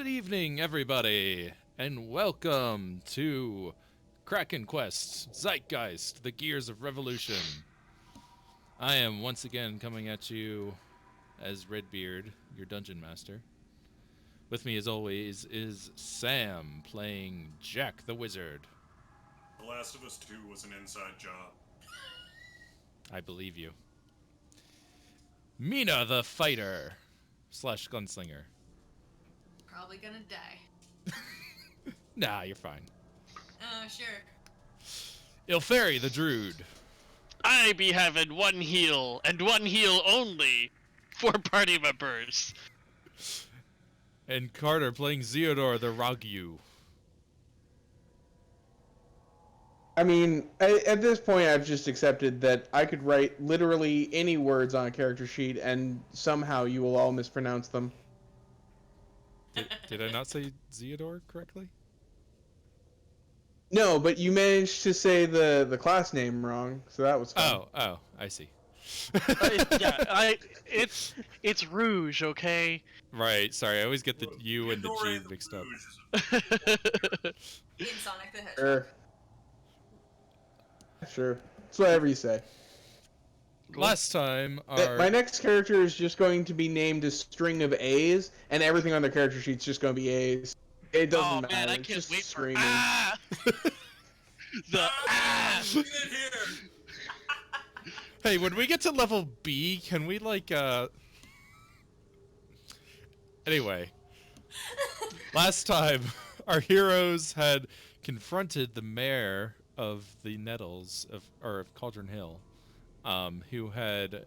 Good evening, everybody, and welcome to KrakenQuest, Zeitgeist, the Gears of Revolution. I am once again coming at you as Redbeard, your dungeon master. With me, as always, is Sam, playing Jack the Wizard. The Last of Us 2 was an inside job. I believe you. Mina, the fighter, / gunslinger. Probably gonna die. Nah, you're fine. Sure. Ilferi, the druid. I be having one heal, and one heal only, for party members. And Carter playing Zeodor, the Ragu. I mean, at this point, I've just accepted that I could write literally any words on a character sheet, and somehow you will all mispronounce them. Did I not say Zeodor correctly? No, but you managed to say the class name wrong, so that was fun. Oh, I see. It's Rouge, okay? Right, sorry, I always get the U and the G mixed up. In Sonic the Hedgehog. Sure. It's whatever you say. Last time, My next character is just going to be named a string of A's, and everything on their character sheet's just going to be A's. It doesn't matter. Man, I it's can't just wait screaming. for Get here! Hey, when we get to level B, can we, Anyway. Last time, our heroes had confronted the mayor of the Nettles, of Cauldron Hill, who had,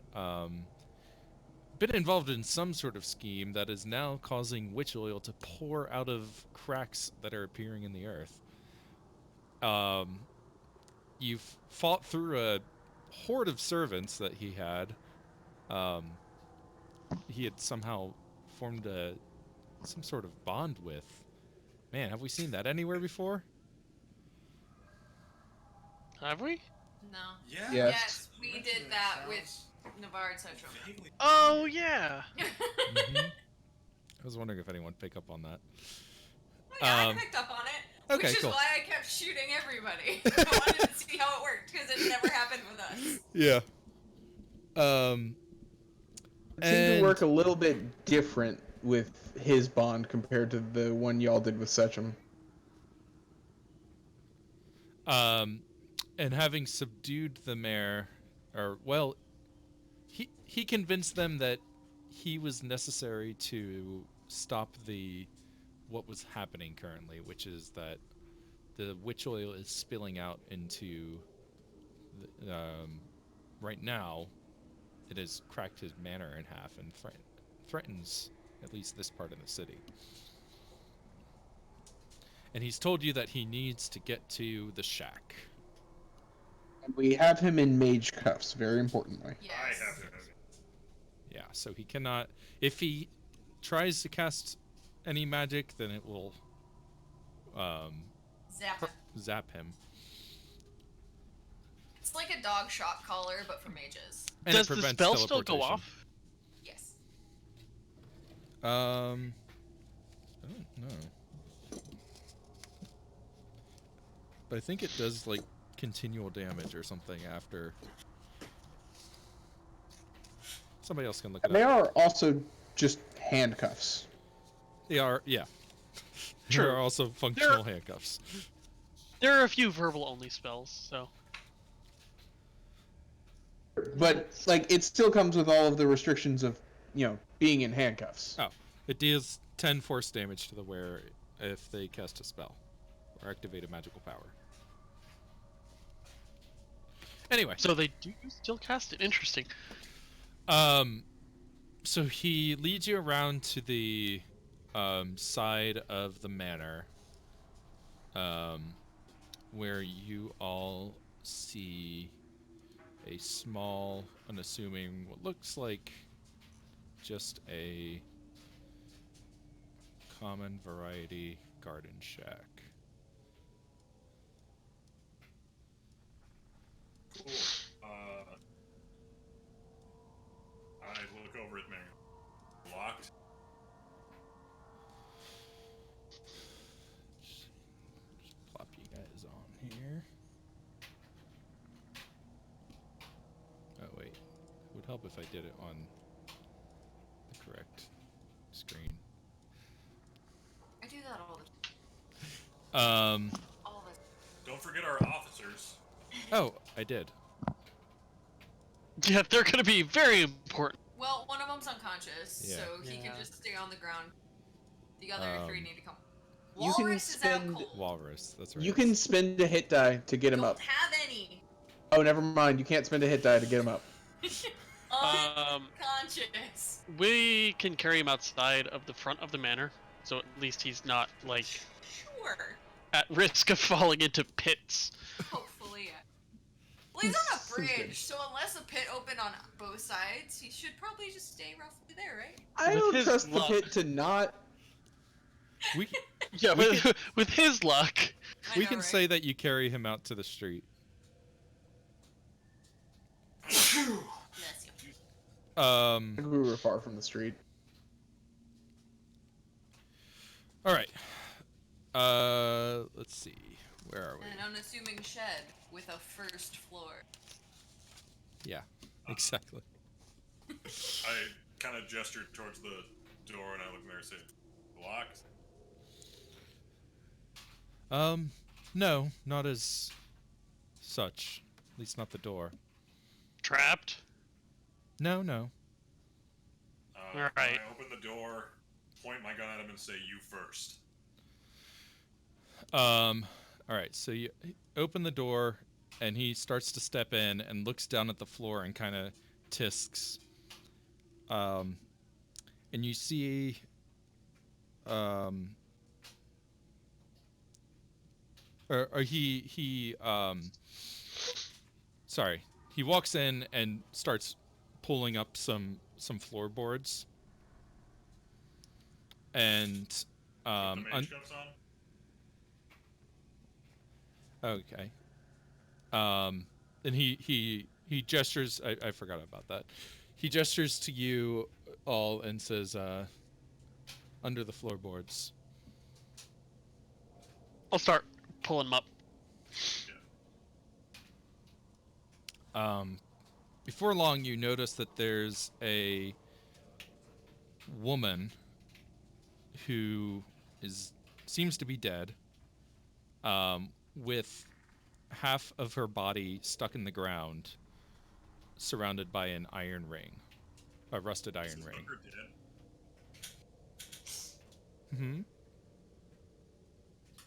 been involved in some sort of scheme that is now causing witchoil to pour out of cracks that are appearing in the earth. You've fought through a horde of servants that he had. He had somehow formed some sort of bond with. Man, have we seen that anywhere before? Have we? No. Yeah. Yes, we did that with Navard Central. Oh, yeah. I was wondering if anyone picked up on that. Yeah, I picked up on it. Okay, which is cool. why I kept shooting everybody. I wanted to see how it worked, because it never happened with us. Yeah. It seemed to work a little bit different with his bond compared to the one y'all did with Sechem. And having subdued the mayor, he convinced them that he was necessary to stop what was happening currently, which is that the witch oil is spilling out into right now. It has cracked his manor in half and threatens at least this part of the city. And he's told you that he needs to get to the shack. And we have him in mage cuffs, very importantly. Yes. I have him. Yeah, so he cannot... If he tries to cast any magic, then it will zap him. It's like a dog shock collar, but for mages. And Does the spell still go off? Yes. I don't know. But I think it does, continual damage or something after... Somebody else can look it up. They are also just handcuffs. They are, yeah. True. There are also functional handcuffs. There are a few verbal-only spells, so... But, it still comes with all of the restrictions of, being in handcuffs. Oh, it deals 10 force damage to the wearer if they cast a spell or activate a magical power. Anyway. So they do still cast it. Interesting. So he leads you around to the side of the manor, where you all see a small, unassuming, what looks like just a common variety garden shack. Cool. I look over at Mayor. Locked? help if I did it on the correct screen. I do that all the Um. all the Don't forget our officers. Oh, I did. Yeah, they're gonna be very important. Well, one of them's unconscious, Yeah. so he can Yeah. just stay on the ground. The other three need to come. You can Walrus is out spend- cold. Walrus. That's right. You can spend a hit die to get him Don't up. have any. Oh, never mind. You can't spend a hit die to get him up. Unconscious. We can carry him outside of the front of the manor, so at least he's not like Sure. at risk of falling into pits. Hopefully, yeah. Well, he's on a Seems good. bridge, so unless a pit opened on both sides, he should probably just stay roughly there, right? I With don't his trust the luck. pit to not. We Yeah, We with his luck. I we know, can right? say that you carry him out to the street. Bless you. I think we were far from the street. All right. Let's see. Where are we? An unassuming shed with a first floor. Yeah. Exactly. I kind of gestured towards the door and I looked in there and said, locked? No, not as such. At least not the door. Trapped. No, no. When Alright. I open the door, point my gun at him and say, you first. All right. So you open the door, and he starts to step in and looks down at the floor and kind of tisks. And you see, or he sorry, he walks in and starts pulling up some floorboards. And The mage cuffs on? okay. And he gestures. I forgot about that. He gestures to you all and says, "Under the floorboards." I'll start pulling him up. Before long, you notice that there's a woman who seems to be dead, with half of her body stuck in the ground, surrounded by an iron ring, a rusted Is iron this ring. hooker dead? Hmm.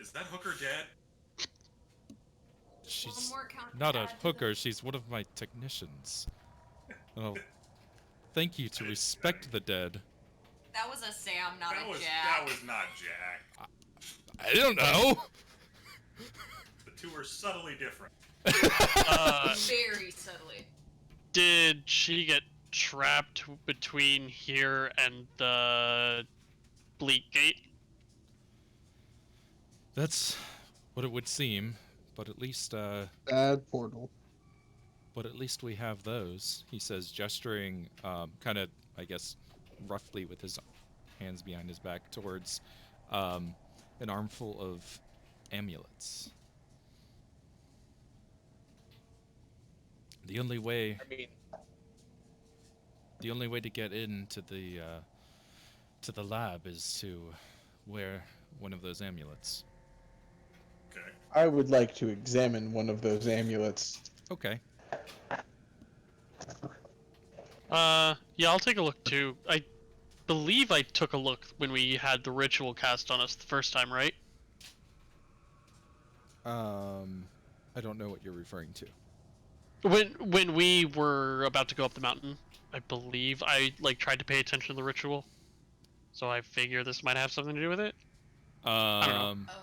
Is that hooker dead? She's more count not to a add to hooker. the- She's one of my technicians. Oh, thank you to respect the dead. That was a Sam, not That a was Jack. not Jack. I don't know. The two are subtly different. Very subtly. Did she get trapped between here and the Bleak Gate? That's what it would seem, but at least Bad portal. we have those. He says, gesturing, kind of, I guess, roughly with his hands behind his back towards an armful of amulets. The only way I mean, to get into the lab is to wear one of those amulets. Okay. I would like to examine one of those amulets. Okay. Yeah, I'll take a look too. I believe I took a look when we had the ritual cast on us the first time, right? I don't know what you're referring to. When we were about to go up the mountain, I believe I tried to pay attention to the ritual. So I figure this might have something to do with it. don't know. Oh.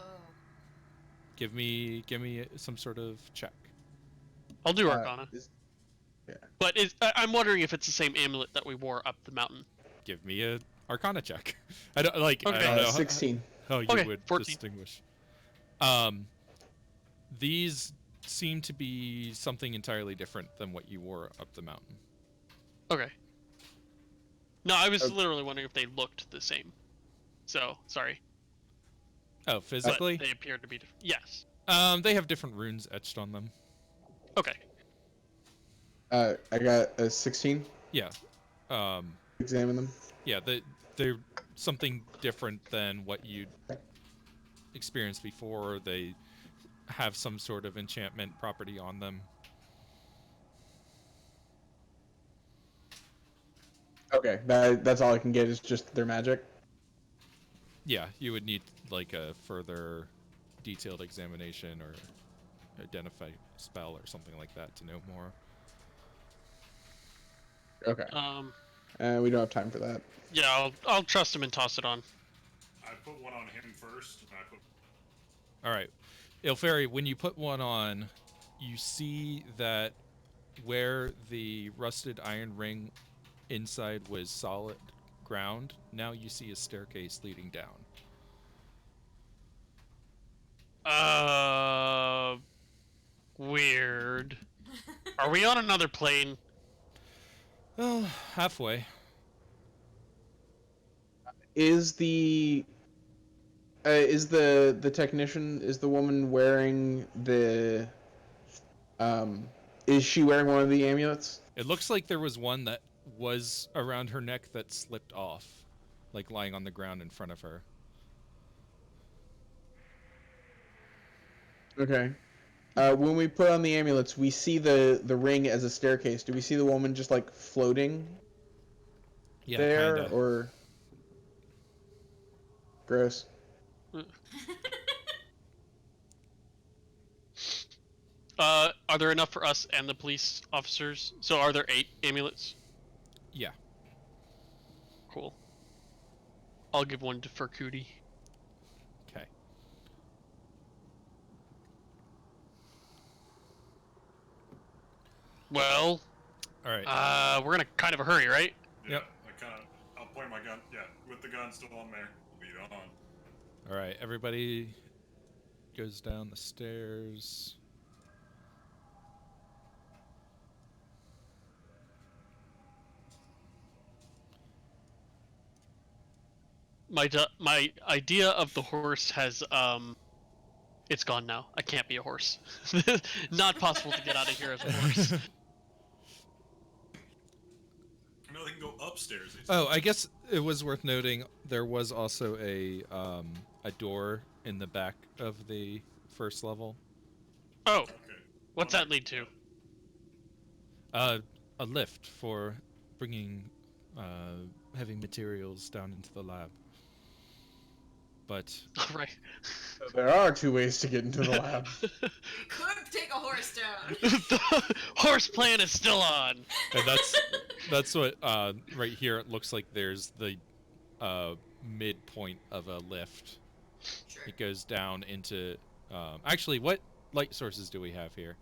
Give me some sort of check. I'll do Arcana. Yeah. But I'm wondering if it's the same amulet that we wore up the mountain. Give me a Arcana check. I don't I Okay. don't know 16. how you Okay, would 14. distinguish. These seem to be something entirely different than what you wore up the mountain. Okay. No, I was Okay. literally wondering if they looked the same. So, sorry. Oh, But physically? they appeared to be different. Yes. They have different runes etched on them. Okay. I got a 16. Yeah. Examine them. Yeah, they're something different than what you'd experienced before. They have some sort of enchantment property on them. Okay, that's all I can get is just their magic. Yeah, you would need like a further detailed examination or identify spell or something like that to know more. Okay. We don't have time for that. Yeah, I'll trust him and toss it on. I put one on him first, and I put. All right, Ilferi, when you put one on, you see that where the rusted iron ring inside was solid ground, now you see a staircase leading down. Weird. Are we on another plane? Oh, halfway. Is the technician, is the woman wearing the is she wearing one of the amulets? It looks like there was one that was around her neck that slipped off, like lying on the ground in front of her. Okay. When we put on the amulets, we see the ring as a staircase. Do we see the woman just like floating Yeah, there, kinda. or gross? Are there enough for us and the police officers? So are there 8 amulets? Yeah. Cool. I'll give one to Furcuti. Okay. Well, All right. we're in a kind of a hurry, right? Yeah, Yep. I'll point my gun. Yeah, with the gun still on there. Lead on. All right. Everybody goes down the stairs. My idea of the horse has it's gone now. I can't be a horse. Not possible to get out of here as a horse. No, they can go upstairs. Oh, I guess it was worth noting there was also a door in the back of the first level. Oh, Okay. what's that lead to? A lift for bringing heavy materials down into the lab. But All right. There are 2 ways to get into the lab. Could take a horse down. The horse plan is still on. and that's what right here it looks like there's the midpoint of a lift. Sure. It goes down into actually, what light sources do we have here?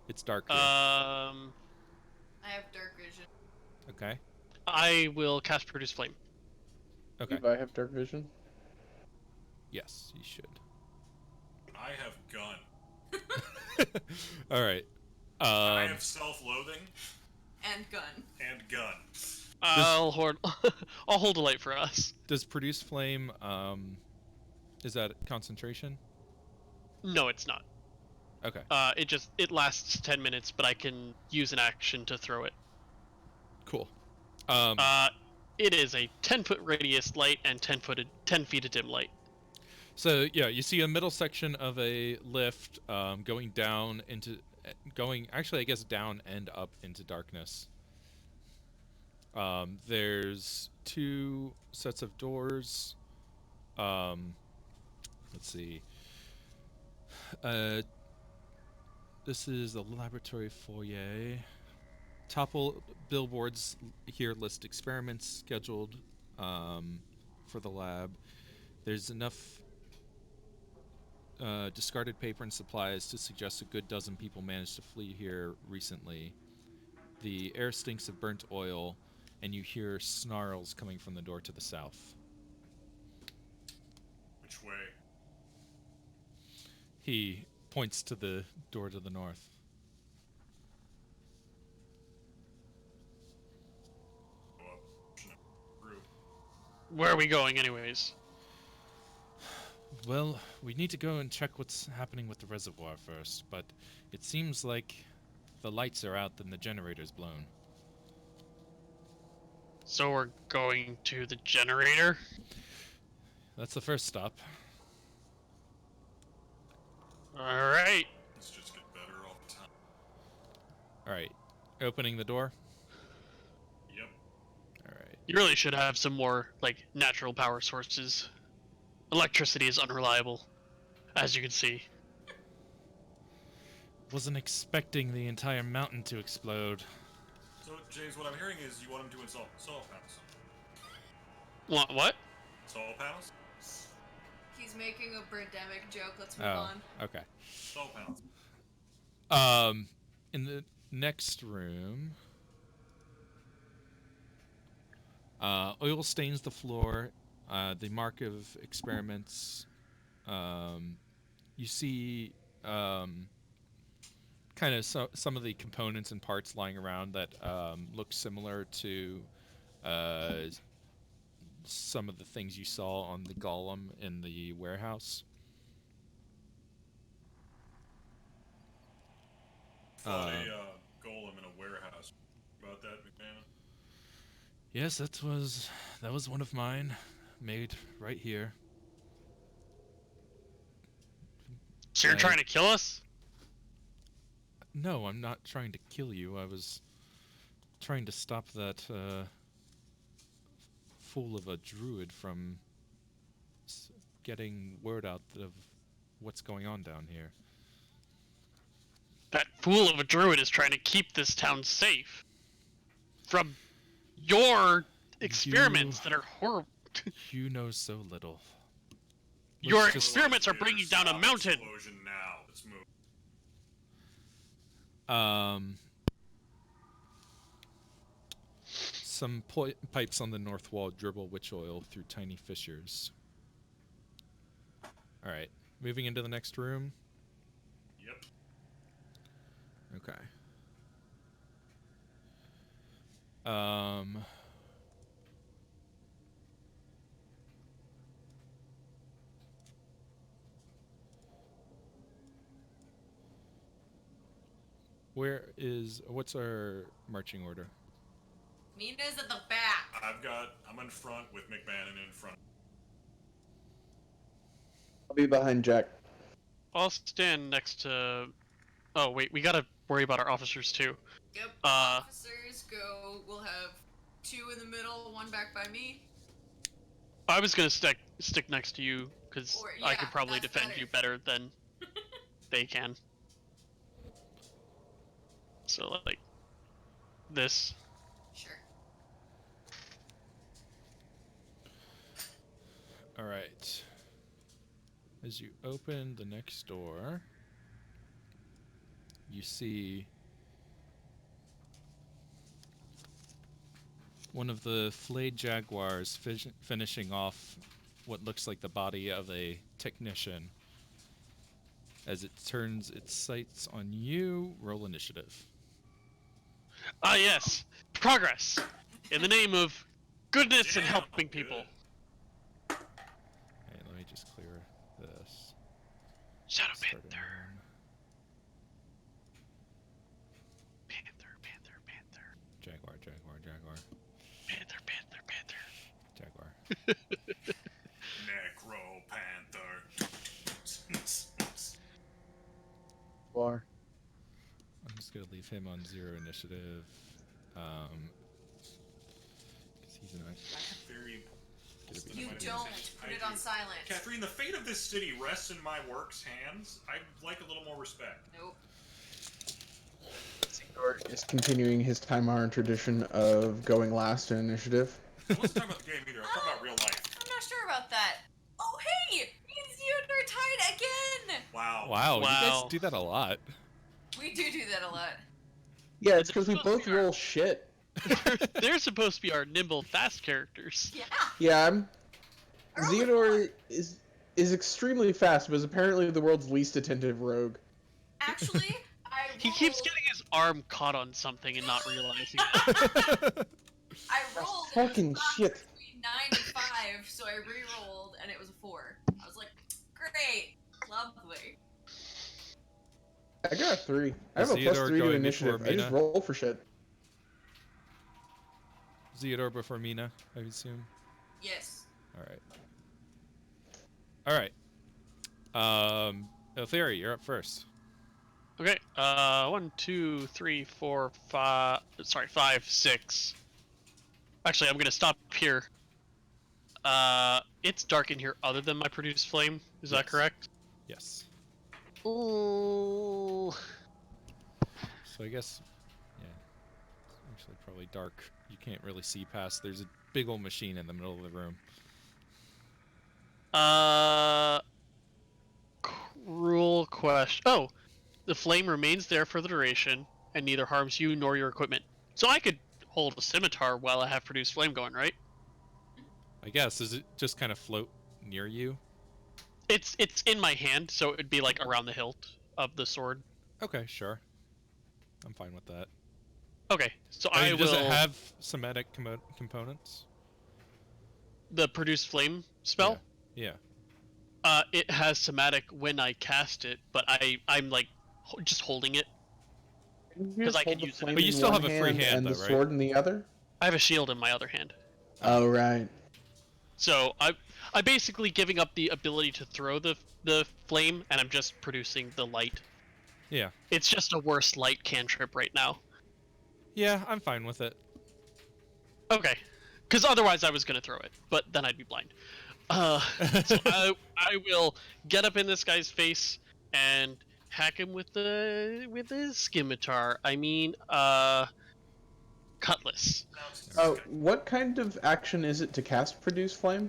It's dark here. I have dark vision. Okay. I will cast Produce Flame. Okay. Do I have dark vision? Yes, you should. I have gun. All right. I have self-loathing And gun. and gun. I'll hold a light for us. Does produce flame? Is that concentration? No, it's not. Okay. It lasts 10 minutes, but I can use an action to throw it. Cool. It is a 10-foot radius light and 10 feet of dim light. So yeah, you see a middle section of a lift going down into actually I guess down and up into darkness. There's 2 sets of doors. Let's see. This is the laboratory foyer. Topple billboards here list experiments scheduled for the lab. There's enough discarded paper and supplies to suggest a good dozen people managed to flee here recently. The air stinks of burnt oil, and you hear snarls coming from the door to the south. Which way? He points to the door to the north. Go up. Through. Where are we going, anyways? Well, we need to go and check what's happening with the reservoir first, but it seems like the lights are out and the generator's blown. So we're going to the generator. That's the first stop. All right. Let's just get better all the time. All right, opening the door. Yep. All right. You really should have some more like natural power sources. Electricity is unreliable, as you can see. Wasn't expecting the entire mountain to explode. So, James, what I'm hearing is you want him to install solar panels. What? Solar panels? He's making a Birdemic joke. Let's move Oh, on. okay. Solar panels. In the next room, oil stains the floor. The mark of experiments. You see, kind of some of the components and parts lying around that look similar to some of the things you saw on the golem in the warehouse. Fought a golem in a warehouse. About that, McMahon? Yes, that was one of mine, made right here. So you're trying to kill us? No, I'm not trying to kill you. I was trying to stop that fool of a druid from getting word out of what's going on down here. That fool of a druid is trying to keep this town safe from your experiments that are horrible. You know so little. Your Let's just- experiments are bringing down a Stop mountain. Explosion now. Let's move. Some pipes on the north wall dribble witch oil through tiny fissures. All right, moving into the next room. Yep. Okay. What's our marching order? Mina's at the back. I'm in front with McMahon in front. I'll be behind Jack. I'll stand next to... Oh, wait, we gotta worry about our officers, too. Yep. Uh, Officers go. We'll have 2 in the middle, 1 back by me. I was gonna stick next to you, because Or- I yeah, could probably that's defend better. you better than they can. So, like, this. Sure. All right. As you open the next door, you see one of the flayed jaguars finishing off what looks like the body of a technician. As it turns its sights on you, roll initiative. Ah, yes! Progress! In the name of goodness and Damn, helping good. people. Hey, let me just clear this. Shadow Start Panther. again. Panther. Jaguar. Jaguar. Necro Panther. War. I'm just gonna leave him on 0 initiative. 'Cause he's an Very important. gonna be You Might have don't. been- Put I it on do. silent. Catherine, the fate of this city rests in my work's hands. I'd like a little more respect. Nope. Theodore is continuing his time-honored tradition of going last in initiative. I wasn't talking about the game either. I'm talking about real life. I'm not sure about that. Oh, hey! Me and Theodore are tied again! Wow. Wow, you Wow. guys do that a lot. We do that a lot. Yeah, it's because we Supposed to both be our- roll shit. They're supposed to be our nimble, fast characters. Yeah. Yeah, Early Theodore on. is extremely fast, but is apparently the world's least attentive rogue. Actually, I rolled... He keeps getting his arm caught on something and not realizing it. I rolled. Fucking it was shit. between 9 and 5, so I re-rolled, and it was a 4. I was like, great, lovely. I got a 3. I have Is a Theodore +3 to going initiative. before I just Mina? roll for shit. Theodore before Mina, I assume. Yes. All right. All right. Theory, you're up first. Okay. 1, 2, 3, 4, 5. Sorry, 5, 6. Actually, I'm gonna stop here. It's dark in here other than my produced flame. Is that Yes. correct? Yes. Ooh. So I guess, yeah. It's actually probably dark. You can't really see past. There's a big old machine in the middle of the room. Cruel question. Oh, the flame remains there for the duration and neither harms you nor your equipment. So I could hold a scimitar while I have produced flame going, right? I guess. Does it just kind of float near you? It's in my hand, so it would be like around the hilt of the sword. Okay, sure. I'm fine with that. Okay, so I I mean, does will. it have somatic components? The produce flame spell. Yeah. It has somatic when I cast it, but I'm like just holding it. You 'Cause just I hold can the use it. flame But you in still one have a free hand, and though, the right? sword in the other. I have a shield in my other hand. Oh right. So I'm basically giving up the ability to throw the flame, and I'm just producing the light. Yeah. It's just a worse light cantrip right now. Yeah, I'm fine with it. Okay, because otherwise I was gonna throw it, but then I'd be blind. So I will get up in this guy's face and hack him with the scimitar. I mean, cutlass. Now it's just Oh, what kind of action is it to cast produce flame?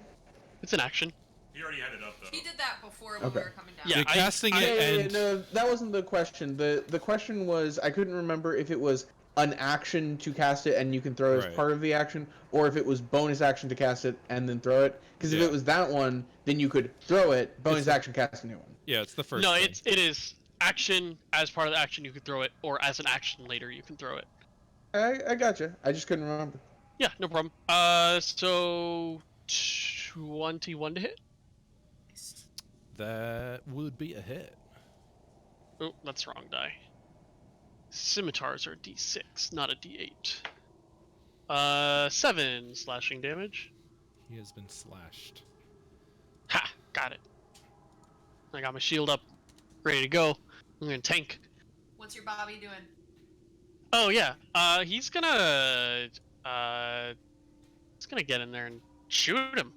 It's an action. he already had it up though. He did that before when Okay. we were coming down. Yeah, You're casting it and... No, that wasn't the question. The question was I couldn't remember if it was an action to cast it and you can throw it as Right. part of the action, or if it was bonus action to cast it and then throw it. Because if Yeah. it was that one, then you could throw it, bonus the- action, cast a new one. Yeah, it's the first No, thing. it is action. As part of the action, you can throw it, or as an action later, you can throw it. I gotcha. I just couldn't remember. Yeah, no problem. So 21 to hit. That would be a hit. Oh, that's the wrong die. Scimitars are D6, not a D8. 7 slashing damage. He has been slashed. Ha! Got it. I got my shield up, ready to go. I'm gonna tank. What's your Bobby doing? Oh yeah. He's gonna get in there and shoot him.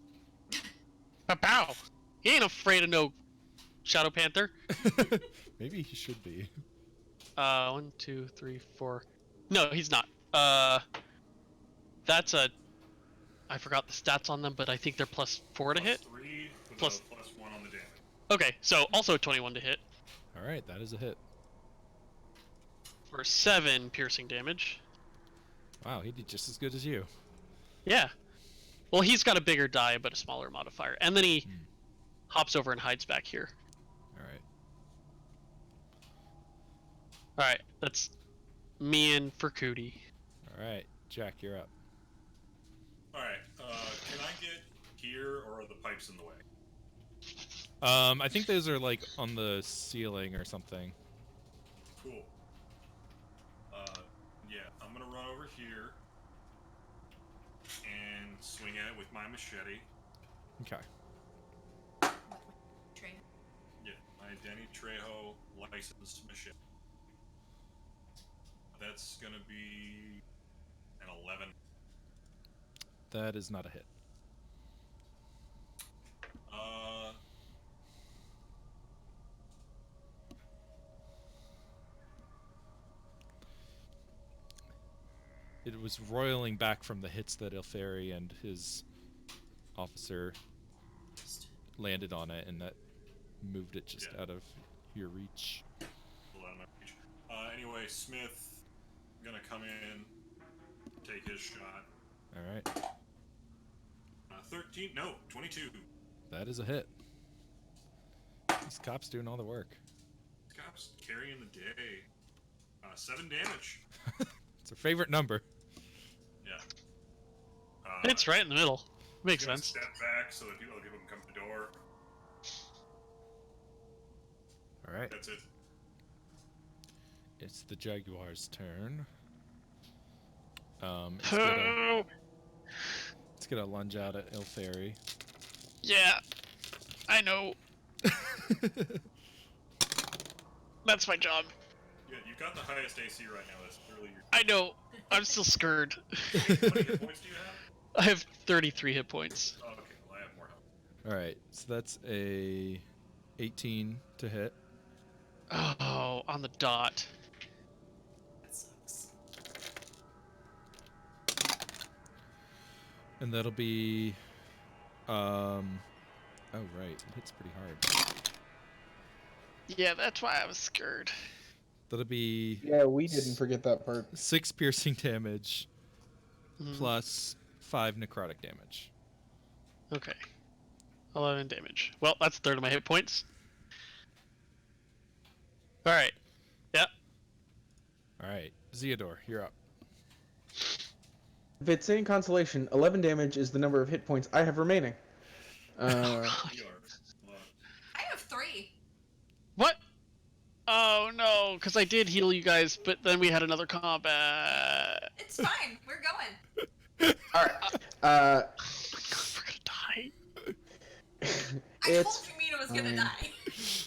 Pow! He ain't afraid of no Shadow Panther. Maybe he should be. 1, 2, 3, 4. No, he's not. That's a. I forgot the stats on them, but I think they're +4 to hit. +3 with Plus- a +1 on the damage. Okay, so also 21 to hit All right, that is a hit. for 7 piercing damage. Wow, he did just as good as you. Yeah. Well, he's got a bigger die, but a smaller modifier, and then he hops over and hides back here. All right. All right, that's me and for Cootie. All right, Jack, you're up. Alright, can I get here or are the pipes in the way? I think those are like on the ceiling or something. Cool. Yeah, I'm gonna run over here and swing at it with my machete. Okay. Trey. Yeah, my Denny Trejo licensed machete. That's gonna be an 11. That is not a hit. It was roiling back from the hits that Iltheri and his officer landed on it, and that moved it just Yeah. out of your reach. Hold on, my reach. Anyway, Smith gonna come in, take his shot. All right. 13, no, 22. That is a hit. These cops doing all the work. Cops carrying the day. 7 damage. It's their favorite number. Yeah. It's right in the middle. Makes gonna sense. Step back so that other people can come to the door. All right. That's it. It's the Jaguar's turn. It's gonna, It's gonna lunge out at Ilfairy. Yeah, I know. That's my job. Yeah, you've got the highest AC right now. That's literally your. I know. I'm still scared. How many hit points do you have? I have 33 hit points. Oh, okay, well, I have more health. Alright, so that's a 18 to hit. Oh, on the dot. That sucks. And that'll be oh right, it hits pretty hard. Yeah, that's why I was scared. That'll be Yeah, we didn't forget that part. 6 piercing damage Mhm. plus 5 necrotic damage. Okay. 11 damage. Well, that's a third of my hit points. Alright. Yeah. Alright, Zeodor, you're up. If it's saying consolation, 11 damage is the number of hit points I have remaining. You are. Well, I have 3. What? Oh no, because I did heal you guys, but then we had another combat. It's fine. We're going. Alright. Oh my god, we're gonna die. I It's told you Mina was gonna fine. die.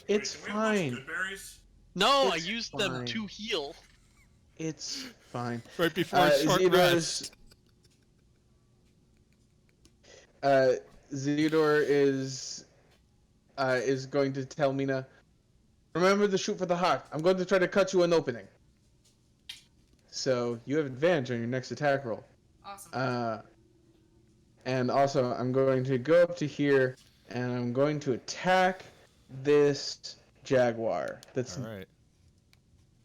It's wait, can we have a bunch of fine. good berries? No, I It's used them fine. to heal. It's fine. Right before a short rest. Zeodor is going to tell Mina, remember to shoot for the heart. I'm going to try to cut you an opening. So you have advantage on your next attack roll. Awesome. And also I'm going to go up to here and I'm going to attack this jaguar. That's Alright.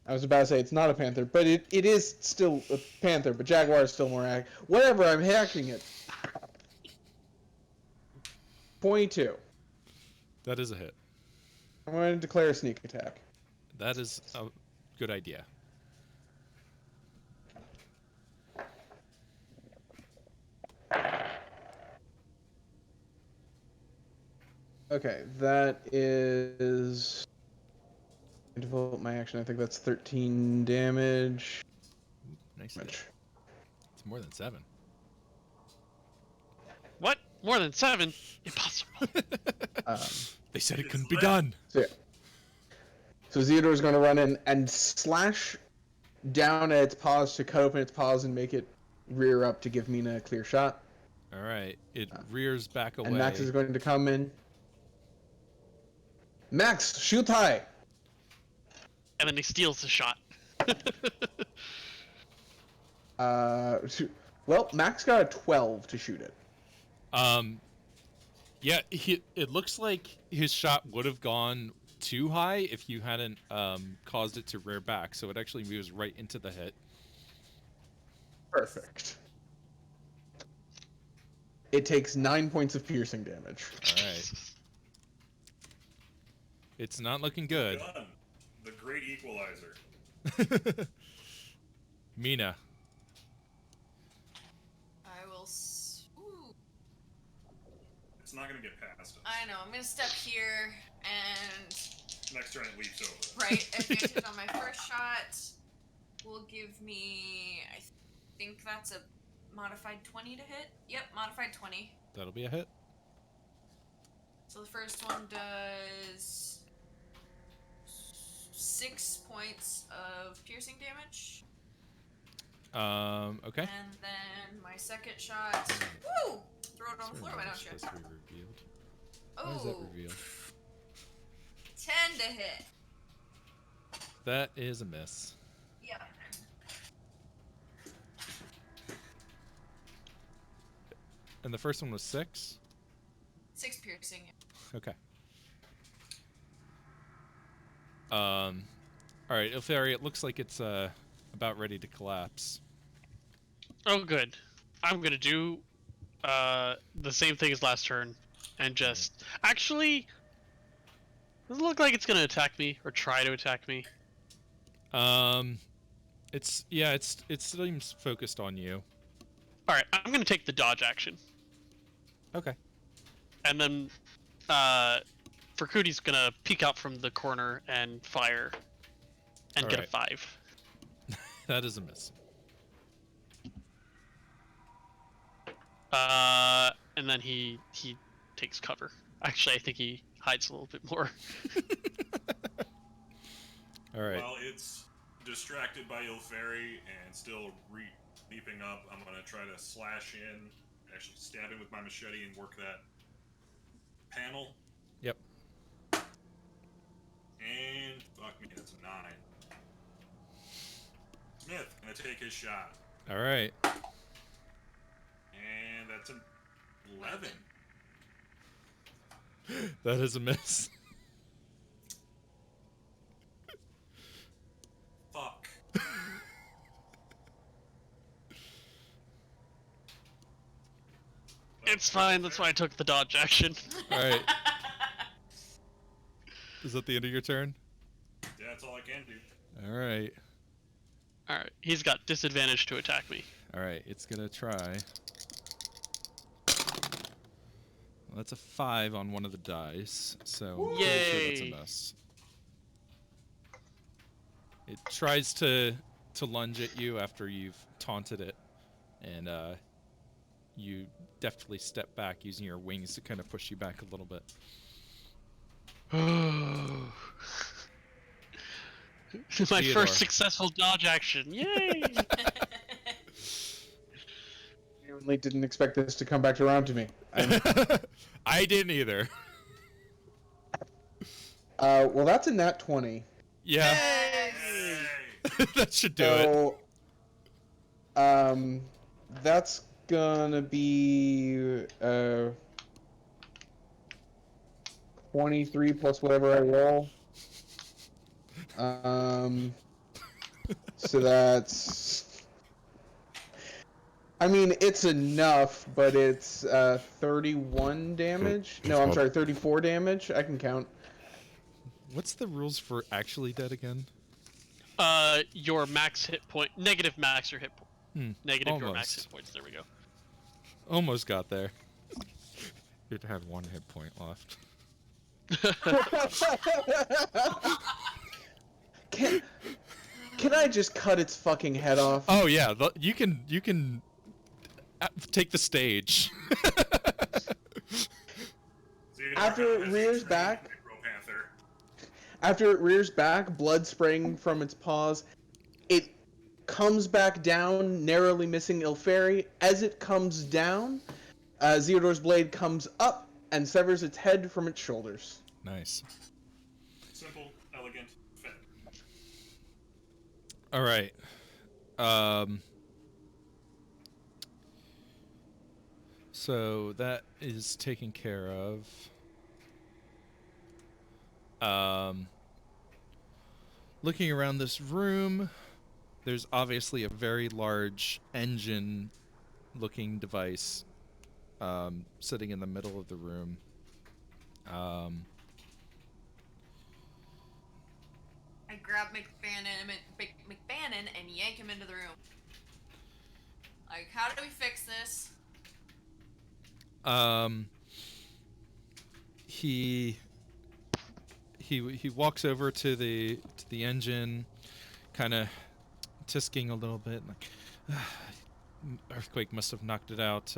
I was about to say it's not a panther, but it is still a panther, but jaguar is still more active. Whatever, I'm hacking it. 22. That is a hit. I'm going to declare a sneak attack. That is a good idea. Okay, that is... I devote my action. I think that's 13 damage. Nice hit. Damage. It's more than 7. What? More than 7? Impossible. They said it It's couldn't be lit. done. So yeah. So Zeodor's going to run in and slash down at its paws to cut open its paws and make it rear up to give Mina a clear shot. Alright, it rears back away. And Max is going to come in. Max, shoot high! And then he steals the shot. Well, Max got a 12 to shoot it. Yeah, it looks like his shot would have gone too high if you hadn't caused it to rear back, so it actually moves right into the hit. Perfect. It takes 9 points of piercing damage. Alright. It's not looking good. Done. The great equalizer. Mina. I will. Ooh. It's not gonna get past us. I know. I'm gonna step here and Next turn it leaps over. right advantage on my first shot will give me. I think that's a modified 20 to hit. Yep, modified 20. That'll be a hit. So the first one does 6 points of piercing damage. Okay. And then my second shot. Woo! Throw it on the floor, why don't you? Supposed to be revealed. Oh, Why is that revealed? 10 to hit. That is a miss. Yeah. And the first one was 6? 6 piercing. Okay. Alright, Ilfari, it looks like it's about ready to collapse. Oh, good. I'm gonna do the same thing as last turn, and just actually doesn't look like it's gonna attack me or try to attack me. It seems focused on you. All right, I'm gonna take the dodge action, Okay. and then Furkuti's gonna peek out from the corner and fire, and get a Alright. 5. That is a miss. And then he takes cover. Actually, I think he hides a little bit more. All right. While it's distracted by Ilferi and still leaping up, I'm gonna try to slash in, actually stab him with my machete and work that panel. Yep. And fuck me, that's a 9. Smith gonna take his shot, All right. and that's an 11. That is a miss. Fuck. It's fine. That's why I took the dodge action. All right. Is that the end of your turn? Yeah, that's all I can do. All right. All right. He's got disadvantage to attack me. All right. It's gonna try. Well, that's a 5 on one of the dice, so I'm pretty sure that's a Yay. miss. It tries to lunge at you after you've taunted it, and you deftly step back using your wings to kind of push you back a little bit. My Theodore. first successful dodge action. Yay! Genuinely didn't expect this to come back around to me. I didn't either. Well, that's a nat 20. Yeah, Hey! that should do it. So, that's gonna be 23 plus whatever I roll. So that's. I mean, it's enough, but it's 31 damage. No, I'm sorry, 34 damage. I can count. What's the rules for actually dead again? Your max hit point, negative max your hit point. Negative your max Almost. hit points. There we go. Almost got there. You'd have 1 hit point left. Can I just cut its fucking head off? Oh yeah, you can take the stage. After it rears back- Necropanther. After it rears back, blood spraying from its paws, it comes back down, narrowly missing Ilferi. As it comes down, Zeodor's blade comes up and severs its head from its shoulders. Nice. Simple, elegant, fit. All right. So that is taken care of. Looking around this room, there's obviously a very large engine-looking device sitting in the middle of the room. I grab Macbannin and yank him into the room. Like, how do we fix this? He walks over to the engine, kind of tisking a little bit, like earthquake must have knocked it out.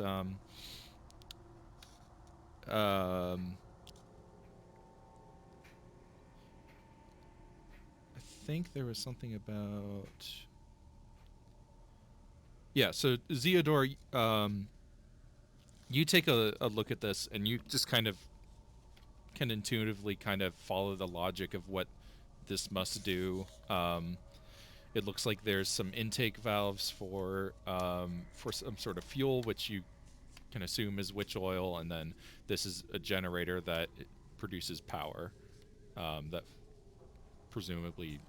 I think there was something about. Yeah, so Zeodor, you take a look at this, and you just kind of can intuitively kind of follow the logic of what this must do. It looks like there's some intake valves for some sort of fuel, which you can assume is witchoil, and then this is a generator that produces power that presumably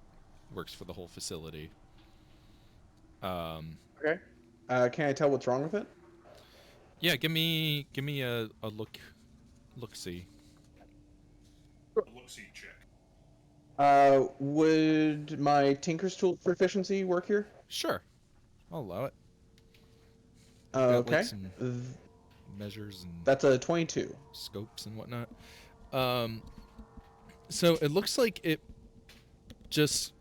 works for the whole facility. Okay. Can I tell what's wrong with it? Yeah, give me a look-see. A look-see check. Would my Tinker's Tool proficiency work here? Sure, I'll allow it. Okay. Like, some measures and That's a 22. scopes and whatnot. So it looks like it just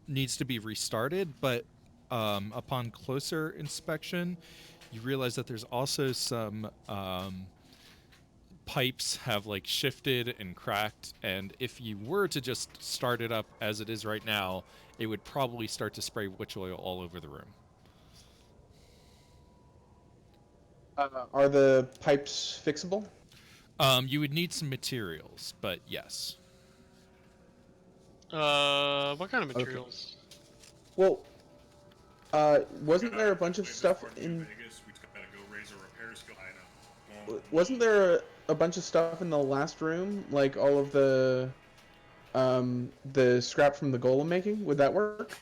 needs to be restarted, but upon closer inspection, you realize that there's also some pipes have like shifted and cracked, and if you were to just start it up as it is right now, it would probably start to spray witch oil all over the room. Are the pipes fixable? You would need some materials, but yes. What kind of Okay. materials? Well, wasn't there a bunch of Vegas stuff part in? Vegas. We gotta go raise a repair skill. I know. Wasn't there a bunch of stuff in the last room, like all of the scrap from the golem making? Would that work?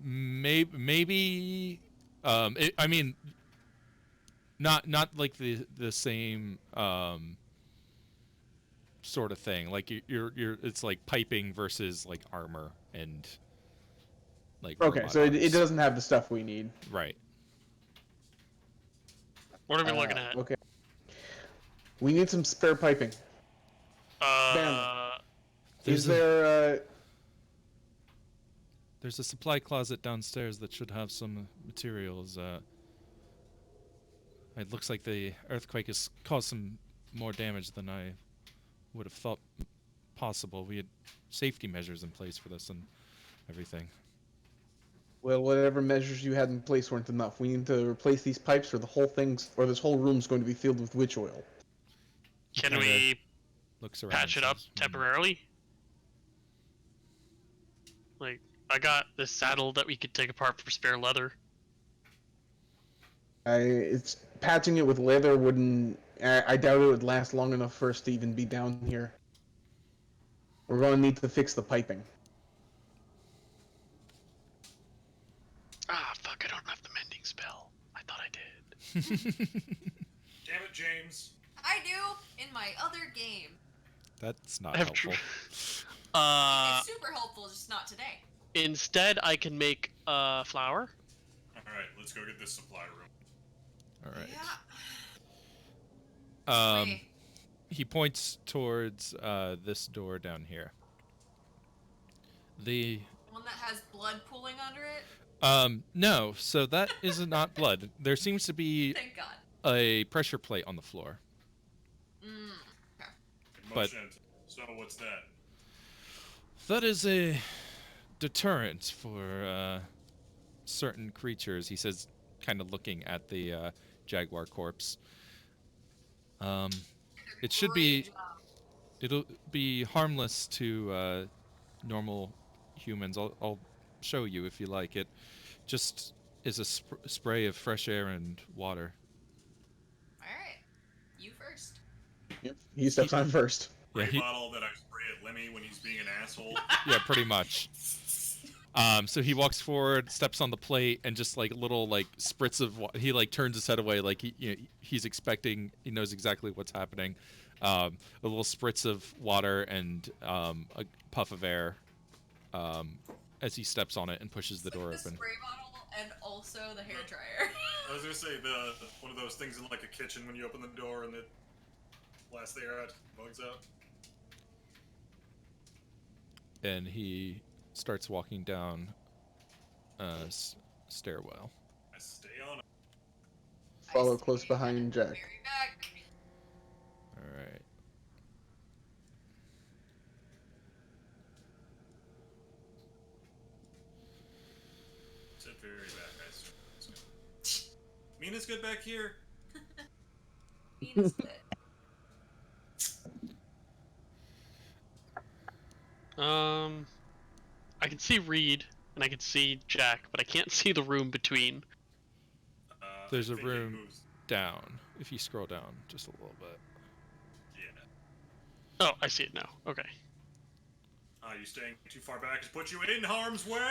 Maybe. I mean, not like the same sort of thing. Like you're it's like piping versus like armor and like Okay, robot so it arms. doesn't have the stuff we need. Right. What are we looking at? Okay. We need some spare piping. There's Is there? There's a supply closet downstairs that should have some materials. It looks like the earthquake has caused some more damage than I would have thought possible. We had safety measures in place for this and everything. Well, whatever measures you had in place weren't enough. We need to replace these pipes, or the whole thing's, or this whole room's going to be filled with witch oil. Can Kinda we looks around patch it and up says, temporarily? Like, I got this saddle that we could take apart for spare leather. It's patching it with leather wouldn't. I doubt it would last long enough for us to even be down here. We're going to need to fix the piping. Ah, fuck! I don't have the mending spell. I thought I did. Damn it, James. I do in my other game. That's not I have helpful. It's super helpful, just not today. Instead, I can make a flower. All right, let's go get this supply room. All right. Yeah. Um, Wait. he points towards this door down here. The One that has blood pooling under it? no, so that is not blood. There seems to be Thank God. a pressure plate on the floor. Okay. But- Motion. So what's that? That is a deterrent for certain creatures, he says, kind of looking at the jaguar corpse. It should be. Great job. It'll be harmless to normal humans. I'll show you if you like. It just is a spray of fresh air and water. Alright. You first. Yep. He steps on first. Yeah, Spray bottle that I spray at Lemmy when he's being an asshole. yeah, pretty much. So he walks forward, steps on the plate, and just like little like spritz of he like turns his head away, like he's expecting, he knows exactly what's happening. A little spritz of water and a puff of air as he steps on it and pushes the It's door like the open. spray bottle and also the hair dryer. I was gonna say one of those things in like a kitchen when you open the door and it blasts the air out, bugs out. And he starts walking down a stairwell. I stay on it. Follow close behind Jack. Very back. All right. Sit very back, guys. Mina's good back here. Venus bit. I can see Reed and I can see Jack, but I can't see the room between. There's I a think it room moves- down. If you scroll down just a little bit. Yeah. Oh, I see it now. Okay. You staying too far back has put you in harm's way.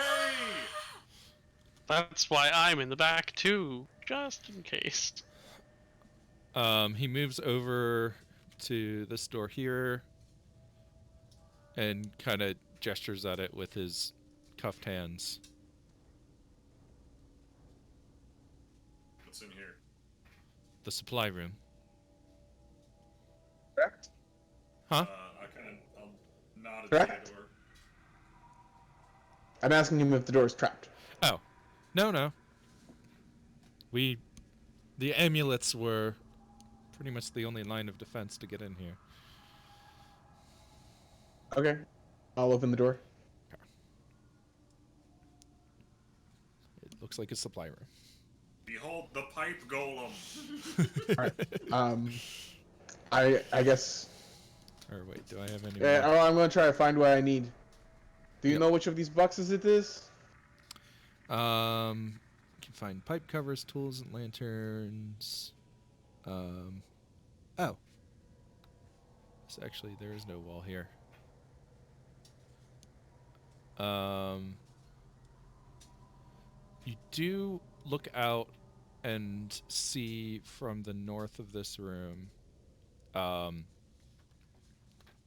That's why I'm in the back too, just in case. He moves over to this door here and kind of gestures at it with his cuffed hands. What's in here? The supply room. Correct. Huh? I kind of nod at Correct. the door. I'm asking him if the door is trapped. Oh, no. The amulets were pretty much the only line of defense to get in here. Okay. I'll open the door. It looks like a supply room. Behold the pipe golem. Alright. I guess... Or wait, do I have any Yeah, more? I'm gonna try to find what I need. Do you Yep. know which of these boxes it is? You can find pipe covers, tools, and lanterns. Oh. So actually, there is no wall here. You do look out and see from the north of this room,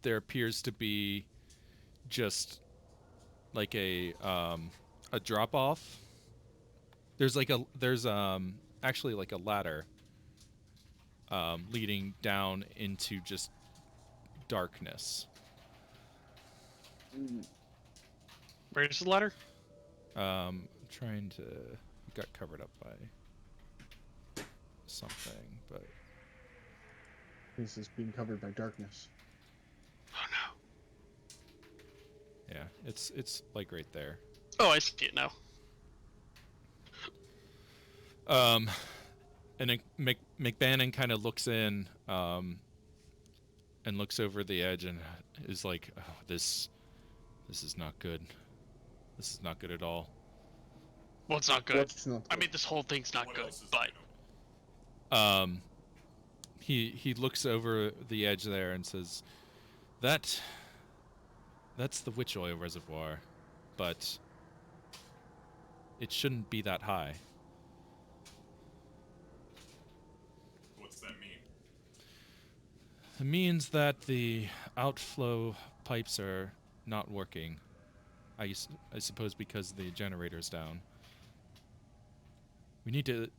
there appears to be just like a drop off. There's actually like a ladder leading down into just darkness. Where's the ladder? Trying to got covered up by something, but This is being covered by darkness. Oh no. yeah, it's like right there. Oh, I see it now. And then Macbannin kind of looks in, and looks over the edge and is like, oh, this is not good. This is not good at all. Well, it's not good. What's not I good? mean, this whole thing's not What good, else is but new? He looks over the edge there and says, that's the witchoil reservoir, but it shouldn't be that high. What's that mean? It means that the outflow pipes are not working. I suppose because the generator's down. We need to...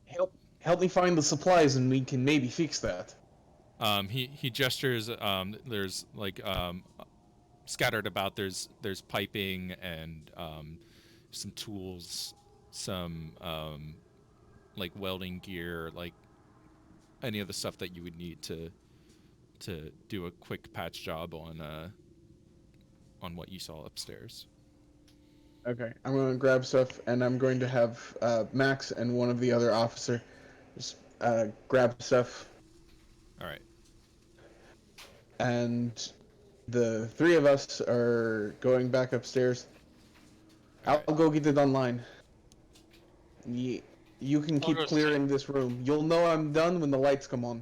Help me find the supplies and we can maybe fix that. He gestures. There's like scattered about. There's piping and some tools, some like welding gear, like any of the stuff that you would need to do a quick patch job on what you saw upstairs. Okay, I'm gonna grab stuff and I'm going to have Max and one of the other officer just grab stuff, All right. and the three of us are going back upstairs. All I'll right. go get it online. You can I'll keep go clearing this room. You'll know I'm done when the lights come on.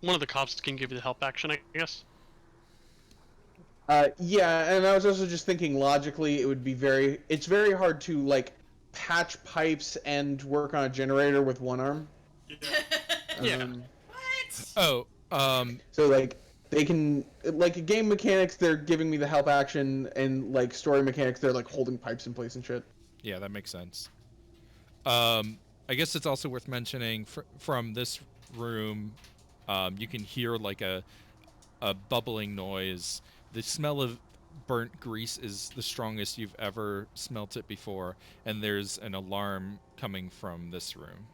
one of the cops can give you the help action, I guess. Yeah, and I was also just thinking logically, it's very hard to like patch pipes and work on a generator with one arm. Yeah. What? Oh. So like they can like game mechanics, they're giving me the help action, and like story mechanics, they're like holding pipes in place and shit. Yeah, that makes sense. I guess it's also worth mentioning from this room, you can hear like a bubbling noise. The smell of burnt grease is the strongest you've ever smelt it before, and there's an alarm coming from this room.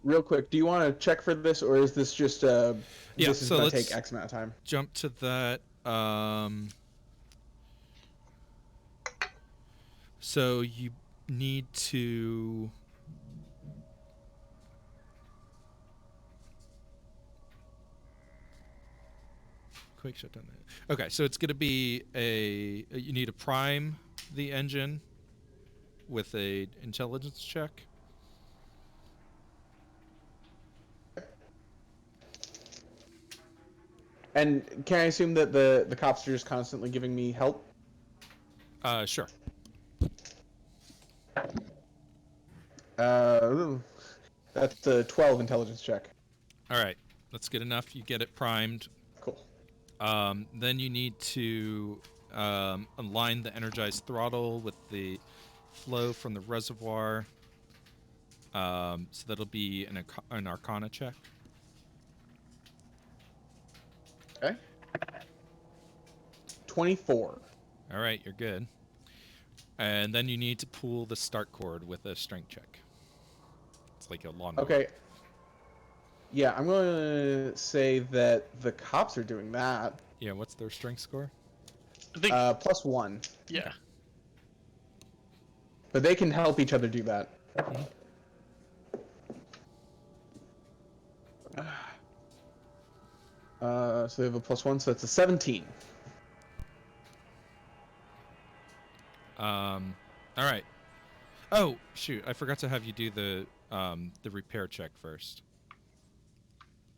Real quick, do you want to check for this, or is this just Yeah, this is so gonna let's take X amount of time? jump to that. So you need to... Quick shut down that. Okay, so it's going to be you need to prime the engine with a intelligence check. And can I assume that the cops are just constantly giving me help? Sure. That's a 12 intelligence check. All right, that's good enough. You get it primed. Cool. Then you need to align the energized throttle with the flow from the reservoir. So that'll be an Arcana check. Okay. 24. All right, you're good. And then you need to pull the start cord with a strength check. It's like a lawnmower. Okay. Yeah, I'm going to say that the cops are doing that. Yeah, what's their strength score? I think. +1. Yeah. Okay. But they can help each other do that. So they have a +1, so it's a 17. All right. Oh, shoot. I forgot to have you do the repair check first.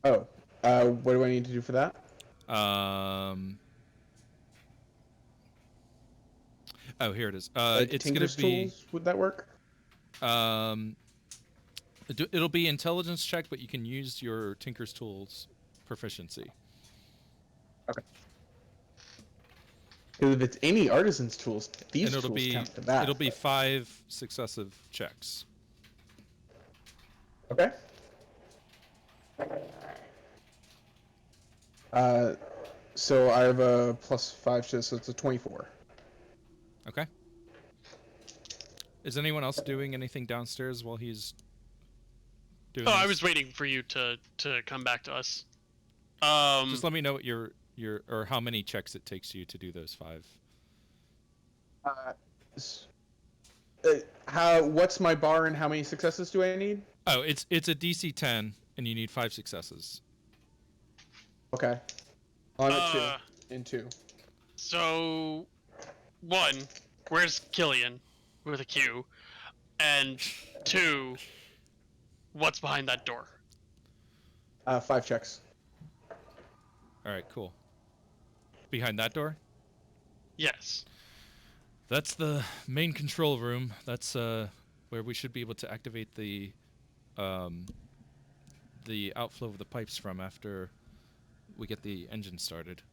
Oh. What do I need to do for that? Oh, here it is. Like It's going Tinker's to be... tools? Would that work? It'll be intelligence check, but you can use your Tinker's Tools proficiency. Okay. Because if it's any artisan's tools, these And tools count to that. it'll be 5 successive checks. Okay. So I have a +5 to, so it's a 24. Okay. Is anyone else doing anything downstairs while he's doing Oh, this? I was waiting for you to come back to us. Just let me know what your or how many checks it takes you to do those 5. What's my bar and how many successes do I need? Oh, it's a DC 10 and you need 5 successes. Okay. On it 2. In 2. So, 1, where's Killian with a Q? And 2, what's behind that door? 5 checks. All right, cool. Behind that door? Yes. That's the main control room. That's where we should be able to activate the outflow of the pipes from after we get the engine started.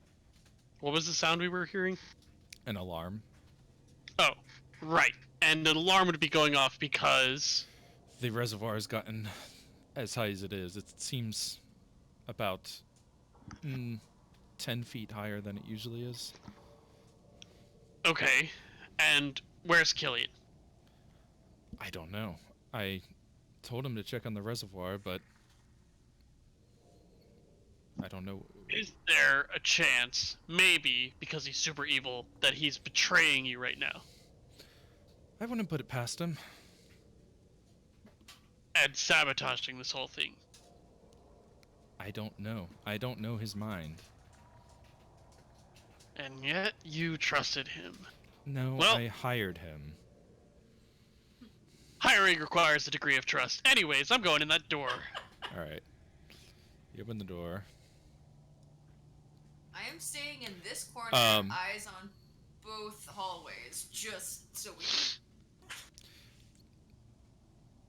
What was the sound we were hearing? An alarm. Oh, right. And an alarm would be going off because... The reservoir has gotten as high as it is. It seems about 10 feet higher than it usually is. Okay. And where's Killian? I don't know. I told him to check on the reservoir, but I don't know. Is there a chance, maybe, because he's super evil, that he's betraying you right now? I wouldn't put it past him. And sabotaging this whole thing? I don't know. I don't know his mind. And yet, you trusted him. No, Well- I hired him. Hiring requires a degree of trust. Anyways, I'm going in that door. All right. You open the door. I am staying in this corner, eyes on both hallways, just so we.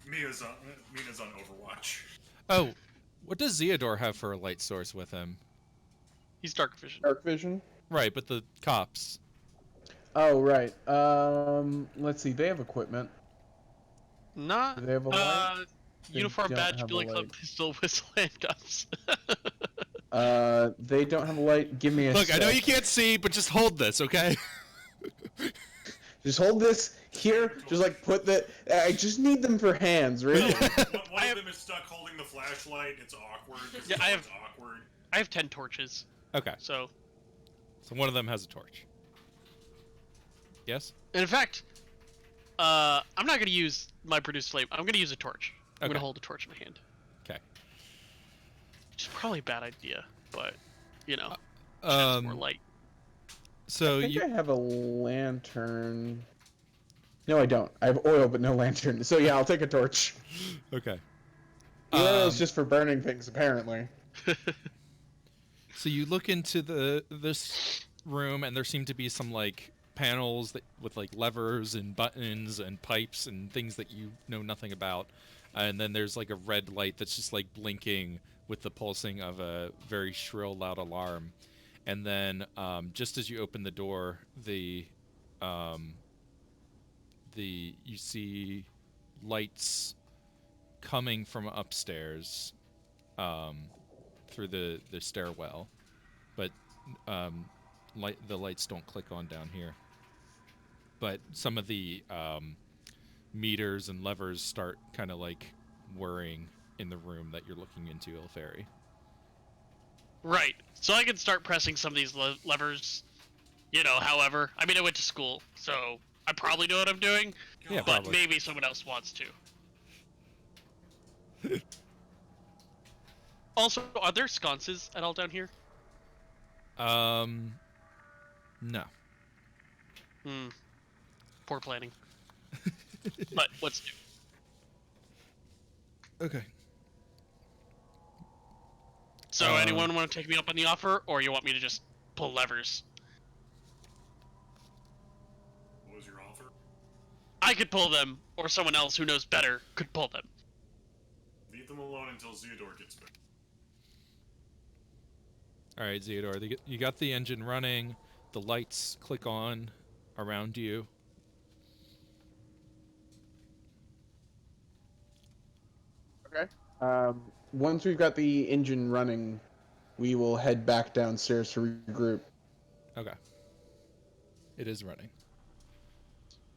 Mina's on Overwatch. Oh, what does Zeodor have for a light source with him? He's dark vision. Dark vision? Right, but the cops. Oh, right. Let's see. They have equipment. Not, Do they have a light? They uniform don't badge, have a Billy Club, light. pistol, whistle, handcuffs. They don't have a light. Give me a Look, I know sec. you can't see, but just hold this, okay? Just hold this here. Just like put the. I just need them for hands, really. One of them is stuck holding the flashlight. It's awkward. Yeah, I have- It's awkward. I have 10 torches, Okay, so... so one of them has a torch. Yes? And in fact, I'm not going to use my produced flame. I'm going to use a torch. I'm going Okay. to hold a torch in my hand. Okay. Which is probably a bad idea, but, you know, it's more light. So I think you I have a lantern. No, I don't. I have oil, but no lantern. So yeah, I'll take a torch. okay? Oil is just for burning things, apparently. So you look into this room, and there seem to be some like panels that with like levers and buttons and pipes and things that you know nothing about. And then there's like a red light that's just like blinking with the pulsing of a very shrill, loud alarm. And then just as you open the door, you see lights coming from upstairs through the stairwell, but the lights don't click on down here. But some of the meters and levers start kind of like whirring in the room that you're looking into, Ilferi. Right. So I can start pressing some of these levers. However, I mean, I went to school, so I probably know what I'm doing. Yeah, but probably. maybe someone else wants to. Also, are there sconces at all down here? No. Poor planning. But what's new? Okay. So anyone want to take me up on the offer, or you want me to just pull levers? What was your offer? I could pull them, or someone else who knows better could pull them. Leave them alone until Zeodor gets back. All right, Zeodor, you got the engine running. The lights click on around you. Okay. Once we've got the engine running, we will head back downstairs to regroup. Okay. It is running.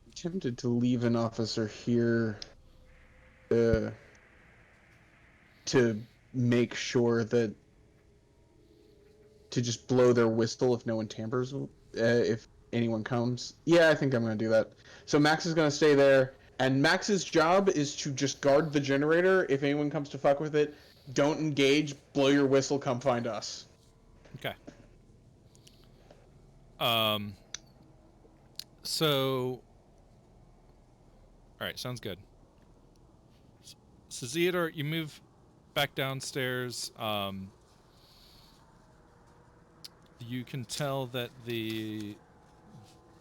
I'm tempted to leave an officer here to make sure that to just blow their whistle if no one tampers, if anyone comes. Yeah, I think I'm going to do that. So Max is going to stay there, and Max's job is to just guard the generator. If anyone comes to fuck with it, don't engage, blow your whistle, come find us. Okay. So... Alright, sounds good. So Zeodor, you move back downstairs. You can tell that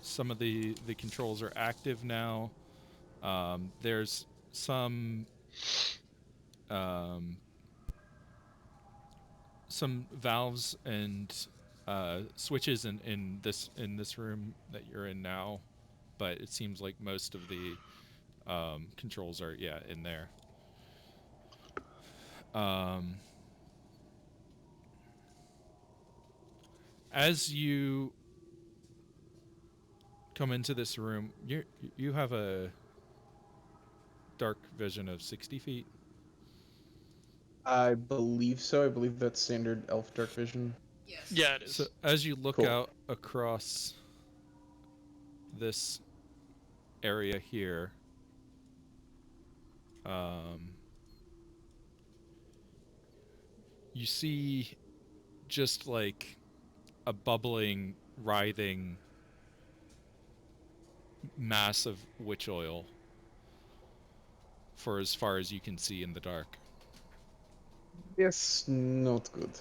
some of the controls are active now. There's some valves and switches in this room that you're in now, but it seems like most of the controls are in there. As you come into this room, you have a dark vision of 60 feet. I believe so. I believe that's standard elf dark vision. Yes. Yeah, it is. So as you look Cool. out across this area here, you see just like a bubbling, writhing mass of witch oil for as far as you can see in the dark. Yes, not good.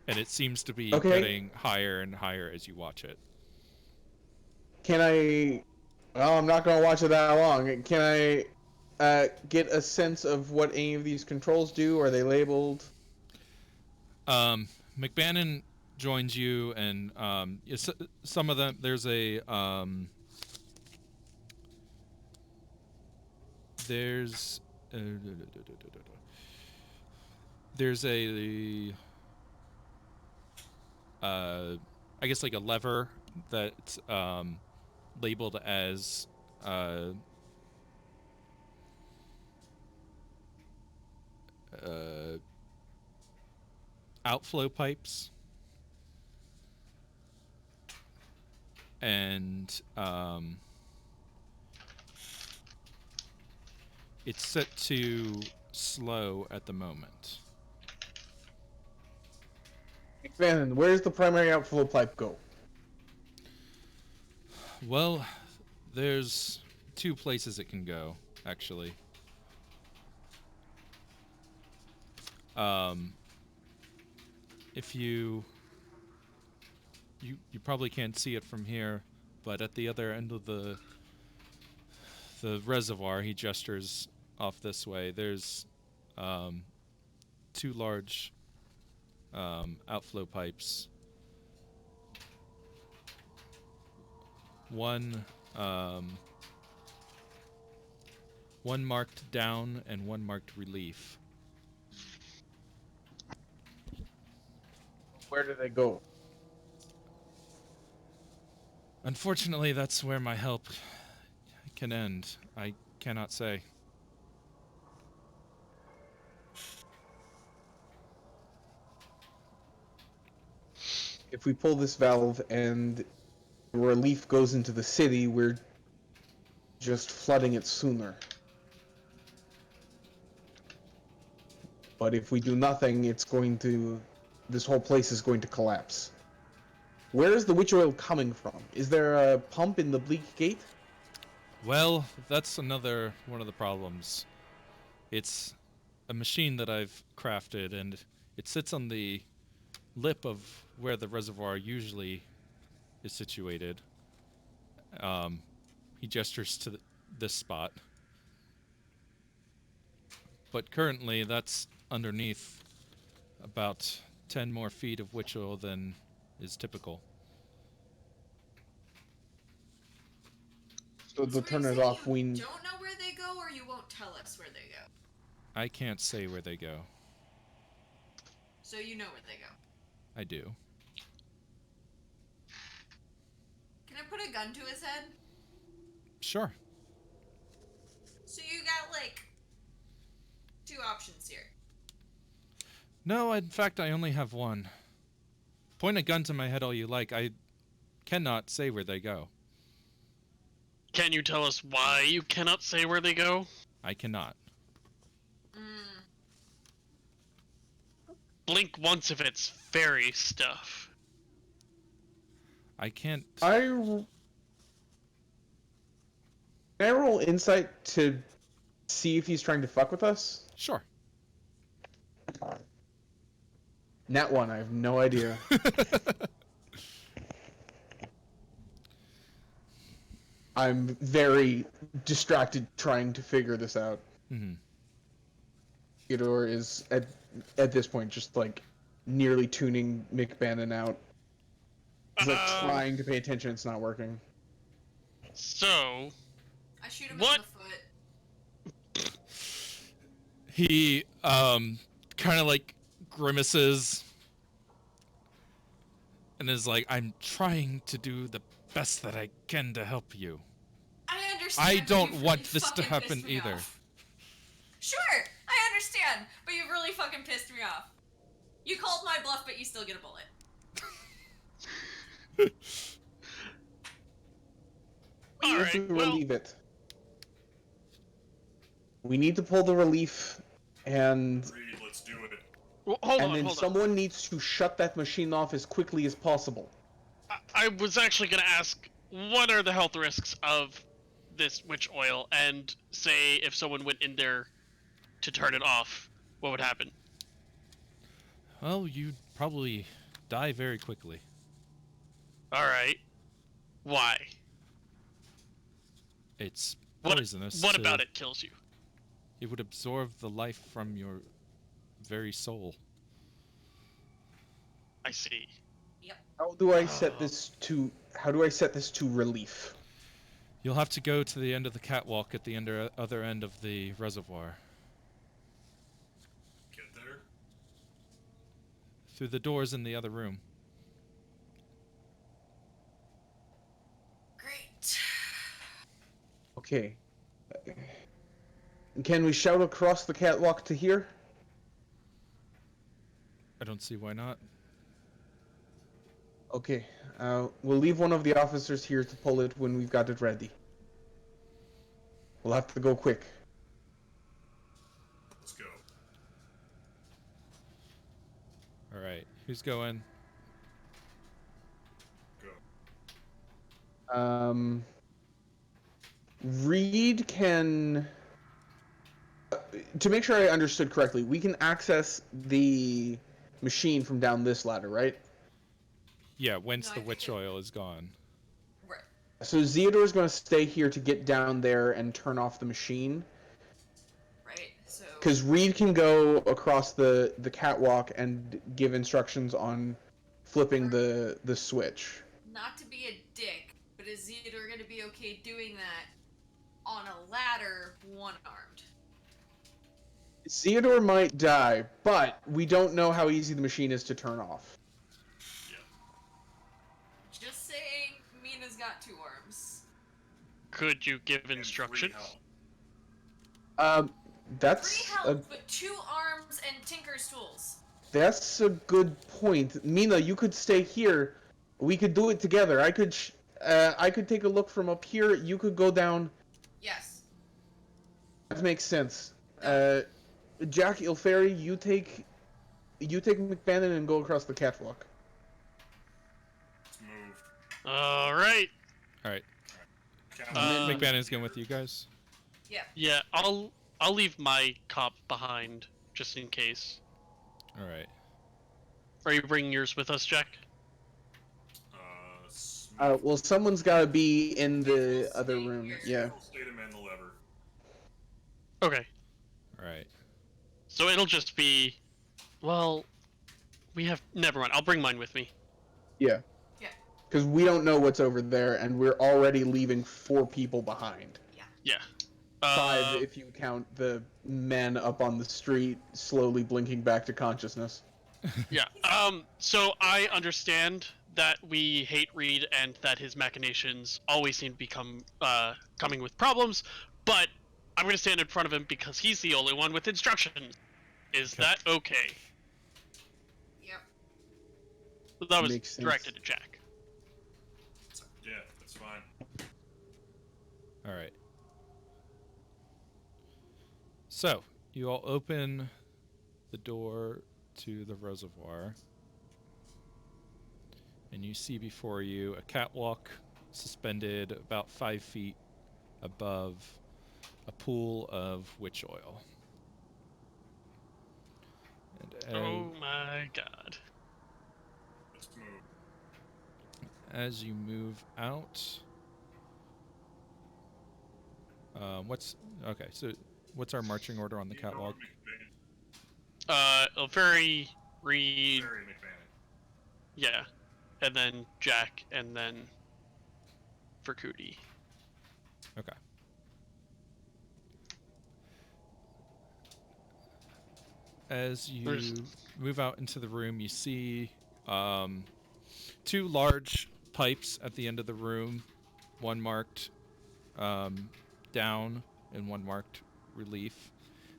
And it seems to be Okay. getting higher and higher as you watch it. Can I... Well, I'm not going to watch it that long. Can I get a sense of what any of these controls do? Are they labeled? Macbannin joins you, and some of them, there's a I guess like a lever that's labeled as outflow pipes, and it's set to slow at the moment. Van, where's the primary outflow pipe go? Well, there's two places it can go, actually. If you probably can't see it from here, but at the other end of the reservoir, he gestures off this way. There's two large outflow pipes. One marked down and one marked relief. Where do they go? Unfortunately, that's where my help can end. I cannot say. If we pull this valve and relief goes into the city, we're just flooding it sooner. But if we do nothing, this whole place is going to collapse. Where is the witch oil coming from? Is there a pump in the Bleak Gate? Well, that's another one of the problems. It's a machine that I've crafted, and it sits on the lip of where the reservoir usually is situated. He gestures to this spot. But currently, that's underneath about 10 more feet of witch oil than is typical. So to So turn you it say off, you we... don't know where they go, or you won't tell us where they go? I can't say where they go. So you know where they go. I do. Can I put a gun to his head? Sure. So you got, like, 2 options here. No, in fact, I only have one. Point a gun to my head all you like. I cannot say where they go. Can you tell us why you cannot say where they go? I cannot. Blink once if it's fairy stuff. I can't. Can I roll insight to see if he's trying to fuck with us? Sure. Nat 1, I have no idea. I'm very distracted trying to figure this out. Mm-hmm. Theodore is, at this point, just, like, nearly tuning Macbannin out. He's, like, trying to pay attention, it's not working. So, I shoot him What? in the foot. He kind of like grimaces and is like, "I'm trying to do the best that I can to help you." I understand. I but don't you've want really this to fucking happen pissed me either. off. Sure, I understand, but you've really fucking pissed me off. You called my bluff, but you still get a bullet. We need Alright, to well- relieve it. We need to pull the relief, and Agreed, let's do it. hold and on, then hold on. someone needs to shut that machine off as quickly as possible. I was actually gonna ask, what are the health risks of this witch oil? And say if someone went in there to turn it off, what would happen? Well, you'd probably die very quickly. Alright. Why? It's What, poisonous. what about it kills you? It would absorb the life from your very soul. I see. How do I set this to relief? You'll have to go to the end of the catwalk at the other end of the reservoir. Get there. Through the doors in the other room. Great. Okay. Can we shout across the catwalk to here? I don't see why not. Okay. We'll leave one of the officers here to pull it when we've got it ready. We'll have to go quick. Let's go. Alright, who's going? Go. Reed can... To make sure I understood correctly, we can access the machine from down this ladder, right? Yeah, once No, I the think witch it- oil is gone. Right. So Theodore's going to stay here to get down there and turn off the machine. Right. So. Because Reed can go across the catwalk and give instructions on flipping the switch. Not to be a dick, but is Theodore gonna be okay doing that on a ladder, one-armed? Theodore might die, but we don't know how easy the machine is to turn off. Just saying, Mina's got 2 arms. Could you give And 3 instructions? health. 3 That's health, but 2 arms and Tinker's tools. that's a good point. Mina, you could stay here. We could do it together. I could take a look from up here. You could go down. Yes. That makes sense. Jack Ilferi, you take Macbannin and go across the catwalk. Let's move. All right. All right. Count Macbannon's going with you guys. Yeah. Yeah, I'll leave my cop behind just in case. All right. Are you bringing yours with us, Jack? Well, someone's got to be in the Smith will other stay room. here. Yeah. We'll stay to man the lever. Okay. All right. So it'll just be, well, never mind. I'll bring mine with me. Yeah. Yeah. Because we don't know what's over there, and we're already leaving 4 people behind. Yeah. 5 if you count the men up on the street slowly blinking back to consciousness. Yeah. So I understand that we hate Reed and that his machinations always seem to become coming with problems, but I'm gonna stand in front of him because he's the only one with instructions. Is Okay. that okay? Yep. That was Makes sense. directed to Jack. Yeah, that's fine. All right. So, you all open the door to the reservoir, and you see before you a catwalk suspended about 5 feet above a pool of witch oil. And Oh my god. Let's move. as you move out, what's our marching order on the catwalk? Very Reed, Very McBannon. yeah, and then Jack, and then Vercuti. Okay. As you There's- move out into the room, you see 2 large pipes at the end of the room, one marked down and one marked relief.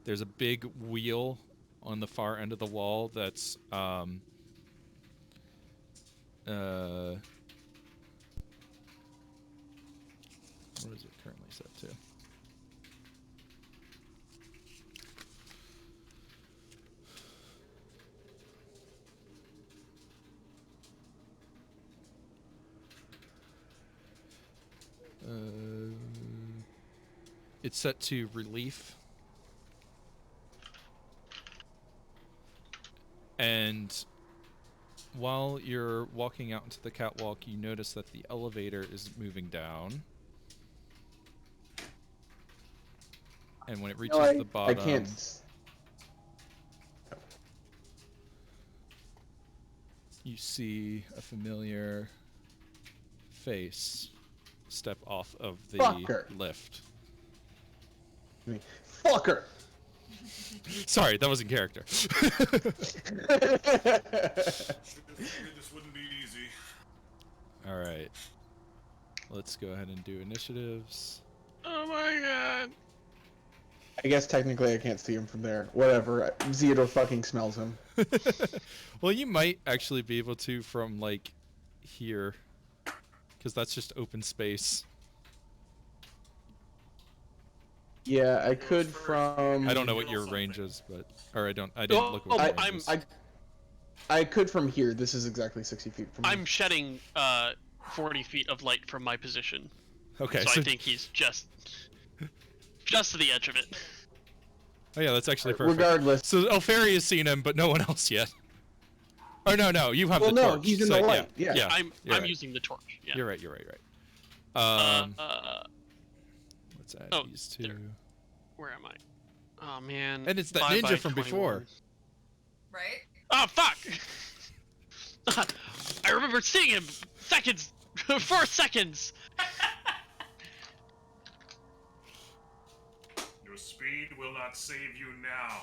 There's a big wheel on the far end of the wall that's what is it currently set to? It's set to relief. And while you're walking out into the catwalk, you notice that the elevator is moving down. And when it reaches the bottom, I can't. you see a familiar face step off of the Fucker. lift. Fucker! Sorry, that was in character. Figured this wouldn't be easy. All right. Let's go ahead and do initiatives. Oh my god. I guess technically I can't see him from there. Whatever. Theodore fucking smells him. Well, you might actually be able to from, like, here. Because that's just open space. Yeah, I could from. I don't know what your range is, but... Or I didn't look what your range is. I could from here. This is exactly 60 feet from me. I'm shedding 40 feet of light from my position. Okay, So I think he's just to the edge of it. Oh yeah, that's actually perfect. Regardless. So Elfari has seen him, but no one else yet. Oh no, you have Well, the no, torch. he's in so, the light, yeah. I'm you're right. using the torch. Yeah. You're right. Let's add oh, these two. there. Where am I? Oh man. And it's that 5 by ninja from 21. before. Right? Oh fuck! I remember seeing him seconds, 4 seconds. Your speed will not save you now.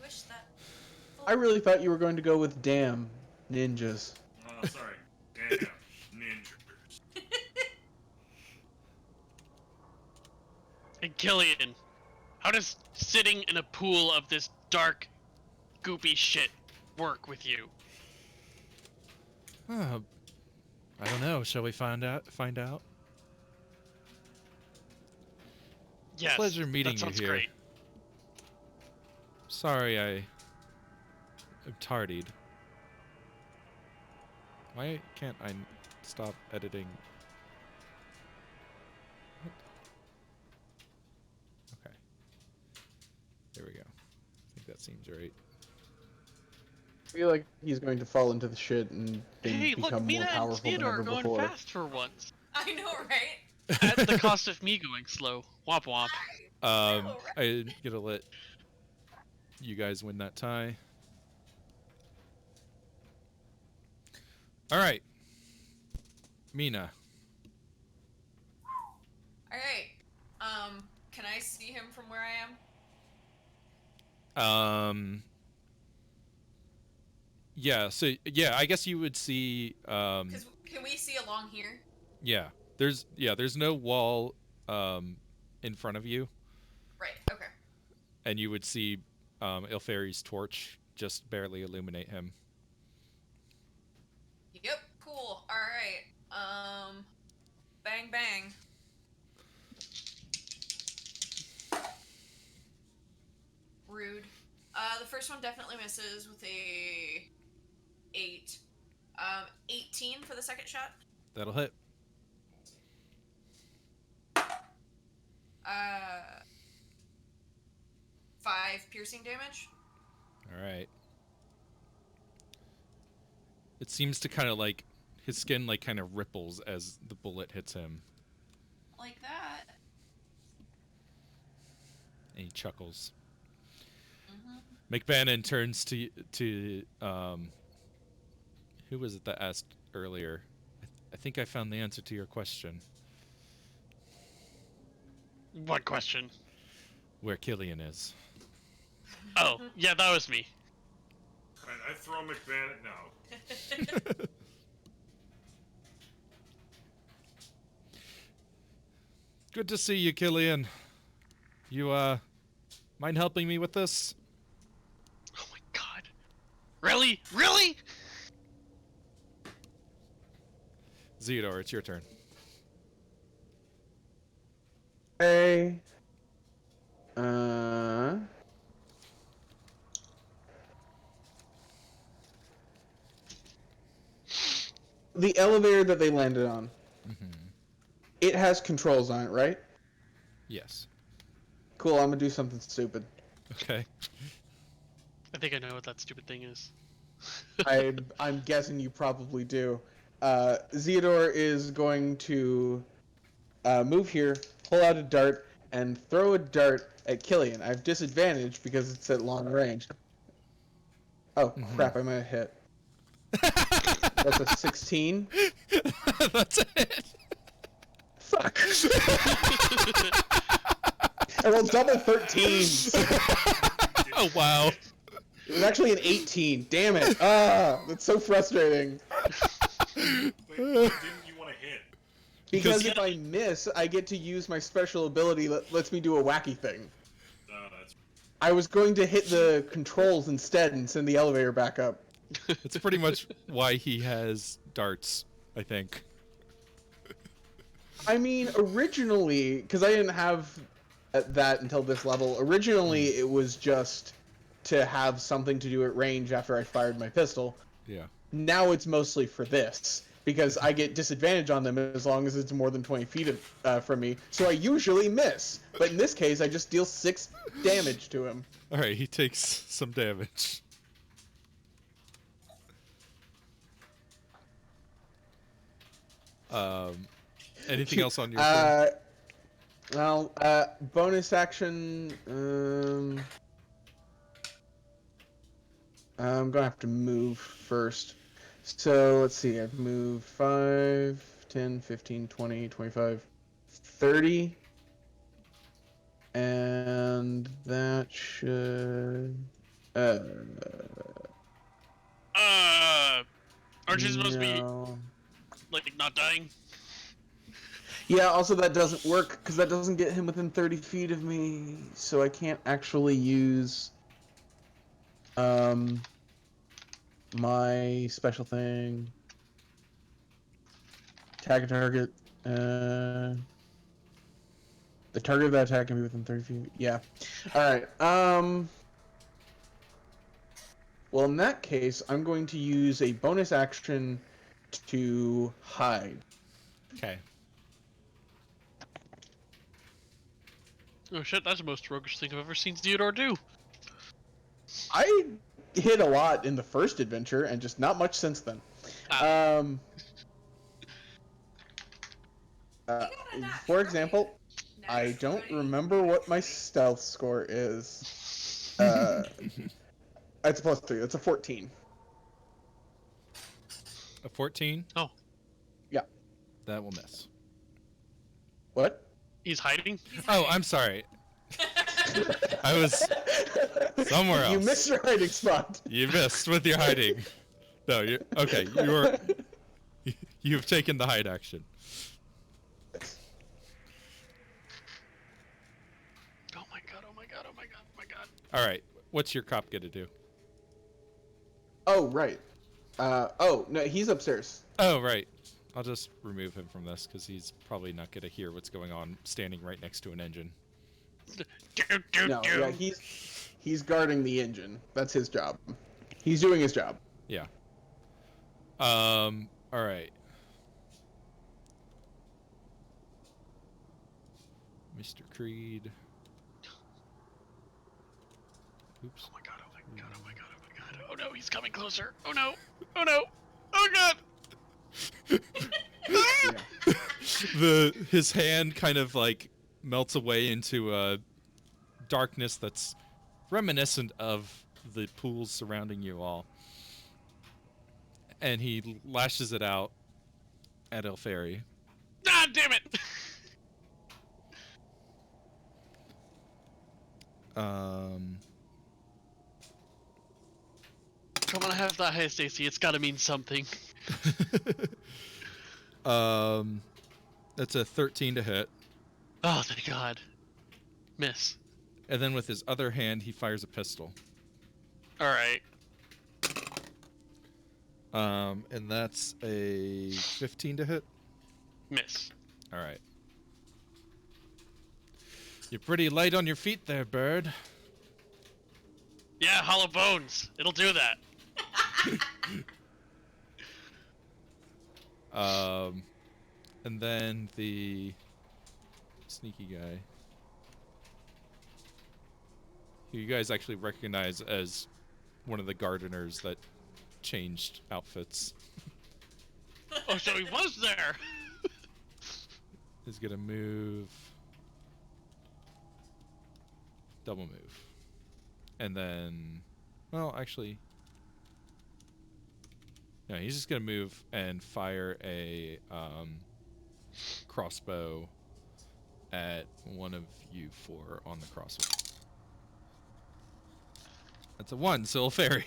Wish that. I really thought you were going to go with damn. Ninjas. Oh, sorry. Damn. Ninjas. And Killian, how does sitting in a pool of this dark, goopy shit work with you? I don't know. Shall we find out? Yes, Pleasure meeting that you sounds here. great. Sorry I tardied. Why can't I stop editing? What? Okay. There we go. I think that seems right. I feel like he's going to fall into the shit and Hey, look, become more Mina and powerful than Theodore ever are going before. fast for once. I know, right? At the cost of me going slow. Womp womp. I know, right? I'm gonna let you guys win that tie. All right, Mina. All right. Can I see him from where I am? Yeah. So yeah, I guess you would see. Cause can we see along here? Yeah. There's no wall in front of you, Right. Okay. and you would see Ilferi's torch just barely illuminate him. Yep. Cool. All right. Bang bang. Rude. The first one definitely misses with a 8. 18 for the second shot. That'll hit. Uh, 5 piercing damage. All right. It seems to kind of like his skin like kind of ripples as the bullet hits him, Like that. and he chuckles. Mm-hmm. Macbannin turns to who was it that asked earlier? I think I found the answer to your question. What question? Where Killian is. Oh, yeah, that was me. I throw McBann. No. Good to see you, Killian. You mind helping me with this? Oh my god. Really? Really? Zeodor, it's your turn. Hey. The elevator that they landed on. Mm-hmm. It has controls on it, right? Yes. Cool, I'm gonna do something stupid. Okay. I think I know what that stupid thing is. I'm guessing you probably do. Zeodor is going to move here, pull out a dart, and throw a dart at Killian. I have disadvantage because it's at long range. Oh, crap, I might have hit. That's a 16. That's it. Fuck. I rolled double 13s. Oh wow. It was actually an 18. Damn it. That's so frustrating. Wait, why didn't you want to hit? Because if I miss, I get to use my special ability that lets me do a wacky thing. That's I was going to hit the controls instead and send the elevator back up. It's pretty much why he has darts, I think. I mean, originally, because I didn't have that until this level, originally it was just to have something to do at range after I fired my pistol. Yeah. Now it's mostly for this, because I get disadvantage on them as long as it's more than 20 feet from me, so I usually miss. But in this case, I just deal 6 damage to him. Alright, he takes some damage. Anything else on your turn? Well, bonus action, I'm gonna have to move first. So, let's see, I've moved 5, 10, 15, 20, 25, 30. And that should... Aren't you supposed to be No. like not dying? Yeah, also that doesn't work because that doesn't get him within 30 feet of me, so I can't actually use my special thing. Tag a target. The target of that attack can be within 30 feet. Yeah. Alright. Well, in that case, I'm going to use a bonus action to hide. Okay. Oh shit, that's the most roguish thing I've ever seen Theodore do. I hit a lot in the first adventure, and just not much since then. Ah. Um, got a nat for 20. example, Nat I don't 20. remember what my stealth score is. It's a +3. It's a 14. A 14? Oh, Yeah. That will miss. What? he's hiding? Oh, I'm sorry. I was somewhere else. You missed your hiding spot. You missed with your hiding. No, you okay? You've taken the hide action. Oh my god, oh my god, oh my god, oh my god. All right. What's your cop gonna do? Oh, right. Oh, no, he's upstairs. Oh, right. I'll just remove him from this because he's probably not gonna hear what's going on standing right next to an engine. No, yeah, he's guarding the engine. That's his job. He's doing his job. Yeah. All right. Mr. Creed. Oops. Oh my god, oh my god, oh my god, oh my god. Oh no, he's coming closer. Oh no. Oh no. Oh god. Yeah. His hand kind of like melts away into darkness that's reminiscent of the pools surrounding you all. And he lashes it out at Elferi. Ah, damn it. Come on, I have that high Stacy. It's gotta mean something. That's a 13 to hit. Oh, thank god. Miss. And then with his other hand, he fires a pistol. Alright. And that's a 15 to hit. Miss. All right. You're pretty light on your feet there, bird. Yeah, hollow bones. It'll do that. And then the sneaky guy, who you guys actually recognize as one of the gardeners that changed outfits, Oh, so he was there. is gonna move, double move, and then, well, actually, no, he's just gonna move and fire a crossbow at one of you four on the crossbow. That's a 1, so Fairy.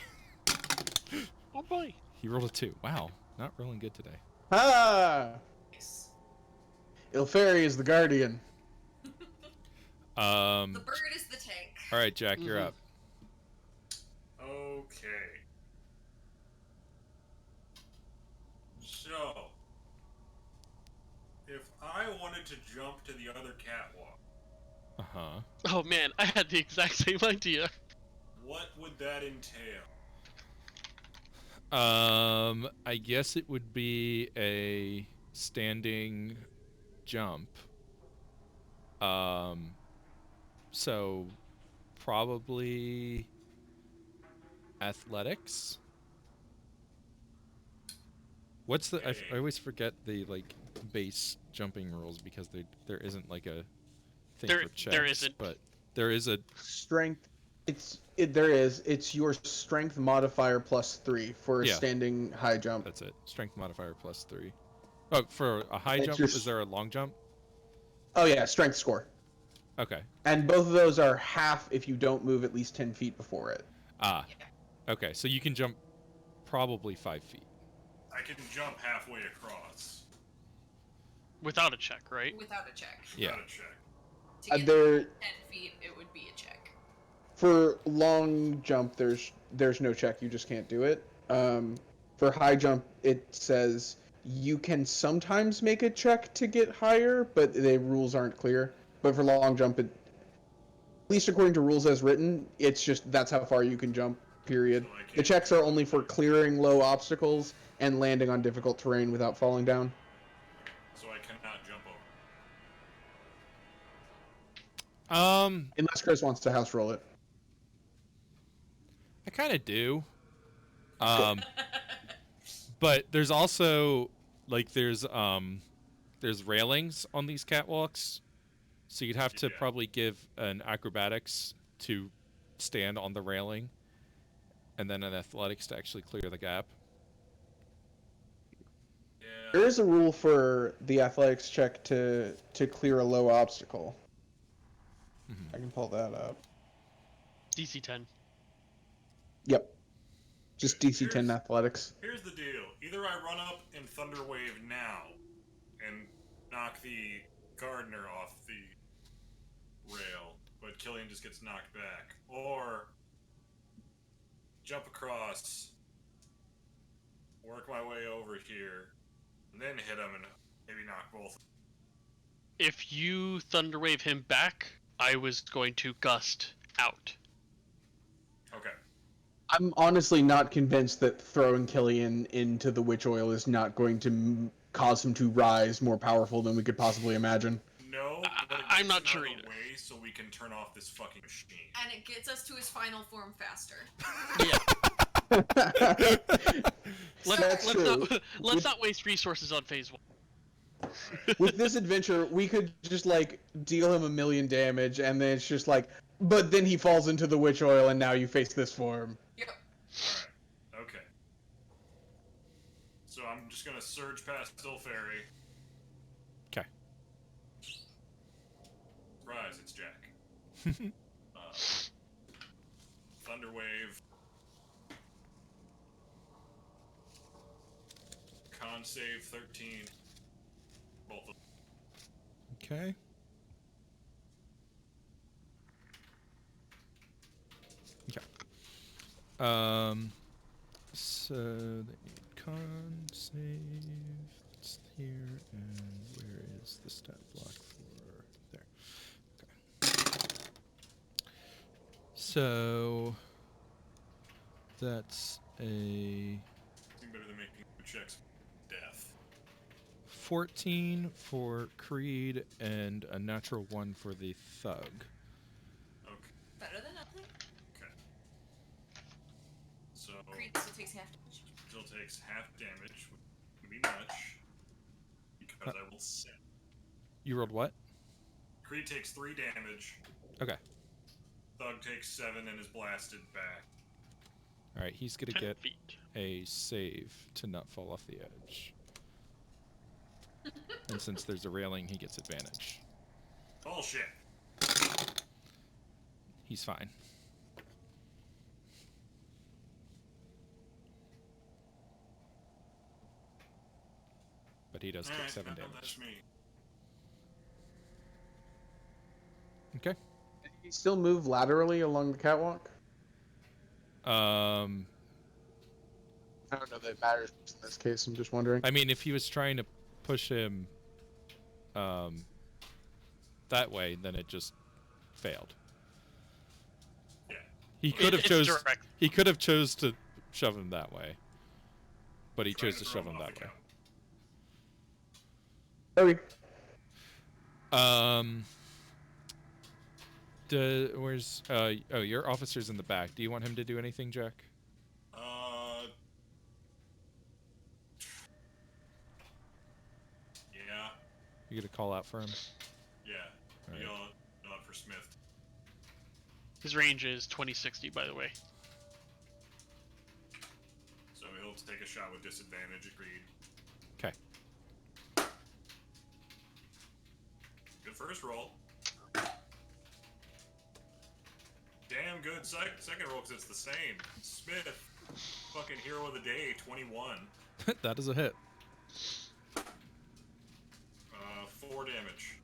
Oh boy. He rolled a 2. Wow, not rolling good today. Ah! Nice. Ilferi is the guardian. The bird is the tank. All right, Jack, you're up. Okay. So, if I wanted to jump to the other catwalk, Uh-huh. Oh man, I had the exact same idea. what would that entail? I guess it would be a standing jump. So probably athletics. What's the? I always forget the like base jumping rules because there isn't like a thing There- for checks. there isn't. But there is a. Strength. There is. It's your strength modifier +3 for a Yeah. standing high jump. That's it. Strength modifier +3. Oh, for a high It's jump, your is there a long jump? Oh yeah, strength score. Okay. And both of those are half if you don't move at least 10 feet before it. Ah. Okay, so you can jump probably 5 feet. I can jump halfway across. Without a check, right? Without a check. Yeah. Without a check. To get There 10 feet, it would be a check. for long jump, there's no check. You just can't do it. For high jump, it says you can sometimes make a check to get higher, but the rules aren't clear. But for long jump, at least according to rules as written, it's just that's how far you can jump. Period. So I The can't checks are jump only for over. clearing low obstacles and landing on difficult terrain without falling down. So I cannot jump over. Unless Chris wants to house roll it. I kind of do. But there's also like there's railings on these catwalks, so you'd have to Yeah. probably give an acrobatics to stand on the railing, and then an athletics to actually clear the gap. There Yeah. is a rule for the athletics check to clear a low obstacle. Mhm. I can pull that up. DC 10. Yep. Just DC 10 Here's- athletics. Here's the deal. Either I run up and Thunder Wave now and knock the gardener off the rail, but Killian just gets knocked back. Or jump across, work my way over here, and then hit him and maybe knock both. If you Thunderwave him back, I was going to gust out. Okay. I'm honestly not convinced that throwing Killian into the witch oil is not going to cause him to rise more powerful than we could possibly imagine. No, but it I'm gets not him sure out of the either. way so we can turn off this fucking machine. And it gets us to his final form faster. Yeah. That's Let's true. let's not waste resources on phase 1. With this adventure, we could just like deal him a million damage, and then it's just like, but then he falls into the witch oil, and now you face this form. Yep. Alright. Okay. So I'm just gonna surge past Still Fairy. Okay. Surprise, it's Jack. Thunder Wave. Con save 13. Both of them. Okay. Okay. So they need con save. That's here, and where is the stat block for there? Okay. So that's a Nothing better than making checks with death. 14 for Creed and a natural 1 for the Thug. Okay. Better than nothing. Okay. So Creed still takes half damage. still takes half damage, which can be much. Because I will set. You rolled what? Creed takes 3 damage. Okay. Thug takes 7 and is blasted back. All right, he's gonna 10 get feet. a save to not fall off the edge. And since there's a railing, he gets advantage. Bullshit. He's fine. But he does take Alright, 7 that's damage. me. Okay. Can he still move laterally along the catwalk? Um, I don't know that it matters in this case. I'm just wondering. I mean, if he was trying to push him, that way, then it just failed. Yeah. He could have It's chose. direct. He could have chose to shove him that way, but he Trying chose to throw shove him off that the way. count. Okay. Where's oh, your officer's in the back. Do you want him to do anything, Jack? Yeah. You gonna call out for him? Yeah. Alright. Yell out for Smith. His range is 2060, by the way. So he'll take a shot with disadvantage, agreed. Okay. Good first roll. Damn good second roll because it's the same. Smith, fucking hero of the day, 21. That is a hit. 4 damage.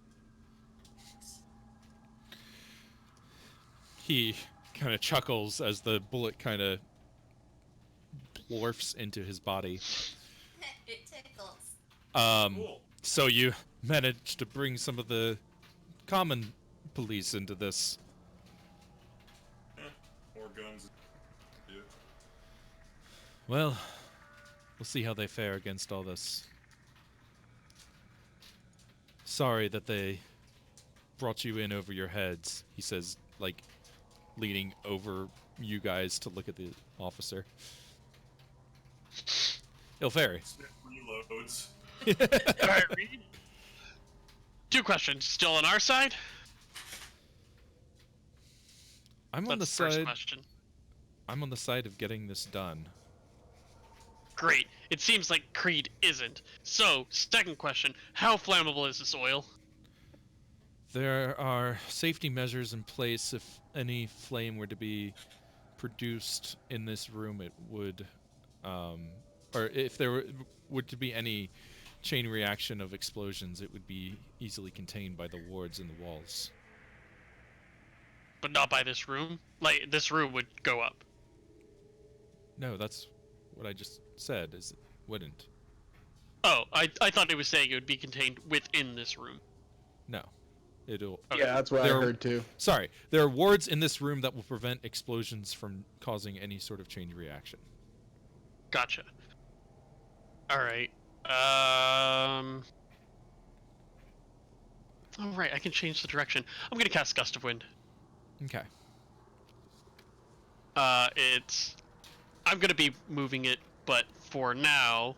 He kind of chuckles as the bullet kind of plorfs into his body. It tickles. Cool. So you managed to bring some of the common police into this. More guns. Yeah. Well, we'll see how they fare against all this. Sorry that they brought you in over your heads, he says, like, leaning over you guys to look at the officer. Ilferi. Reloads. Alright, Reed. 2 questions. Still on our side? I'm on the That's the first side. question. I'm on the side of getting this done. Great. It seems like Creed isn't. So, second question. How flammable is this oil? There are safety measures in place. If any flame were to be produced in this room, it would, or if there were to be any chain reaction of explosions, it would be easily contained by the wards in the walls. But not by this room? Like, this room would go up. No, that's what I just said, is it wouldn't. Oh, I thought it was saying it would be contained within this room. No. It'll... Okay. Yeah, that's what I There- heard too. Sorry, there are wards in this room that will prevent explosions from causing any sort of chain reaction. Gotcha. Alright. Alright, I can change the direction. I'm gonna cast Gust of Wind. Okay. I'm gonna be moving it, but for now...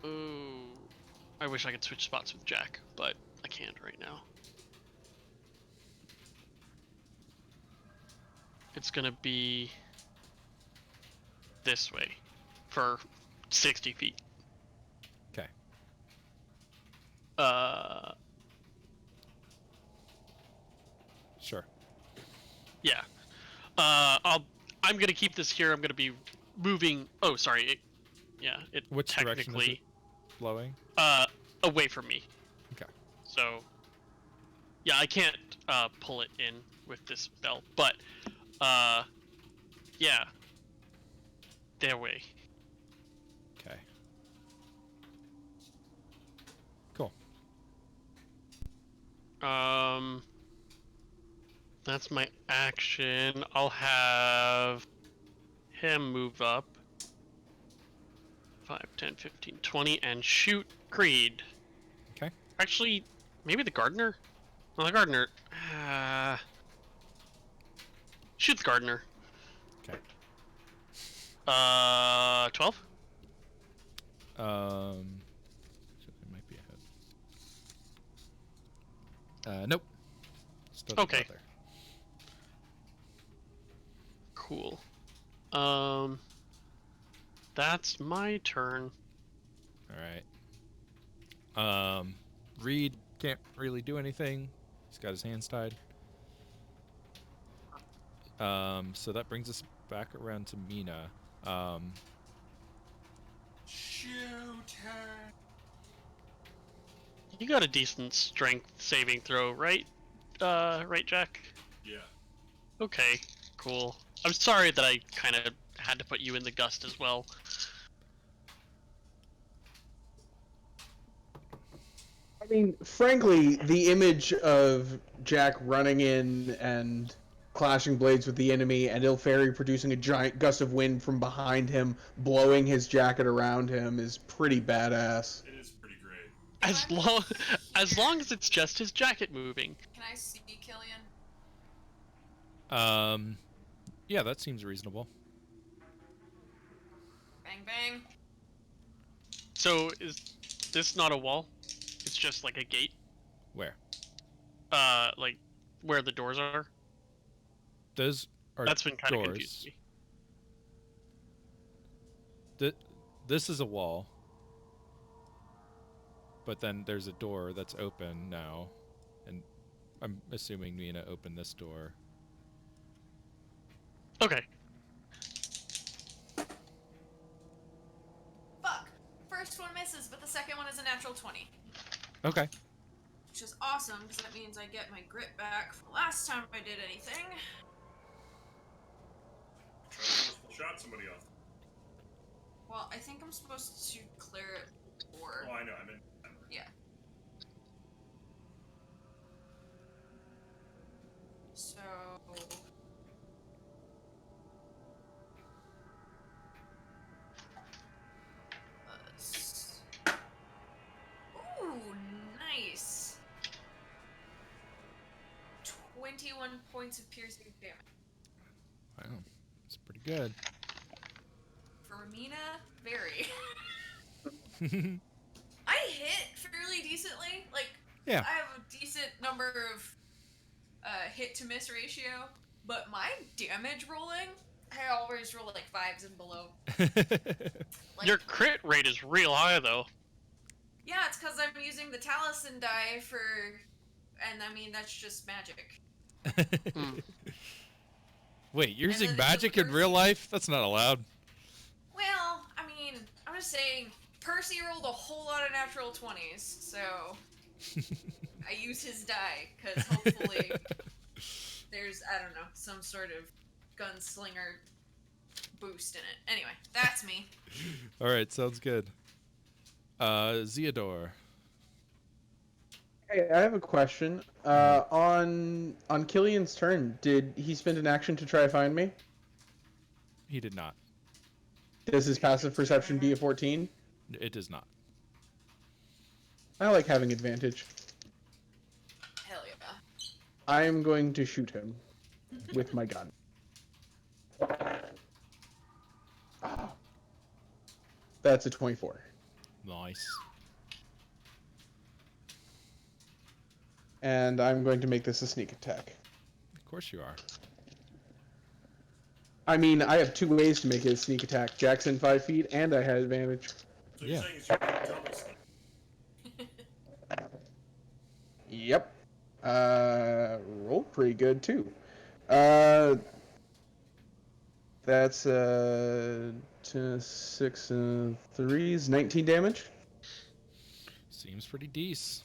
Ooh... I wish I could switch spots with Jack, but I can't right now. It's gonna be... this way. For 60 feet. Okay. Sure. Yeah. I'm gonna keep this here. I'm gonna be moving. Oh, sorry. It Which direction is technically it blowing? away from me. Okay. So yeah, I can't pull it in with this belt, but yeah, their way. Okay. Cool. That's my action. I'll have him move up 5, 10, 15, 20 and shoot Creed. Okay. Actually, maybe the gardener? Well, the gardener. Shoot the gardener. Okay. 12? So it might be ahead. Nope. Still Okay. not there. Cool. That's my turn. All right. Reed can't really do anything. He's got his hands tied. So that brings us back around to Mina. Shoot her. You got a decent strength saving throw, right? Right, Jack? Yeah. Okay, cool. I'm sorry that I kind of had to put you in the gust as well. I mean, frankly, the image of Jack running in and clashing blades with the enemy and Ilferi producing a giant gust of wind from behind him, blowing his jacket around him is pretty badass. It is pretty great. As long as it's just his jacket moving. Can I see Killian? Yeah, that seems reasonable. Bang bang. So is this not a wall? It's just like a gate? Where? Like where the doors are? Those are That's been kind of doors. confusing me. This is a wall. But then there's a door that's open now. And I'm assuming Mina opened this door. Okay. Fuck. second one is a natural 20. Okay. Which is awesome, because that means I get my grit back from last time I did anything. Try to forceful shot somebody off. Well, I think I'm supposed to clear it before. Oh, I know. I mean, Yeah. So... Ooh, nice. 21 points of piercing damage. Wow. That's pretty good. For Mina, very. I hit fairly decently. Like, Yeah. I have a decent number of hit to miss ratio, but my damage rolling, I always roll like 5s and below. Like, Your crit rate is real high, though. yeah, it's because I'm using the Taliesin die for, and I mean that's just magic. Wait, you're And using then it's a magic in real Percy- life? That's not allowed. Well, I mean, I'm just saying, Percy rolled a whole lot of natural 20s, so I use his die because hopefully there's, I don't know, some sort of gunslinger boost in it. Anyway, that's me. All right, sounds good. Zeodor. Hey, I have a question. On Killian's turn, did he spend an action to try to find me? He did not. Does his passive perception be a 14? It does not. I like having advantage. Hell yeah. I am going to shoot him with my gun. Ah. That's a 24. Nice. And I'm going to make this a sneak attack. Of course you are. I mean, I have two ways to make it a sneak attack. Jackson 5 feet, and I had advantage. so Yeah. you're saying it's your double sneak. Yep. Rolled pretty good, too. That's 6 3s, 19 damage. Seems pretty decent.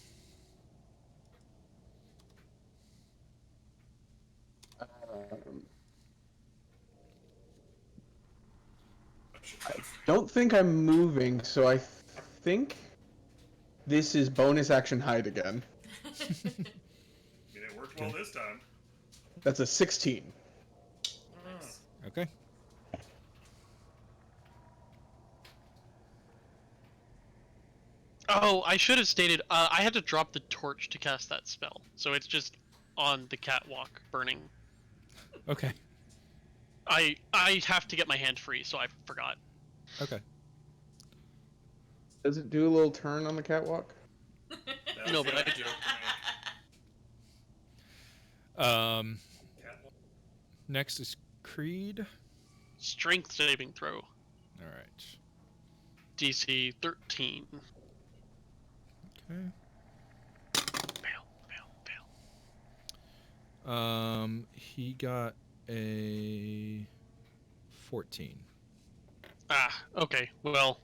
I don't think I'm moving, so I think this is bonus action hide again. I mean, it worked well this time. That's a 16. Nice. Okay. Oh, I should have stated, I had to drop the torch to cast that spell, so it's just on the catwalk burning. Okay. I have to get my hand free, so I forgot. Okay. Does it do a little turn on the catwalk? That No, was but I the did. joke to Um. make. Catwalk. Next is Creed. Strength saving throw, All right. DC 13. Okay. Fail, fail, fail. He got a 14. Ah, okay. Well,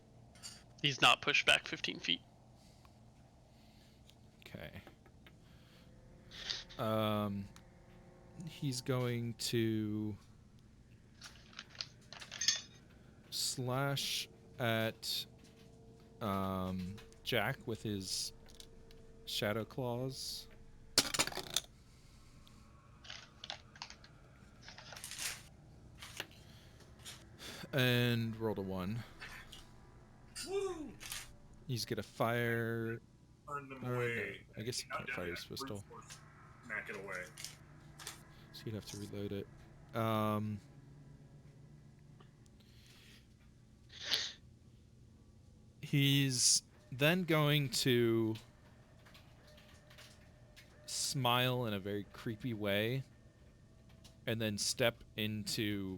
he's not pushed back 15 feet. Okay. He's going to slash at Jack with his shadow claws. And rolled a 1. Woo! He's gonna fire. Turn them Or no, away. I guess he Not can't down fire yet. his pistol. Brute force. Smack it away. So you'd have to reload it. He's then going to smile in a very creepy way and then step into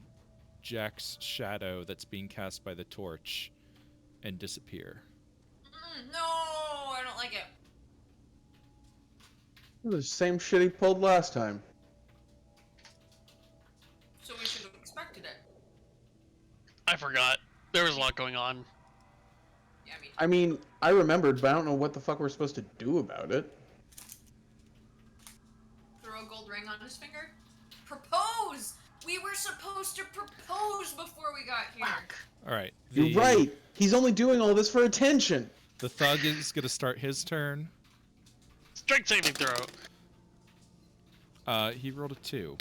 Jack's shadow that's being cast by the torch and disappear. No, I don't like it. The same shit he pulled last time. So we should have expected it. I forgot. There was a lot going on. Yeah, me too. I mean, I remembered, but I don't know what the fuck we're supposed to do about it. Throw a gold ring on his finger. Propose! We were supposed to propose before we got here. All right. You're right. He's only doing all this for attention. The thug is going to start his turn. Strength saving throw. He rolled a 2.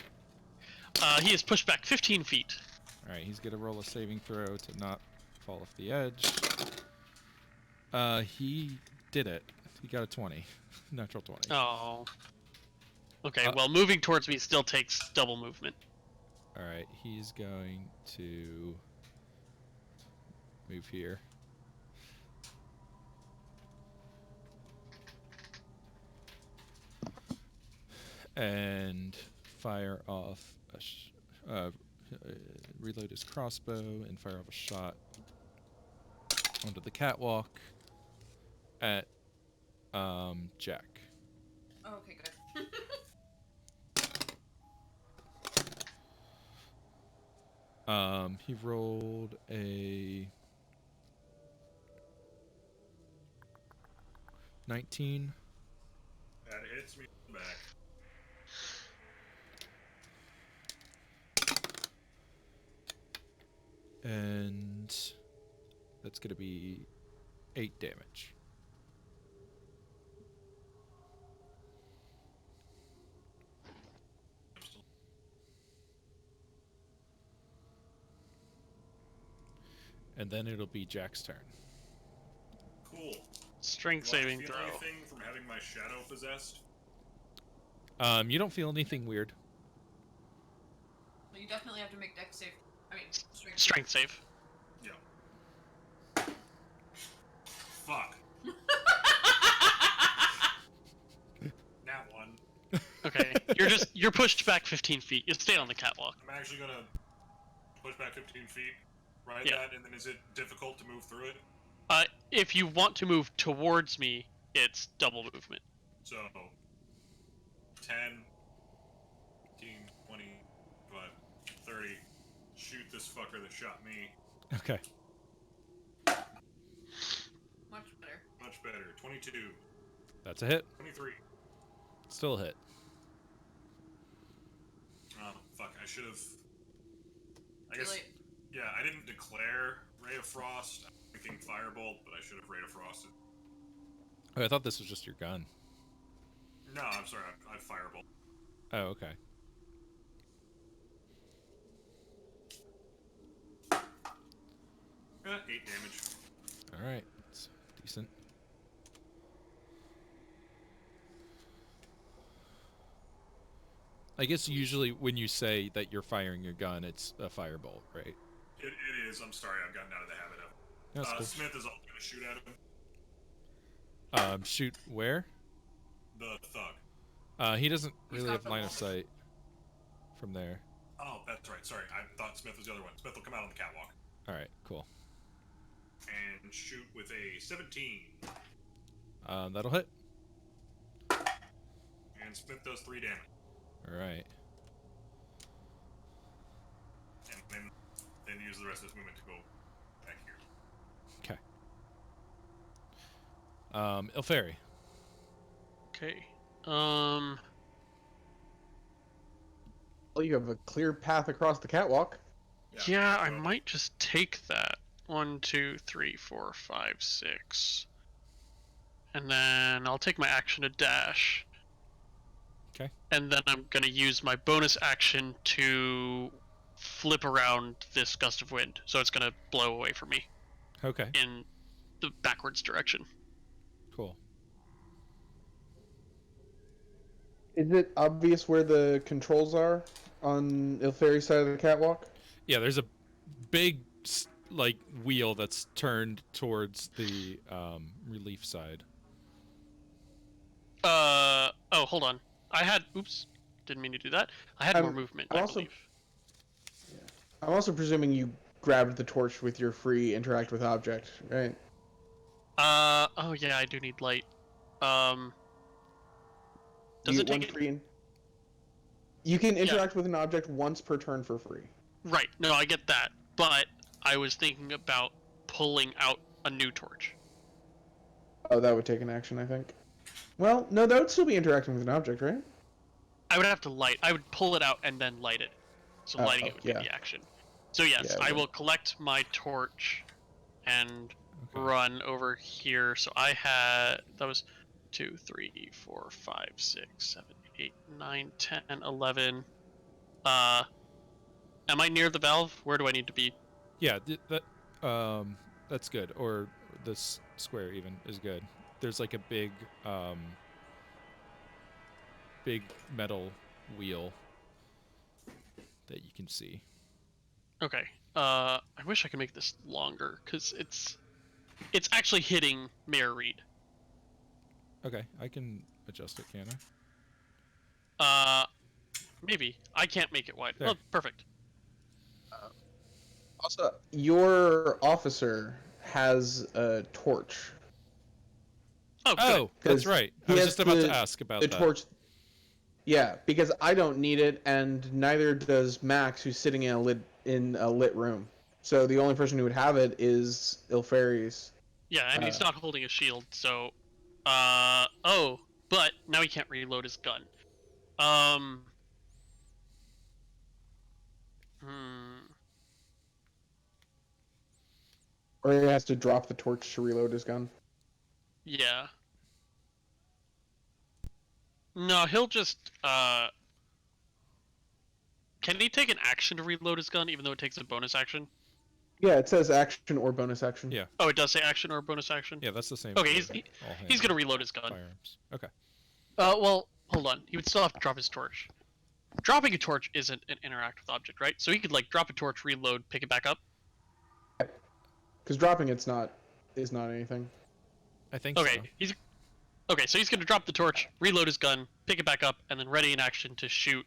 He is pushed back 15 feet. All right, he's going to roll a saving throw to not fall off the edge. He did it. He got a 20. Natural 20. Oh. Okay, well, moving towards me still takes double movement. All right, he's going to move here. And fire off reload his crossbow and fire off a shot onto the catwalk at Jack. Oh, okay, good. He rolled a 19. That hits me in the back. And that's going to be 8 damage. And then it'll be Jack's turn. Cool. Strength Do I saving feel throw. anything from having my shadow possessed? You don't feel anything weird. You definitely have to make dex save. I mean, Strength save. Yeah. Fuck. Nat 1. Okay, you're pushed back 15 feet. You stay on the catwalk. I'm actually gonna push back 15 feet, right? Yeah. That, and then is it difficult to move through it? If you want to move towards me, it's double movement. So, 10, 15, 20, 25, 30. Shoot this fucker that shot me. Okay. much better. Much better. 22, That's a hit. 23. Still a hit. Oh, fuck. I should have... I Too guess... late. Yeah, I didn't declare Ray of Frost. I'm thinking Firebolt, but I should have Ray of Frosted. Oh, I thought this was just your gun. No, I'm sorry. I Firebolt. Oh, okay. Eh, 8 damage. All right. It's decent. I guess usually when you say that you're firing your gun, it's a firebolt, right? It is. I'm sorry. I've gotten out of the habit of it. That's cool. Smith is also going to shoot at him. Shoot where? The thug. He doesn't He's really got have the line wall. of sight from there. Oh, that's right. Sorry. I thought Smith was the other one. Smith will come out on the catwalk. All right, cool. And shoot with a 17. That'll hit. And Smith does 3 damage. All right. And then use the rest of his movement to go back here. Okay. Ilferi. Okay. Well, you have a clear path across the catwalk. Yeah, I might just take that. 1, 2, 3, 4, 5, 6. And then I'll take my action to dash. Okay. And then I'm gonna use my bonus action to flip around this gust of wind. So it's gonna blow away from me Okay. in the backwards direction. Cool. Is it obvious where the controls are on Ilferi's side of the catwalk? Yeah, there's a big like wheel that's turned towards the relief side. Oh, hold on. Oops, didn't mean to do that. I had more movement, I believe. I'm also presuming you grabbed the torch with your free interact with object, right? Oh yeah, I do need light. Does You it get one take it? free You can interact with an object once per turn for free. Right, no, I get that. But I was thinking about pulling out a new torch. Oh, that would take an action, I think. Well, no, that would still be interacting with an object, right? I would have to light. I would pull it out and then light it. So lighting it would be yeah. the action. So yes, Yeah, I well. will collect my torch and Okay. run over here. So I had that was 2, 3, 4, 5, 6, 7, 8, 9, 10, 11. Am I near the valve? Where do I need to be? Yeah, that's good. Or this square even is good. There's like a big metal wheel that you can see. Okay. I wish I could make this longer because it's actually hitting Mayor Reed. Okay, I can adjust it, can I? Maybe I can't make it wide. There. Oh, perfect. Also, your officer has a torch. Oh, good. Oh, that's 'Cause right. I he was has just about to the- ask about The that. torch. Yeah, because I don't need it, and neither does Max, who's sitting in a lit room. So the only person who would have it is Ilfari's. Yeah, and he's Uh, not holding a shield, so but now he can't reload his gun. Hmm. Or he has to drop the torch to reload his gun. Yeah. No, he'll just can he take an action to reload his gun even though it takes a bonus action? Yeah, it says action or bonus action. Yeah. Oh, it does say action or bonus action? Yeah, that's the same. Okay, for all he's gonna reload his gun. firearms. Okay. Well, hold on. He would still have to drop his torch. Dropping a torch isn't an interactive object, right? So he could like drop a torch, reload, pick it back up. Because dropping is not anything. I think Okay, so. so he's gonna drop the torch, reload his gun, pick it back up, and then ready in action to shoot.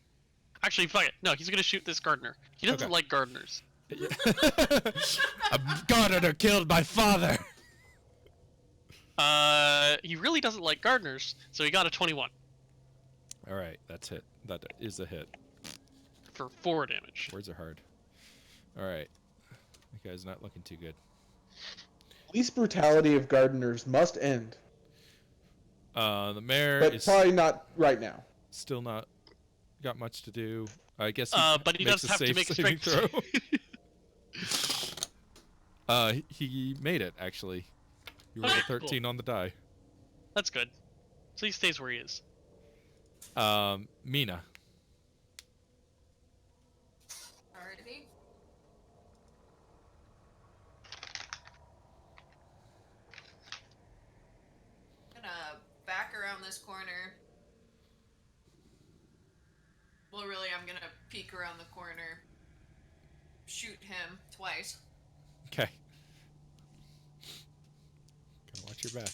Actually, fuck it. No, he's gonna shoot this gardener. He doesn't Okay. like gardeners. A gardener killed my father. He really doesn't like gardeners, so he got a 21 All right, that's hit. That is a hit. for 4 damage. Words are hard. All right, that guy's not looking too good. Police brutality of gardeners must end, The mayor but is probably not right now. still not got much to do. I guess. But he makes does have to safe make a saving strength. he made it actually. You rolled a Okay, cool. 13 on the die. That's good. So he stays where he is. Mina. Alrighty. Gonna back around this corner. Well, really, I'm gonna peek around the corner. Shoot him twice. Okay. Gotta watch your back.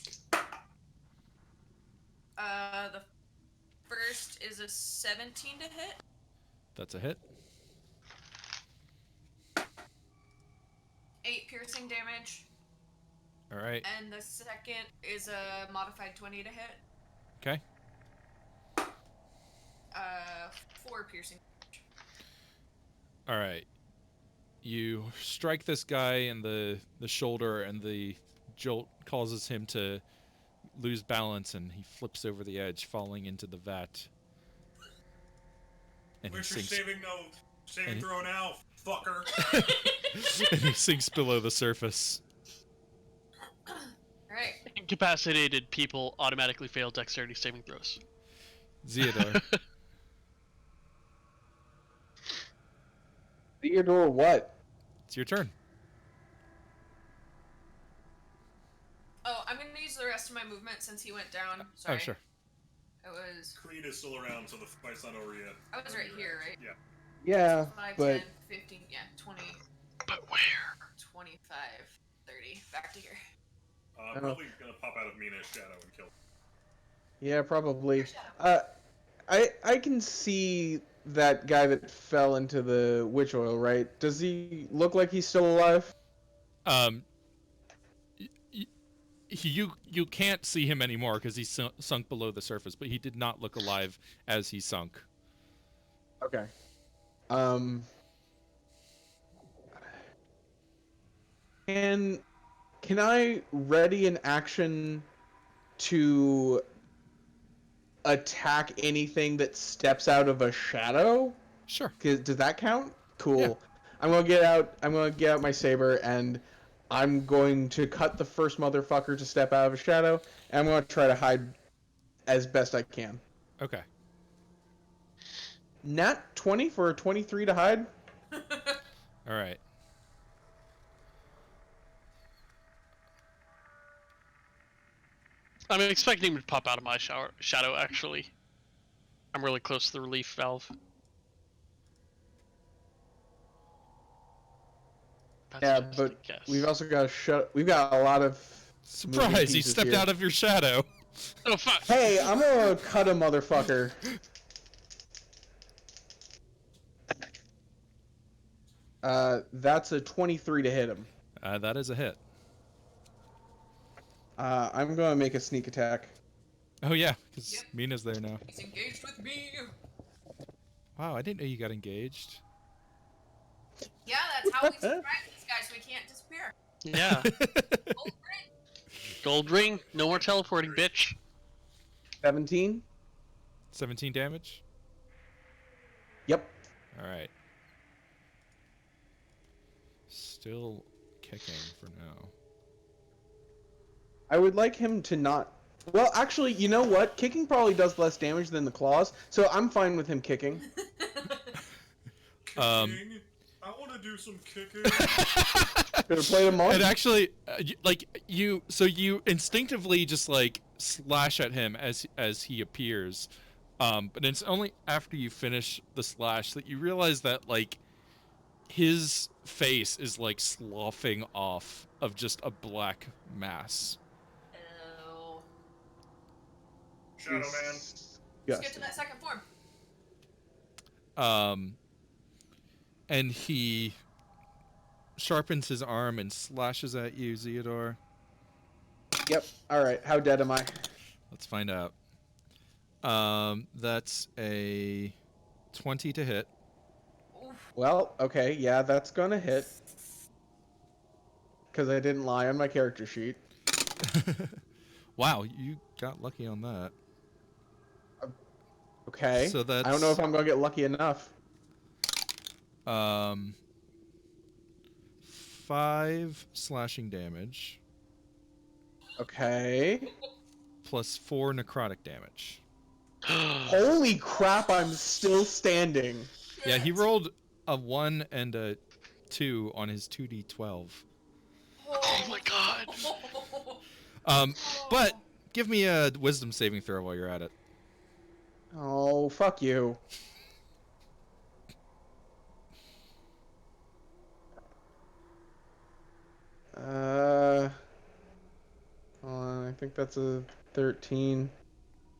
The first is a 17 to hit. That's a hit. 8 piercing damage. All right. And the second is a modified 20 to hit. Okay. 4 piercing. All right. You strike this guy in the shoulder, and the jolt causes him to lose balance, and he flips over the edge, falling into the vat. And he Where's your sinks. saving throw now, fucker? And he sinks below the surface. Alright. Incapacitated people automatically fail dexterity saving throws. Theodore. Theodore, what? It's your turn. Oh, I'm gonna use the rest of my movement since he went down. Sorry. Oh, sure. I was Creed is still around, so the fight's not over yet. I was right here, right? Yeah. Yeah, 5, but 10, 15, yeah, 20, But where? 25, 30. Back to here. Probably gonna pop out of Mina's shadow and kill. yeah, probably. I can see that guy that fell into the witch oil, right? Does he look like he's still alive? You can't see him anymore because he's sunk below the surface, but he did not look alive as he sunk. Okay. Can I ready an action to attack anything that steps out of a shadow. Sure. Does that count? Cool. Yeah. I'm gonna get out my saber, and I'm going to cut the first motherfucker to step out of a shadow, and I'm gonna try to hide as best I can. Okay. Nat 20 for a 23 to hide. All right. I'm expecting him to pop out of my shadow, actually. I'm really close to the relief valve. That's Yeah, just but a guess. we've also got we've got a lot of moving Surprise! You pieces stepped here. out of your shadow. Oh, fuck! Hey, I'm gonna cut a motherfucker. That's a 23 to hit him. That is a hit. I'm gonna make a sneak attack. Oh yeah, because Yep. Mina's there now. He's engaged with me. Wow, I didn't know you got engaged. Yeah, that's how we subscribe to this guy so we can't disappear. Yeah. Gold ring. Gold ring, no more teleporting, bitch. 17. 17 damage. Yep. All right. Still kicking for now. I would like him to not. Well, actually, you know what? Kicking probably does less damage than the claws, so I'm fine with him kicking. Kicking. I want to do some kicking. Could have played him on. And actually, so you instinctively just like slash at him as he appears, but it's only after you finish the slash that you realize that like his face is like sloughing off of just a black mass. Oh. Shadow Man. Let's get to that second form. And he sharpens his arm and slashes at you, Zeodor. Yep. All right. How dead am I? Let's find out. That's a 20 to hit. Oof. Well, okay. Yeah, that's gonna hit. Because I didn't lie on my character sheet. Wow, you got lucky on that. Okay. So that's I don't know if I'm gonna get lucky enough. 5 slashing damage Okay. plus 4 necrotic damage. Holy crap! I'm still standing. Yeah, he rolled a 1 and a 2 on his 2d12. Oh my god. But give me a wisdom saving throw while you're at it. Oh, fuck you. Hold on, I think that's a 13.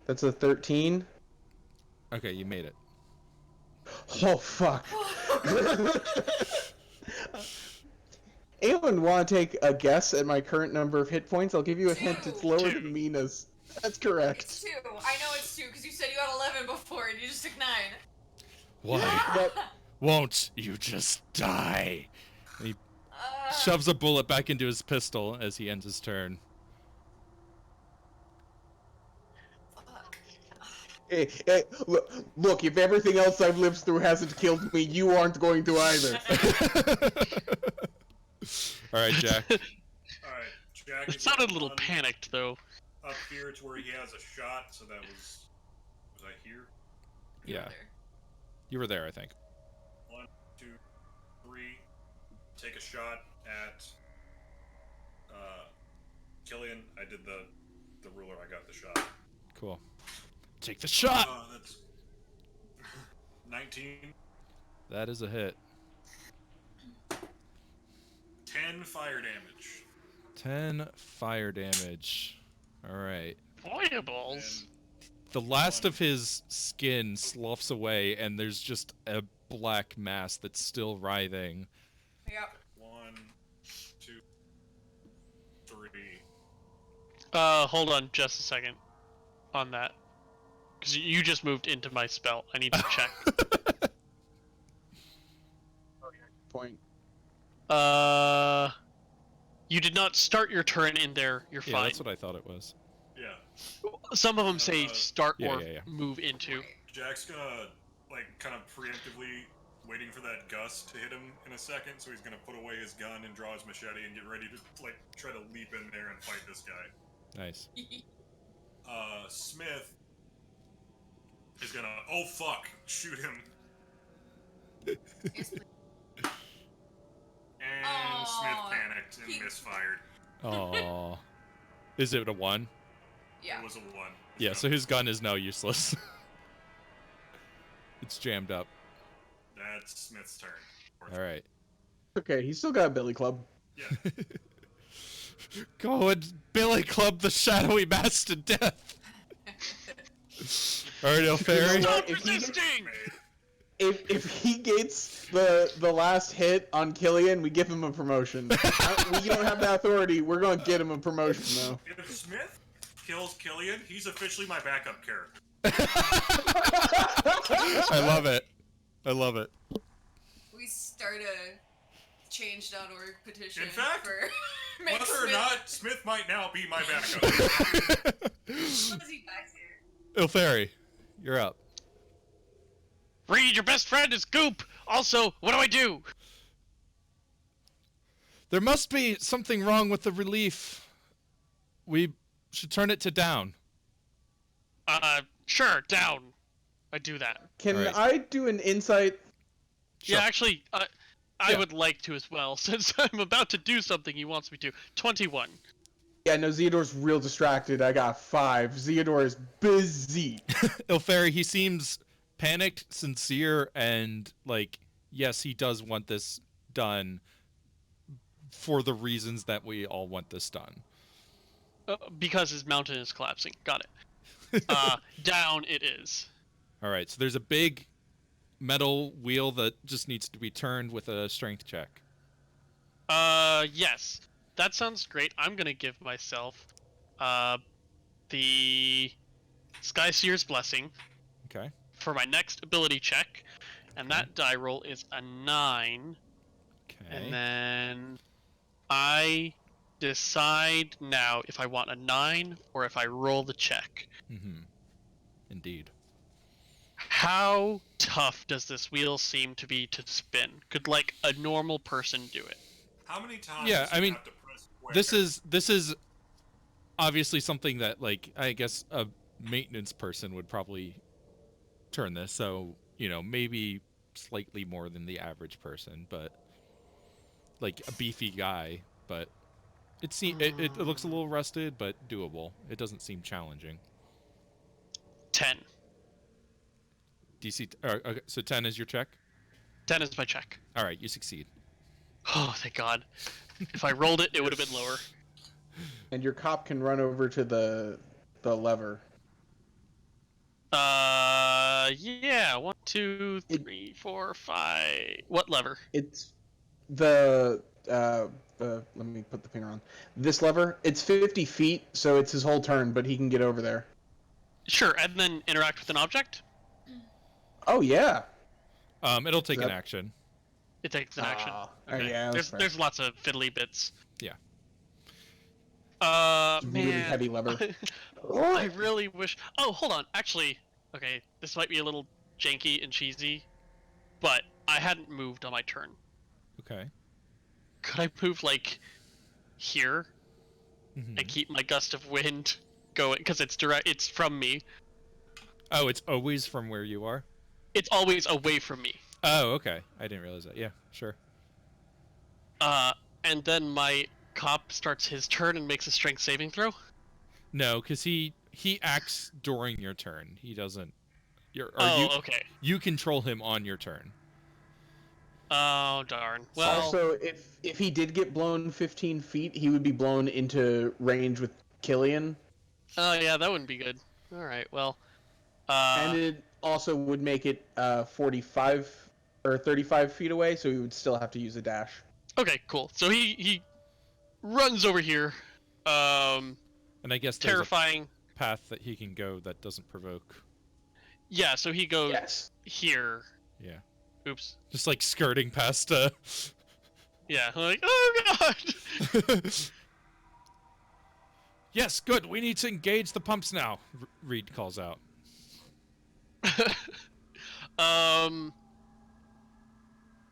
That's a 13. Okay, you made it. Oh, fuck. Anyone want to take a guess at my current number of hit points? I'll give you a hint. It's lower Two. than Mina's. That's correct. It's 2. I know it's 2 because you said you had 11 before and you just took 9. Why But won't you just die? And he shoves a bullet back into his pistol as he ends his turn. Fuck. hey, look, if everything else I've lived through hasn't killed me, you aren't going to either. All right, Jack. Alright, Jack. It is sounded a gonna little run panicked, though. Up here to where he has a shot, so that was. Was I here? Yeah, There. you were there, I think. 1, 2, 3. Take a shot at. Killian. I did the ruler, I got the shot. Cool. Take the shot. That's. 19. That is a hit. 10 fire damage. 10 fire damage. All right. Fireballs. The last of his skin sloughs away, and there's just a black mass that's still writhing. Yep. 1, 2, 3. Hold on just a second on that. Because you just moved into my spell. I need to check. Point. You did not start your turn in there. You're Yeah, fine. that's what I thought it was. Yeah. Some of them say start Yeah, or yeah, yeah. move into. Right. Jack's gonna, like, kind of preemptively waiting for that gust to hit him in a second, so he's gonna put away his gun and draw his machete and get ready to, like, try to leap in there and fight this guy. Nice. Smith is gonna, oh fuck, shoot him. Yes, please. And Smith Aw, panicked and he- misfired. Oh. Is it a 1? Yeah. It was a 1. Yeah, so his gun is now useless. It's jammed up. That's Smith's turn. All right. Okay, he's still got a billy club. Yeah. Go and Billy Club the shadowy mass to death. All right, El Fairy. Stop If he- resisting! If he gets the last hit on Killian, we give him a promotion. We don't have that authority. We're gonna get him a promotion though. If Smith kills Killian, he's officially my backup character. I love it. I love it. We start a change.org petition In fact, for make Whether or Smith- not, Smith might now be my backup. Once he dies here. El Fairy, you're up. Reed, your best friend is Goop! Also, what do I do? There must be something wrong with the relief. We should turn it to down. Sure, down. I do that. Can Alright. I do an insight? Yeah, actually, I Yeah. would like to as well, since I'm about to do something he wants me to. 21. Yeah, no, Zeodor's real distracted. I got 5. Zeodor is busy. El Fairy, he seems panicked, sincere, and like, yes, he does want this done for the reasons that we all want this done. Because his mountain is collapsing. Got it. Down it is. All right, so there's a big metal wheel that just needs to be turned with a strength check. Yes. That sounds great. I'm gonna give myself, the Sky Seer's Blessing Okay. for my next ability check, and that die roll is a 9, Okay. and then I decide now if I want a 9 or if I roll the check. Mm-hmm. Indeed. How tough does this wheel seem to be to spin? Could like a normal person do it? How many times Yeah, do I you mean, have to press square? This is obviously something that, like, I guess a maintenance person would probably turn this. So, you know, maybe slightly more than the average person, but like a beefy guy. But it looks a little rusted, but doable. It doesn't seem challenging. 10. DC. Okay, so 10 is your check. 10 is my check. All right, you succeed. Oh, thank God. If I rolled it, it would have been lower. And your cop can run over to the lever. Yeah. 1, 2, 3, 4, 5. What lever? It's the let me put the finger on this lever. It's 50 feet, so it's his whole turn, but he can get over there. Sure, and then interact with an object. Oh yeah. It'll take an that- action. It takes an action. Okay. Yeah, that's fair. There's lots of fiddly bits. Yeah. Really Man. heavy lever. I really wish. Oh, hold on. Actually, okay, this might be a little janky and cheesy, but I hadn't moved on my turn. Okay. Could I move like here Mhm. and keep my gust of wind going? Because it's direct. It's from me. Oh, it's always from where you are? It's always away from me. Oh, okay. I didn't realize that. Yeah, sure. And then my cop starts his turn and makes a strength saving throw. No, because he acts during your turn. He doesn't. Okay. You control him on your turn. Oh darn. Well, Also, if he did get blown 15 feet, he would be blown into range with Killian, oh yeah, that wouldn't be good. All right. Well. and it also would make it 45 or 35 feet away, so he would still have to use a dash. Okay. Cool. So he runs over here. And I guess there's Terrifying. a path that he can go that doesn't provoke. Yeah. So he goes Yes. here. Yeah. Oops. Just like skirting past. Yeah. I'm like, oh god. Yes, good. We need to engage the pumps now. Reed calls out.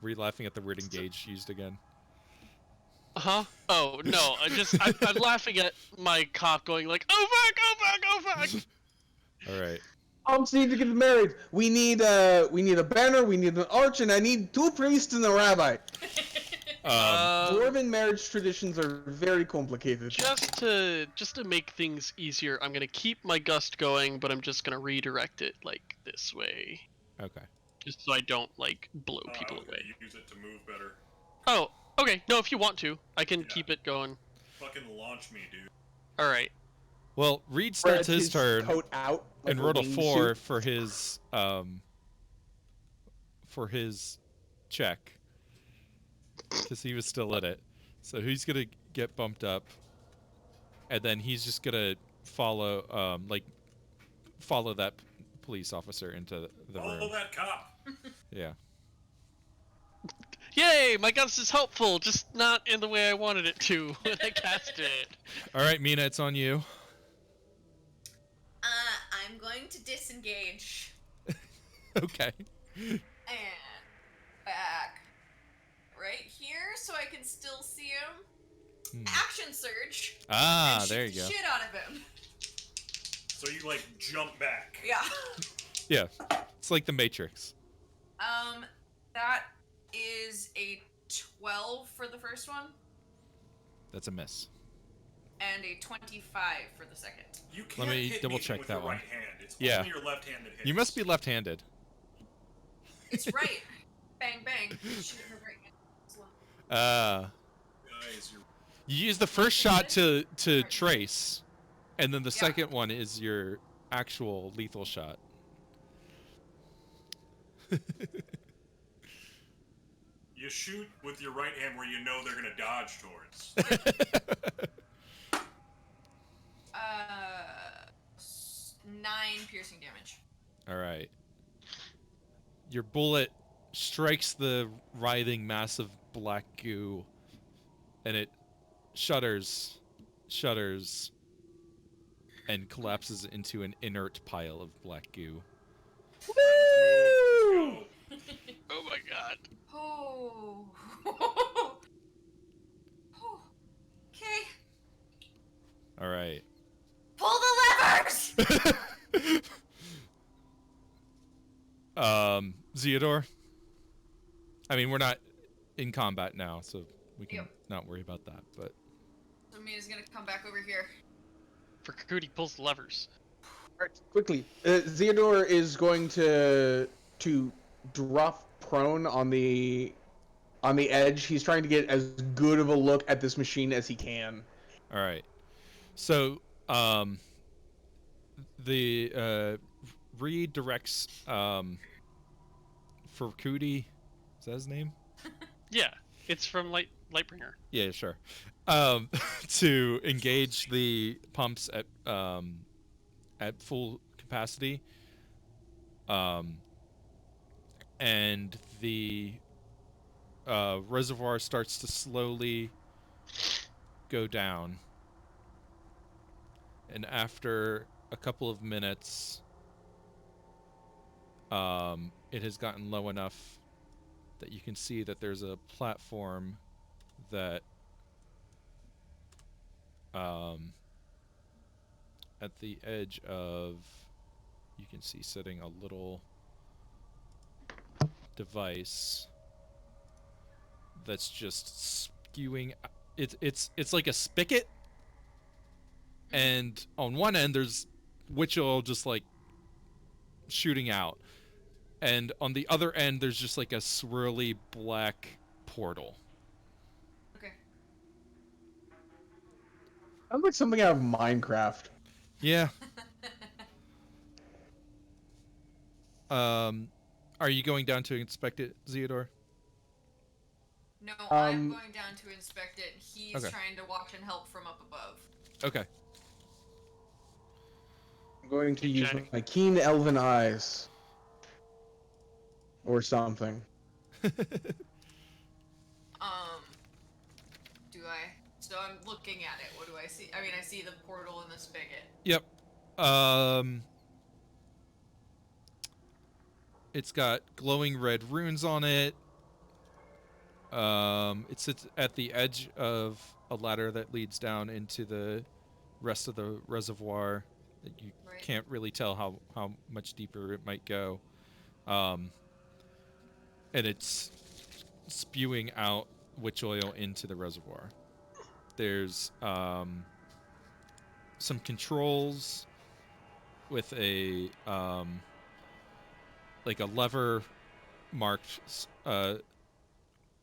Were you laughing at the word engage used again? Huh? Oh no! I'm laughing at my cop going like, "Oh fuck! Oh fuck! Oh fuck!" All right. Pumps need to get married. We need a banner. We need an arch, and I need 2 priests and a rabbi. Dwarven marriage traditions are very complicated. Just to make things easier, I'm gonna keep my gust going, but I'm just gonna redirect it like this way, Okay. just so I don't like blow I people was gonna away. use it to move better. Oh, okay. No, if you want to, I can Yeah. keep it going. Fucking launch me, dude. All right. Well, Reed starts Spreads his turn coat out like and rolled a 4 wingsuit. for his check because he was still in it. So he's gonna get bumped up, and then he's just gonna follow that police officer into the Follow room. that cop. Yeah. Yay! My gust is helpful, just not in the way I wanted it to when I cast it. All right, Mina, it's on you. I'm going to disengage Okay. and back right here so I can still see him. Action surge. Ah, and there shoot you go. the shit out of him. So you like jump back. Yeah. Yeah, it's like the Matrix. That is a 12 for the first one That's a miss. and a 25 for the second. You can't me hit double me check with that your one. right hand. It's Yeah. only your left hand that hits. You must be left-handed. It's right. Bang bang. Shoot her right hand as well. Guys, you're... You use the first shot to trace, and then the Yeah. second one is your actual lethal shot. You shoot with your right hand where you know they're gonna dodge towards. 9 piercing damage. All right. Your bullet strikes the writhing mass of black goo, and it shudders, and collapses into an inert pile of black goo. Go. Oh my god. Oh. Okay. All right. Pull the levers! Zeodor. I mean, we're not in combat now, so we can Yep. not worry about that. But So Mina's gonna come back over here. For Kakudi pulls the levers. Alright, quickly. Theodore is going to drop prone on the edge. He's trying to get as good of a look at this machine as he can. all right. So the Reed directs for Cootie. Is that his name? Yeah, it's from Lightbringer. Yeah, sure. To engage the pumps at full capacity, and the reservoir starts to slowly go down. And after a couple of minutes, it has gotten low enough that you can see that there's a platform that at the edge of, you can see sitting a little device that's just spewing. It's like a spigot, and on one end there's witchoil just like shooting out, and on the other end there's just like a swirly black portal. Okay. Sounds like something out of Minecraft. Yeah. Are you going down to inspect it, Zeodor? No, I'm Um, going down to inspect it. He's Okay. trying to watch and help from up above. Okay. I'm going to use Okay. my keen elven eyes. Or something. Do I So I'm looking at it. What do I see? I mean, I see the portal and the spigot. Yep. It's got glowing red runes on it. It sits at the edge of a ladder that leads down into the rest of the reservoir. You Right. can't really tell how much deeper it might go. And it's spewing out witch oil into the reservoir. There's some controls with a like a lever marked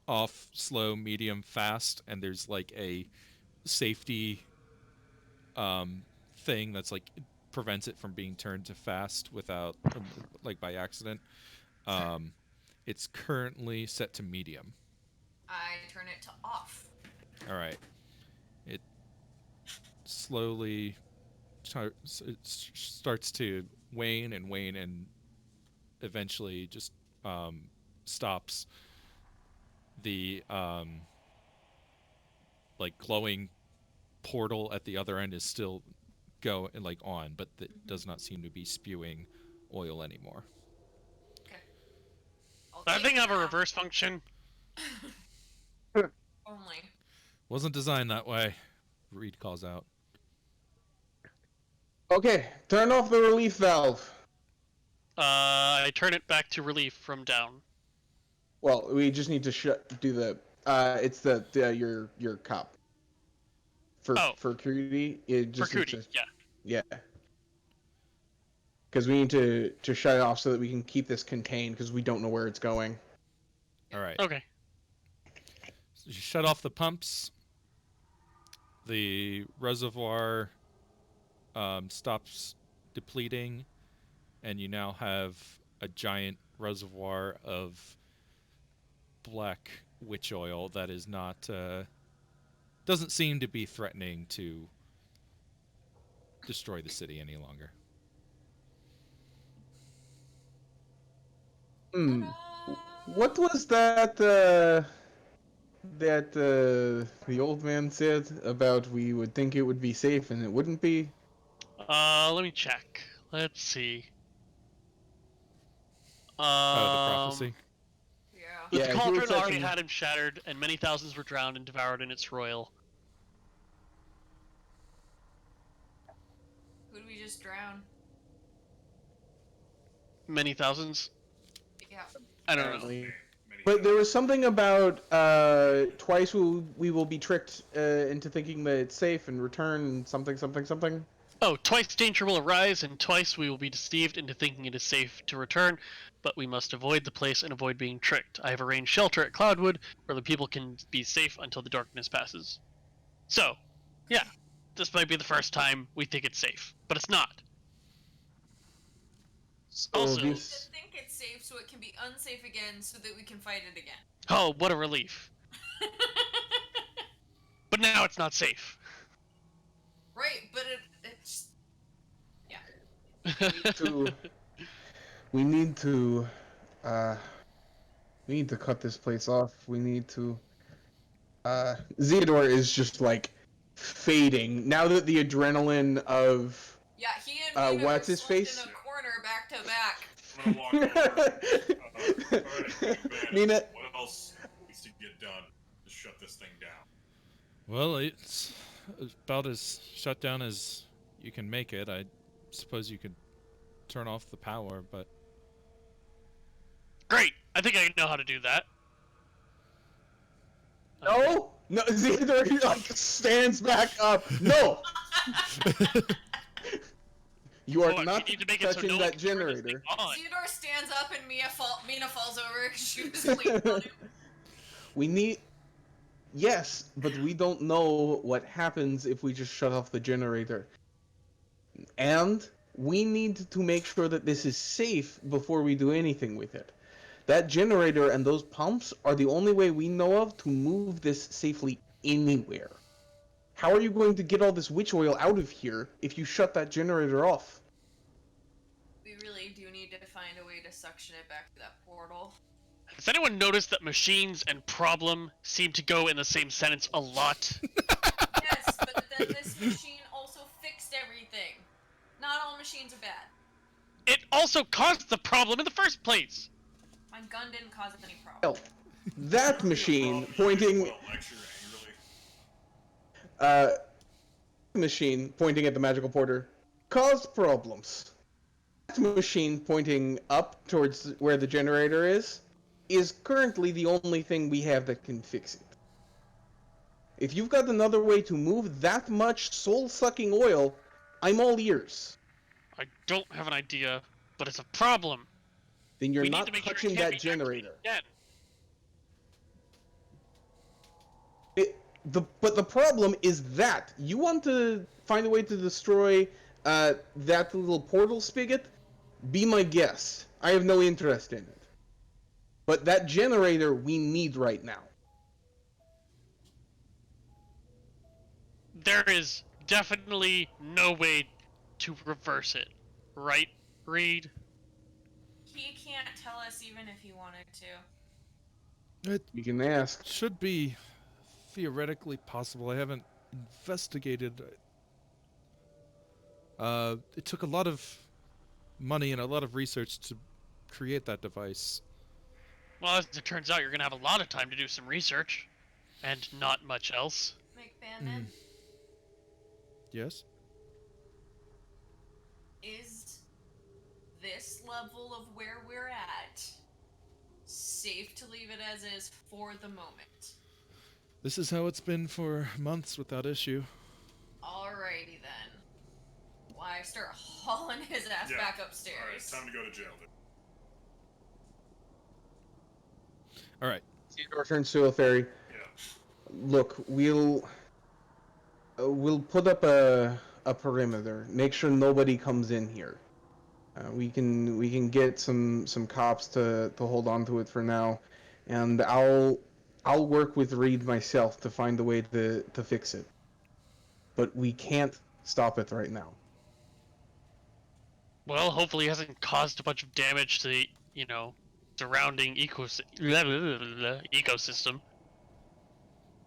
off, slow, medium, fast, and there's like a safety thing that's like prevents it from being turned to fast without like by accident. It's currently set to medium. I turn it to off. All right. It slowly starts to wane and eventually just stops. The like glowing portal at the other end is still on, but it does not seem to be spewing oil anymore. Okay. I'll That take thing it have a now. reverse function? Only. Wasn't designed that way, Reed calls out. Okay, turn off the relief valve. I turn it back to relief from down. Well, we just need to do the. It's the your cop. For Cootie, it just For Cootie, it's yeah. yeah. Because we need to shut it off so that we can keep this contained because we don't know where it's going. All right. Okay. So you shut off the pumps. The reservoir stops depleting, and you now have a giant reservoir of black witch oil that is not doesn't seem to be threatening to destroy the city any longer. What was that? The old man said about we would think it would be safe and it wouldn't be. Let me check. Let's see. The prophecy. Yeah. The Yeah, he cauldron was already touching- had him shattered, and many thousands were drowned and devoured in its roil. Who did we just drown? Many thousands? Yeah. I don't know. Apparently. Many But there was something about twice we will be tricked into thinking that it's safe and return something something something. Oh, twice danger will arise, and twice we will be deceived into thinking it is safe to return, but we must avoid the place and avoid being tricked. I have arranged shelter at Cloudwood, where the people can be safe until the darkness passes. So, yeah, this might be the first time we think it's safe, but it's not. So Also- We need this- to think it's safe so it can be unsafe again so that we can fight it again. Oh, what a relief. But now it's not safe. Right, but it's... Yeah. we need to cut this place off. We need to Zeodor is just like fading now that the adrenaline of Yeah, he and Mina what's are his slumped face? in a corner back to back. I'm gonna walk over. Alright, man, Mina- what else needs to get done to shut this thing down? Well, it's about as shut down as you can make it. I suppose you could turn off the power, but Great! I think I know how to do that. No, Zeodor like stands back up. No, you are What, not you need to make it so touching no one that can turn this thing generator. on. Theodore stands up and Mina falls over because she was leaning on him. We need. Yes, but we don't know what happens if we just shut off the generator. And we need to make sure that this is safe before we do anything with it. That generator and those pumps are the only way we know of to move this safely anywhere. How are you going to get all this witch oil out of here if you shut that generator off? We really do need to find a way to suction it back to that portal. Has anyone noticed that machines and problem seem to go in the same sentence a lot? and this machine also fixed everything. Not all machines are bad. It also caused the problem in the first place. My gun didn't cause any problem. Hell, that machine pointing machine pointing at the magical porter caused problems. That machine pointing up towards where the generator is currently the only thing we have that can fix it. If you've got another way to move that much soul-sucking oil, I'm all ears. I don't have an idea, but it's a problem. Then you're We need not to make sure it touching can't that be generator. activated But the problem is that you want to find a way to destroy that little portal spigot. Be my guest. I have no interest in it. But that generator we need right now. There is definitely no way to reverse it, right, Reed? He can't tell us even if he wanted to. It You can ask. should be theoretically possible. I haven't investigated. It took a lot of money and a lot of research to create that device. Well, as it turns out, you're gonna have a lot of time to do some research, and not much else. Macbannin, Yes? is this level of where we're at safe to leave it as is for the moment? This is how it's been for months without issue. Alrighty then. Why start hauling his ass back upstairs? Alright, time to go to jail then. Alright. Theodore turns to a fairy. Yeah. Look, we'll put up a perimeter. Make sure nobody comes in here. We can get some cops to hold on to it for now, and I'll work with Reed myself to find a way to fix it. But we can't stop it right now. Well, hopefully it hasn't caused a bunch of damage to the, surrounding ecosystem.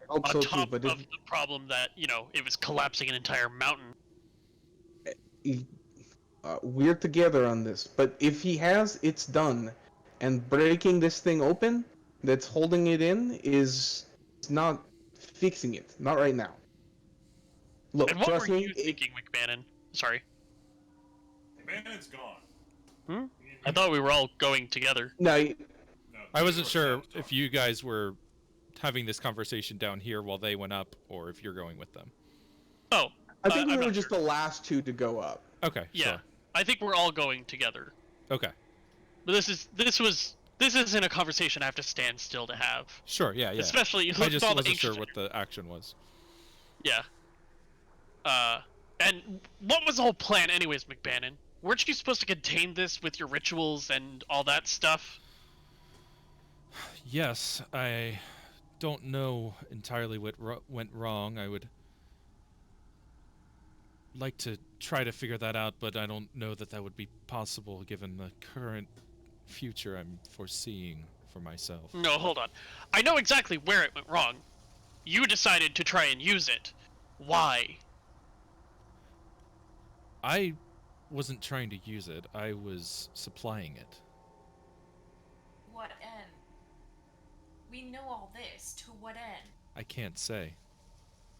I hope On so too, top but of the problem that, it was collapsing an entire mountain. we're together on this. But if he has, it's done. And breaking this thing open that's holding it in is not fixing it. Not right now. Look, And what trust were me. you thinking, McBannon? Sorry. Mannon's gone. I thought we were all going together. No, No, I wasn't Theodore sure stopped if you guys were having this conversation down here while they went up, or if you're going with them. Oh, I think we I'm were not just sure. the last two to go up. Okay, Yeah, sure. I think we're all going together. Okay. But this isn't a conversation I have to stand still to have. Sure, yeah. Especially I with just all the wasn't sure anxious- what the action was. Yeah. And what was the whole plan anyways, McBannon? Weren't you supposed to contain this with your rituals and all that stuff? Yes, I don't know entirely what went wrong. I would like to try to figure that out, but I don't know that would be possible given the current future I'm foreseeing for myself. No, hold on. I know exactly where it went wrong. You decided to try and use it. Why? I wasn't trying to use it. I was supplying it. What end? We know all this. To what end? I can't say.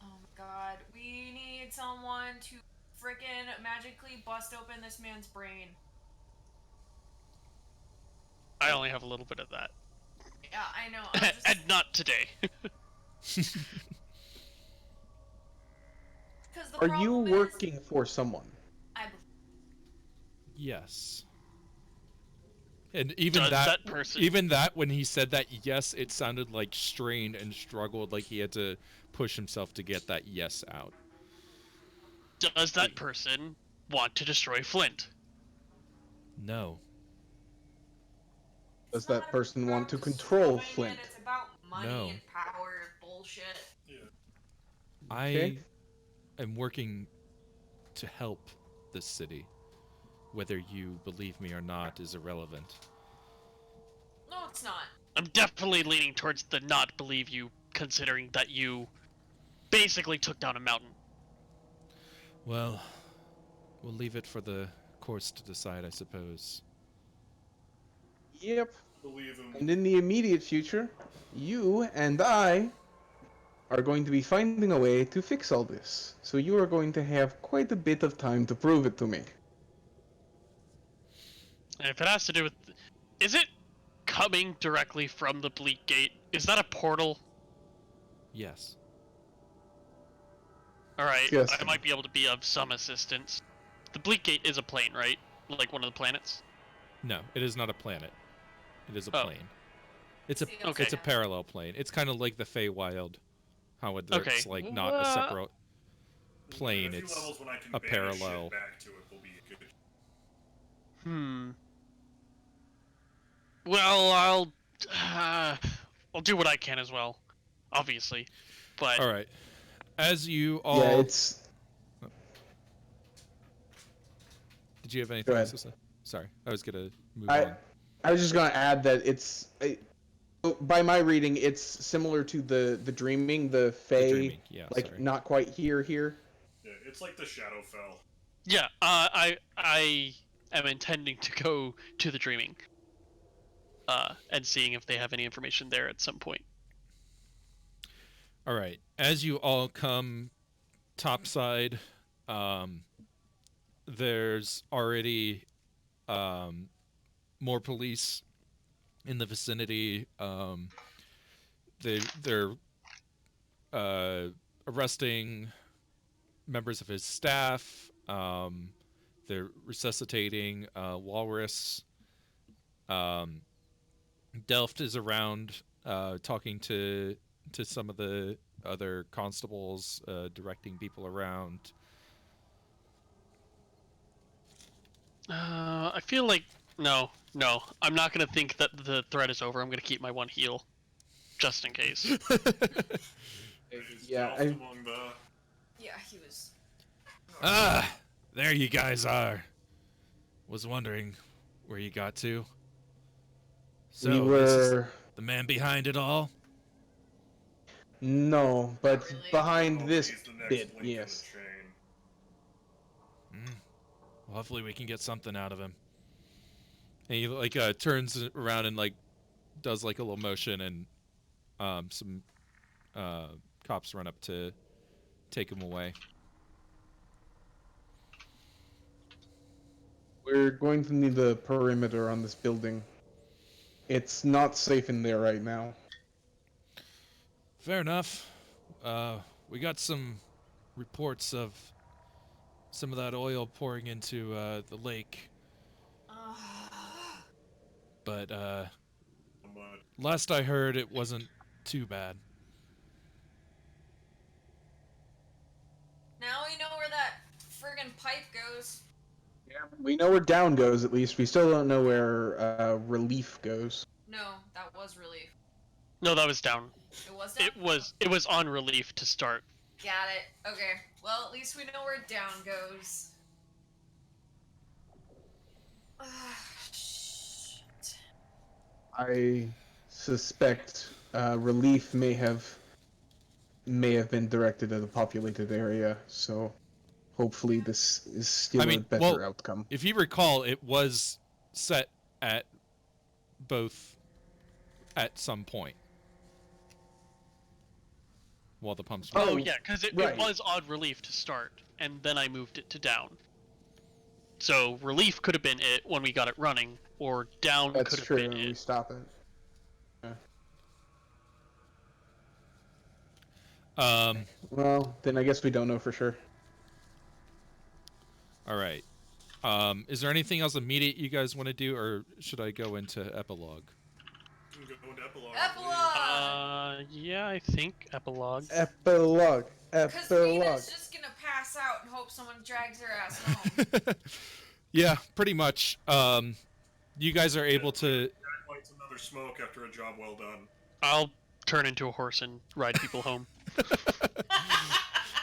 Oh my god. We need someone to frickin' magically bust open this man's brain. I only have a little bit of that. Yeah, I know. I'm just... And not today. 'Cause the Are you problem is, working for someone? I Yes. And even Does that person- even that when he said that yes, it sounded like strained and struggled, like he had to push himself to get that yes out. Does that person want to destroy Flint? No. Does It's not that person want to about control destroying Flint? It, it's about money No. and power and bullshit. I Okay. am working to help this city. Whether you believe me or not is irrelevant. No, it's not. I'm definitely leaning towards the not believe you, considering that you basically took down a mountain. Well, we'll leave it for the courts to decide, I suppose. Yep. Believe him. And in the immediate future, you and I are going to be finding a way to fix all this. So you are going to have quite a bit of time to prove it to me. And if it has to do with, is it coming directly from the Bleak Gate? Is that a portal? Yes. All right, Yes. I might be able to be of some assistance. The Bleak Gate is a plane, right? Like one of the planets. No, it is not a planet. It is a Oh. plane. It's a See, Okay. it's a parallel plane. It's kind of like the Feywild, how it's Okay. like not a separate plane. In a few It's levels when I can a banish parallel. it back to it will be good. Well, I'll do what I can as well, obviously. But All right. As you all, Yeah, it's. did you have anything Go else ahead. to say? Sorry, I was gonna move I on. I was just gonna add that by my reading, it's similar to the dreaming, the The Fey, dreaming, yeah. like Sorry. not quite here. Yeah, it's like the Shadowfell. yeah, I am intending to go to the Dreaming, and seeing if they have any information there at some point. All right. As you all come topside, there's already more police in the vicinity. They're arresting members of his staff. They're resuscitating Walrus. Delft is around talking to some of the other constables, directing people around. I feel like no, I'm not gonna think that the threat is over. I'm gonna keep my one heal, just in case. Is Yeah, Delft I- among the... Yeah, he was. Ah, there you guys are. Was wondering where you got to. So We this is were the man behind it all. no, but Not really. behind Oh, this he's the next bit, link in the yes. chain. Well, hopefully we can get something out of him. And he like turns around and like does like a little motion, and some cops run up to take him away. We're going to need the perimeter on this building. It's not safe in there right now. Fair enough. We got some reports of some of that oil pouring into the lake, but But last I heard, it wasn't too bad. Now we know where that friggin' pipe goes. Yeah, we know where down goes at least. We still don't know where relief goes. No, that was relief. No, that was down. It was down? It was on relief to start. Got it. Okay. Well, at least we know where down goes. Shit. I suspect relief may have been directed at a populated area, so hopefully this is still I mean, a better well, outcome. If you recall, it was set at both at some point while the pumps were. Oh yeah, because it right. was on relief to start, and then I moved it to down. So relief could have been it when we got it running, or down That's could have true, been and we it. stop it. Well, then I guess we don't know for sure. All right. Is there anything else immediate you guys want to do, or should I go into epilogue? we can go into epilogue. Epilogue! Yeah, I think epilogue. Epilogue. Because Epilogue. Nina's just gonna pass out and hope someone drags her ass home. Yeah, pretty much. You guys are able to. Jack lights another smoke after a job well done. I'll turn into a horse and ride people home.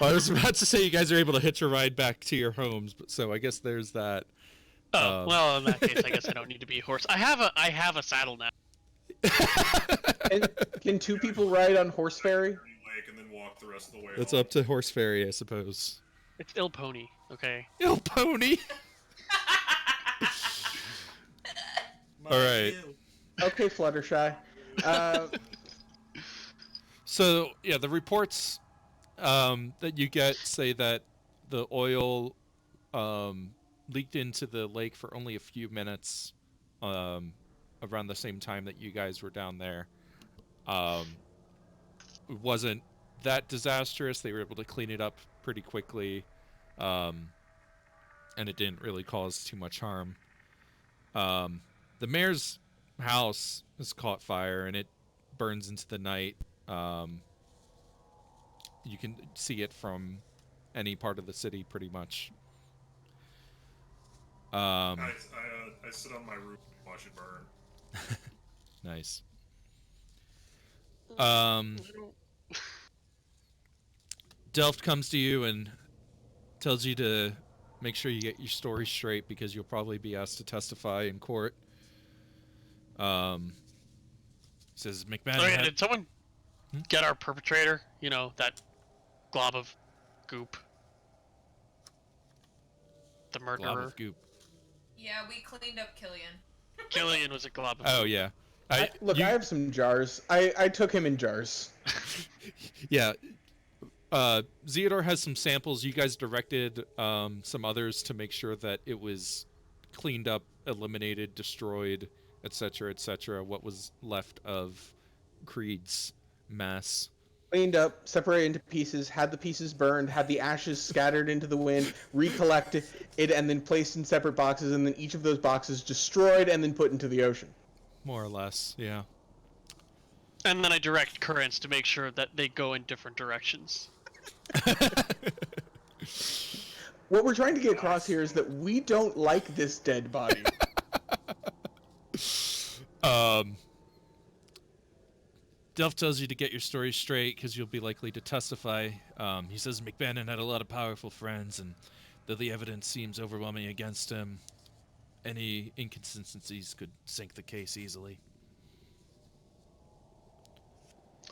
Well, I was about to say you guys are able to hitch a ride back to your homes, but so I guess there's that. Oh, well, in that case, I guess I don't need to be a horse. I have a saddle now. Can two people ride on horse ferry? Lake and then walk the rest of the way That's home. up to Horse Ferry, I suppose. It's ill pony. Okay. Ill pony. My All right. ill. Okay, Fluttershy. So yeah, the reports that you get say that the oil leaked into the lake for only a few minutes, around the same time that you guys were down there. It wasn't that disastrous. They were able to clean it up pretty quickly, um, and it didn't really cause too much harm. The mayor's house has caught fire, and it burns into the night. You can see it from any part of the city, pretty much. I sit on my roof and watch it burn. Nice. I don't- Delft comes to you and tells you to make sure you get your story straight because you'll probably be asked to testify in court. Says McMahon. Oh yeah, did someone get our perpetrator? You know, that glob of goop. The glob murderer. of goop. Yeah, we cleaned up Killian. Killian was a glob of Oh goop. yeah. Look, I have some jars. I took him in jars. Yeah. Zeodor has some samples. You guys directed some others to make sure that it was cleaned up, eliminated, destroyed, etc., what was left of Creed's mass. Cleaned up, separated into pieces, had the pieces burned, had the ashes scattered into the wind, recollected it, and then placed in separate boxes, and then each of those boxes destroyed and then put into the ocean. More or less, yeah. And then I direct currents to make sure that they go in different directions. What we're trying to get across here is that we don't like this dead body. Delph tells you to get your story straight because you'll be likely to testify. He says McBannon had a lot of powerful friends, and though the evidence seems overwhelming against him, any inconsistencies could sink the case easily.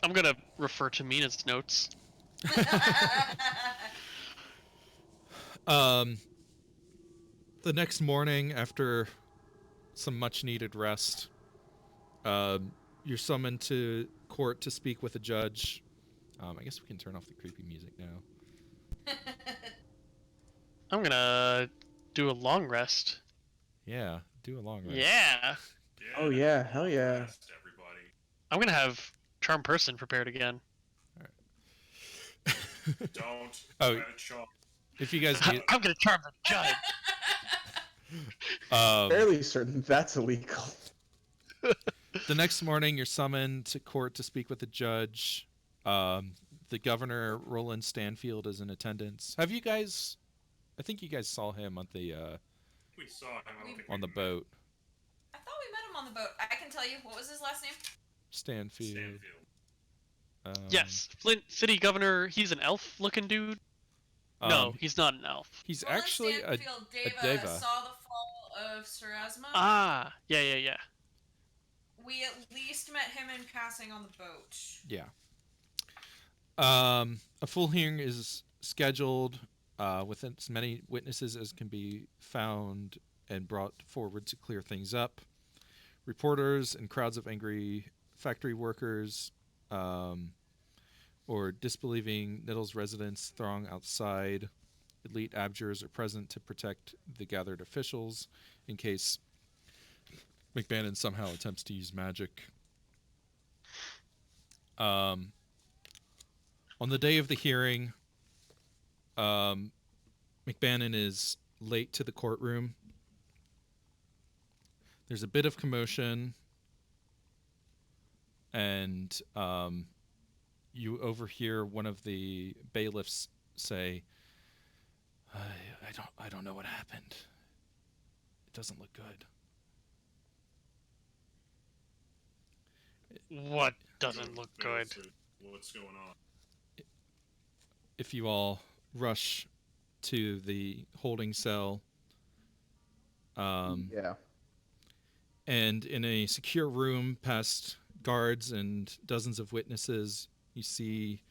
I'm gonna refer to Mina's notes. The next morning, after some much-needed rest, you're summoned to court to speak with a judge. I guess we can turn off the creepy music now. I'm gonna do a long rest. Yeah, do a long rest. Yeah. Oh yeah, hell yeah. Rest, everybody. I'm gonna have Charm Person prepared again. Don't. Oh. Try to chomp. If you guys need, I'm gonna charm the judge. Fairly certain that's illegal. the next morning, you're summoned to court to speak with the judge. The governor, Roland Stanfield, is in attendance. Have you guys? I think you guys saw him on the We saw him. I don't think on the we met. boat. I thought we met him on the boat. I can tell you. What was his last name? Stanfield. Stanfield. Yes, Flint City Governor. He's an elf-looking dude. No, he's not an elf. He's Roland actually a Stanfield Deva deva. saw the fall of Sarasma. Ah, yeah. We at least met him in passing on the boat. Yeah. A full hearing is scheduled with as many witnesses as can be found and brought forward to clear things up. Reporters and crowds of angry factory workers or disbelieving Niddles residents throng outside. Elite abjurers are present to protect the gathered officials in case McBannon somehow attempts to use magic. On the day of the hearing, McBannon is late to the courtroom. There's a bit of commotion, and you overhear one of the bailiffs say, I don't know what happened. It doesn't look good." What doesn't look good? What's going on? If you all rush to the holding cell, Yeah. and in a secure room past guards and dozens of witnesses, you see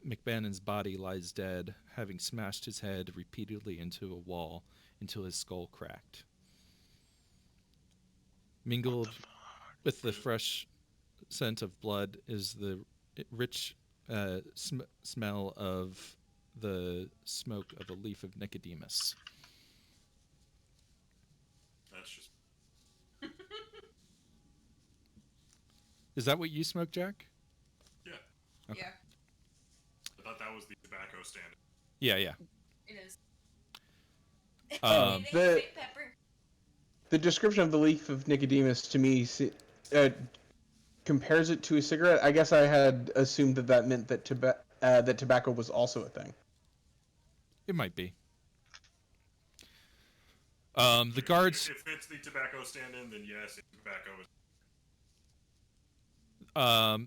Macbannin's body lies dead, having smashed his head repeatedly into a wall until his skull cracked. Mingled with the fresh scent of blood is the rich smell of the smoke of a leaf of Nicodemus. That's just Is that what you smoke, Jack? yeah. Okay. Yeah, I thought that was the tobacco stand. Yeah, yeah. it is. Um, Thank the- you, fake pepper. The description of the leaf of Nicodemus to me compares it to a cigarette. I guess I had assumed that meant that that tobacco was also a thing. It might be. The guards. If it's the tobacco stand-in, then yes, it's tobacco.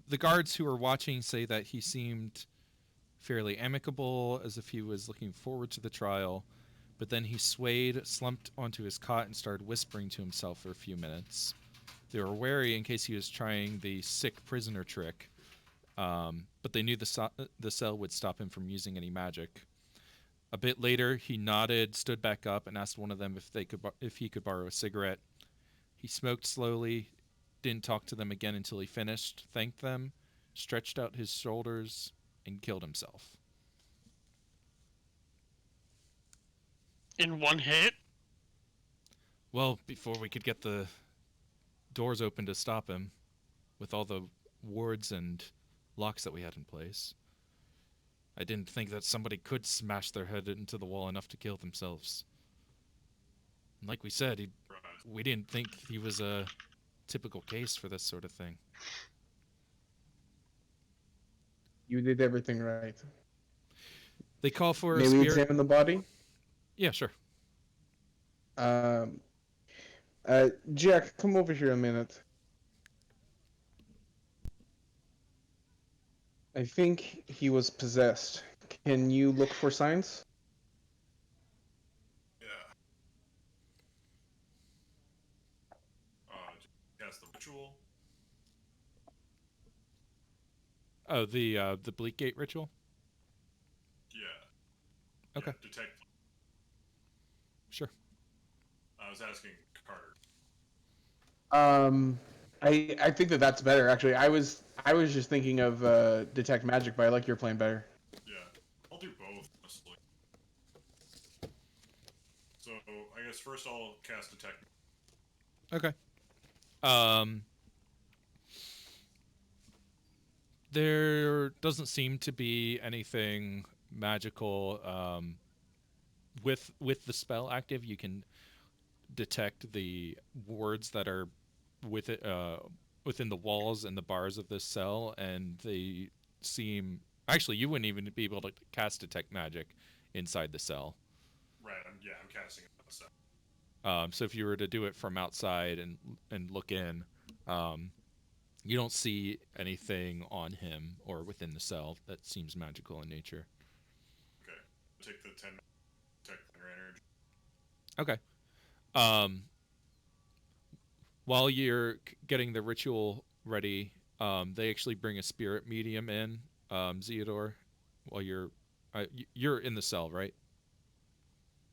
The guards who were watching say that he seemed fairly amicable, as if he was looking forward to the trial, but then he swayed, slumped onto his cot, and started whispering to himself for a few minutes. They were wary in case he was trying the sick prisoner trick, but they knew the cell would stop him from using any magic. A bit later, he nodded, stood back up, and asked one of them if he could borrow a cigarette. He smoked slowly, didn't talk to them again until he finished, thanked them, stretched out his shoulders, and killed himself. In one hit? Well, before we could get the doors open to stop him, with all the wards and locks that we had in place, I didn't think that somebody could smash their head into the wall enough to kill themselves. And like we said, we didn't think he was a typical case for this sort of thing. You did everything right. They call for May a we spirit. examine the body? Yeah, sure. Jack, come over here a minute. I think he was possessed. Can you look for signs? Yeah. Cast the ritual. Oh, the Bleakgate ritual? Yeah. Okay. Yeah, detect. Sure. I was asking Carter. I think that's better actually. I was just thinking of detect magic, but I like your plan better. Yeah, I'll do both, honestly. So I guess first I'll cast detect. Okay. There doesn't seem to be anything magical with the spell active. You can detect the wards that are within the walls and the bars of this cell, and they seem actually you wouldn't even be able to cast detect magic inside the cell. Right. I'm casting it myself. So if you were to do it from outside and look in, you don't see anything on him or within the cell that seems magical in nature. Okay. Take the 10 detect thunder energy. Okay. While you're getting the ritual ready, they actually bring a spirit medium in, Zeodor, while you're in the cell, right?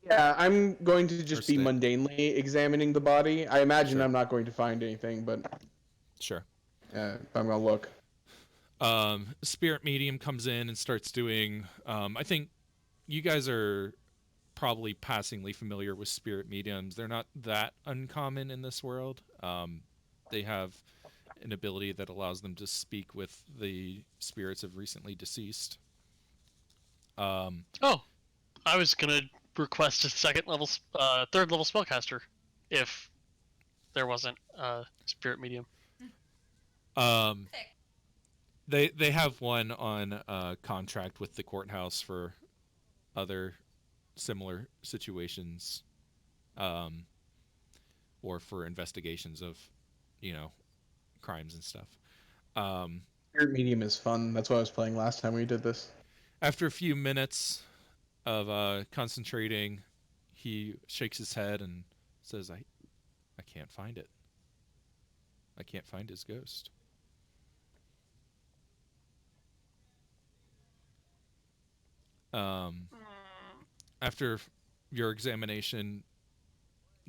Yeah, I'm going to just be First mundanely examining the body. I imagine Sure. I'm not going to find anything, but Sure. I'm gonna look. Spirit medium comes in and starts doing. I think you guys are probably passingly familiar with spirit mediums. They're not that uncommon in this world. They have an ability that allows them to speak with the spirits of recently deceased. Oh, I was gonna request a third level spellcaster, if there wasn't a spirit medium. Thick. They have one on contract with the courthouse for other similar situations, or for investigations of, crimes and stuff. Spirit medium is fun. That's what I was playing last time we did this. After a few minutes of concentrating, he shakes his head and says, I can't find it. I can't find his ghost." Um, after your examination,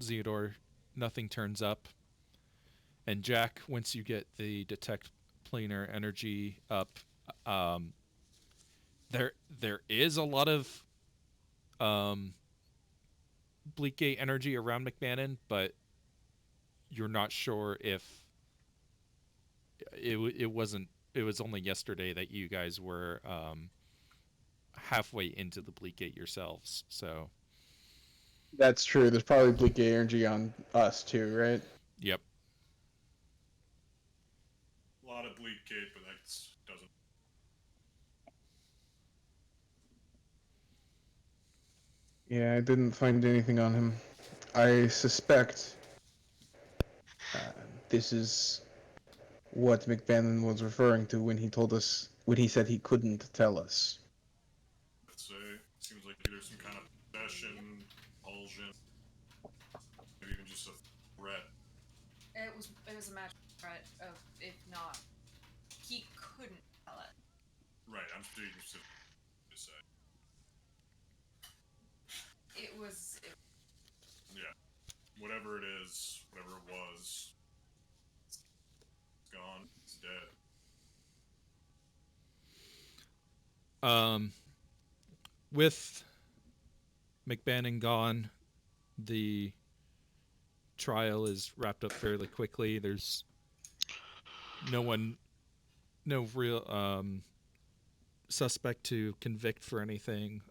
Theodore, nothing turns up. And Jack, once you get the detect planar energy up, um, there is a lot of um, Bleakgate energy around Macbannin, but you're not sure if it wasn't. It was only yesterday that you guys were halfway into the Bleakgate yourselves. So, That's true. There's probably bleak energy on us too, right? yep. A lot of bleak gate, but that doesn't. Yeah, I didn't find anything on him. I suspect this is what Macbannin was referring to when he told us, when he said he couldn't tell us. Let's say seems like either some kind of possession, compulsion, maybe even just a threat. It was a magic threat of if not, he couldn't tell it. Right, I'm speaking specifically to say. It was. Yeah, whatever it is, whatever it was, it's gone. It's dead. With Macbannin gone, the trial is wrapped up fairly quickly. There's no real suspect to convict for anything.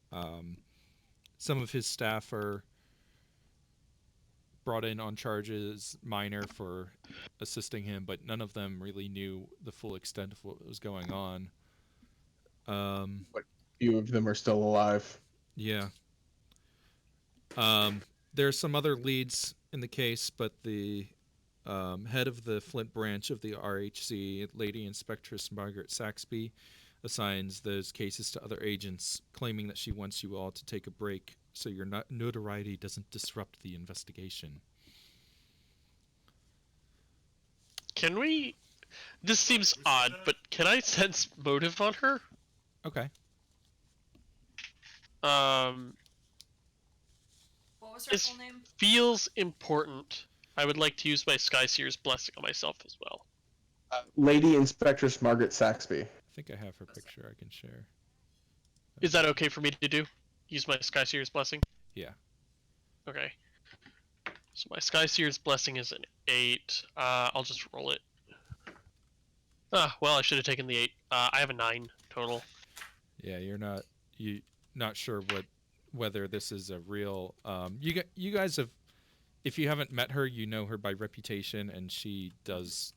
Some of his staff are brought in on charges minor for assisting him, but none of them really knew the full extent of what was going on. Few of them are still alive. Yeah. There's some other leads in the case, but the head of the Flint branch of the RHC, Lady Inspectress Margaret Saxby, assigns those cases to other agents, claiming that she wants you all to take a break so your notoriety doesn't disrupt the investigation. Can we? This seems odd, but can I sense motive on her? Okay. What was her It full name? feels important. I would like to use my Skyseer's blessing on myself as well. Lady Inspectress Margaret Saxby. I think I have her picture I can share. Is that okay for me to do? Use my Skyseer's blessing? Yeah. Okay. So my Skyseer's blessing is an 8. I'll just roll it. Ah, well, I should have taken the 8. I have a 9 total. Yeah, you're not sure whether this is a real you guys have, if you haven't met her, you know her by reputation, and she does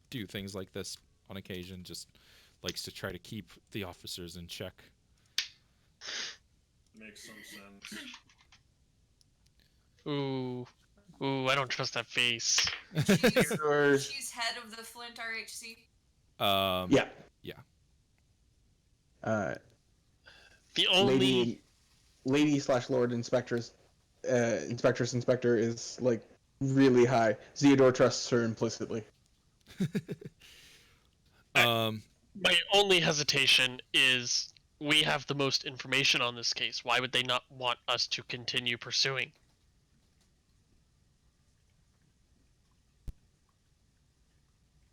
do things like this on occasion, just likes to try to keep the officers in check. Makes some sense. Ooh, I don't trust that face. She's head of the Flint RHC. Yeah. Yeah. The only Lady / Lord Inspectress, Inspector is like really high. Theodore trusts her implicitly. my only hesitation is we have the most information on this case. Why would they not want us to continue pursuing?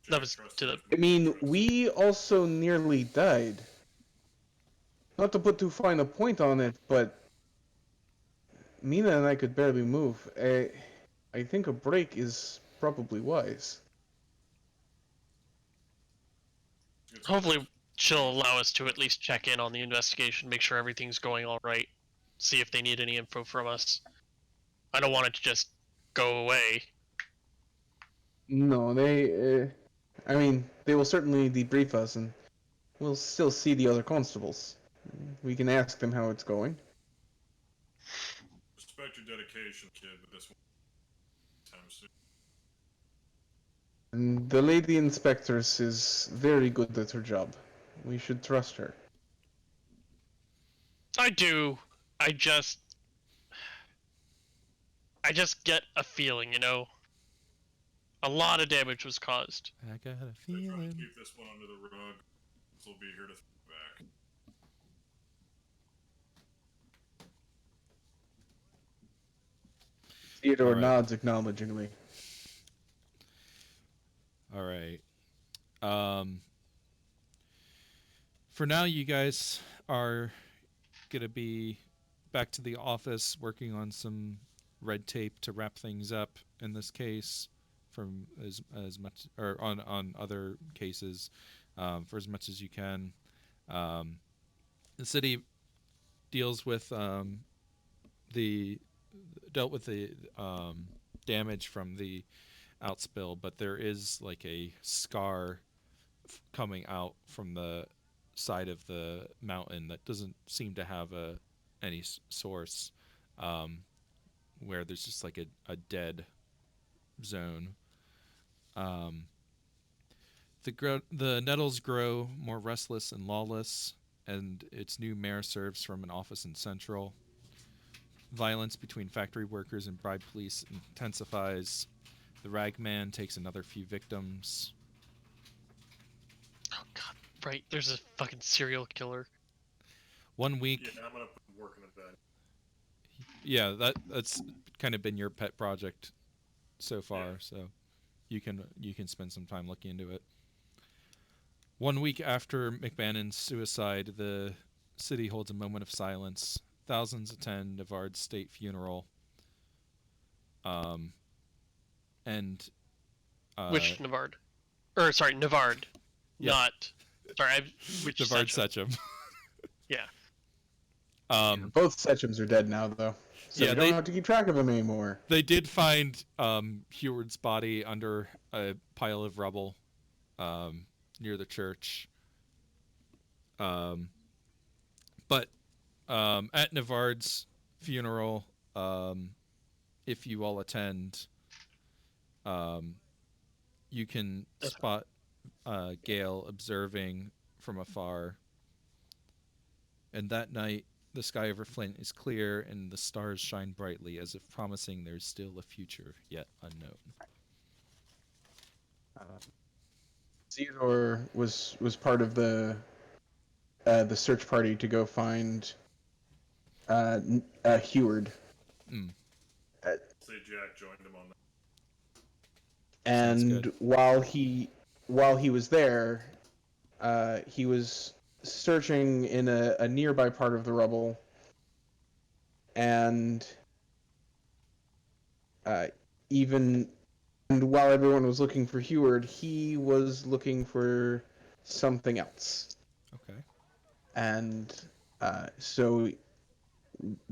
That was to the. I mean, we also nearly died. Not to put too fine a point on it, but Mina and I could barely move. I think a break is probably wise. Hopefully, she'll allow us to at least check in on the investigation, make sure everything's going all right, see if they need any info from us. I don't want it to just go away. No, I mean, they will certainly debrief us, and we'll still see the other constables. We can ask them how it's going. Respect your dedication, kid, but this one time soon. And the Lady Inspectress is very good at her job. We should trust her. I do. I just get a feeling, a lot of damage was caused. I got a They're trying to feeling. keep this one under the rug. This will be here to throw back. Theodore Alright. nods acknowledgingly. All right. For now, you guys are gonna be back to the office working on some red tape to wrap things up. In this case, from as much or on other cases, for as much as you can. The city deals with the dealt with the damage from the outspill, but there is like a scar coming out from the side of the mountain that doesn't seem to have any source, where there's just like a dead zone. Um, the nettles grow more restless and lawless, and its new mayor serves from an office in Central. Violence between factory workers and bribe police intensifies. The ragman takes another few victims. Oh god, right. There's a fucking serial killer. 1 week, Yeah, I'm gonna put work in the bed. yeah, that's kind of been your pet project so far, Yeah. so you can spend some time looking into it. 1 week after Macbannin's suicide, the city holds a moment of silence. Thousands attend Navard's state funeral. And Which Navard? Or sorry, Navard. Yeah. Not. Sorry, which Navard Sechem? Sechem. Yeah. Both Sechems are dead now, though. So Yeah, we don't they- have to keep track of them anymore. They did find Heward's body under a pile of rubble near the church. But at Navard's funeral, if you all attend, you can spot Gale observing from afar. And that night, the sky over Flint is clear and the stars shine brightly, as if promising there's still a future yet unknown. Theodore was part of the search party to go find Heward, Say Jack joined him on that. Sounds and good. while he was there, he was searching in a nearby part of the rubble, and while everyone was looking for Heward, he was looking for something else. Okay. And so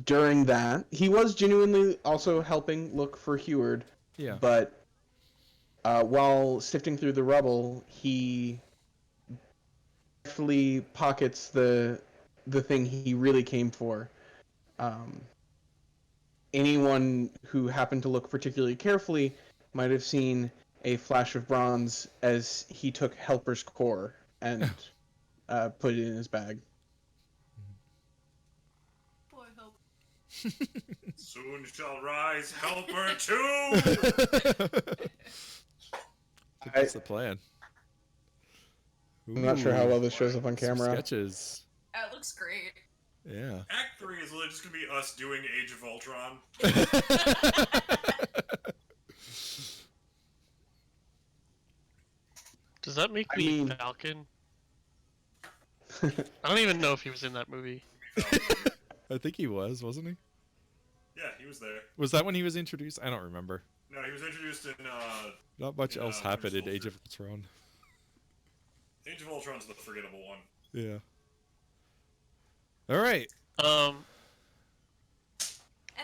during that, he was genuinely also helping look for Heward. Yeah. But while sifting through the rubble, he definitely pockets the thing he really came for. Anyone who happened to look particularly carefully might have seen a flash of bronze as he took Helper's core and put it in his bag. Boy, help. Soon shall rise Helper 2! I think that's the plan. I'm not sure how Ooh, well this shows up on some camera. sketches. That looks great. Yeah. Act 3 is literally just gonna be us doing Age of Ultron. Does that make I me mean- Falcon? I don't even know if he was in that movie. I think he was, wasn't he? Yeah, he was there. Was that when he was introduced? I don't remember. No, he was introduced in Not much Yeah, else happened in Winter Age of Ultron. Age of Ultron's the forgettable one. Yeah. All right. And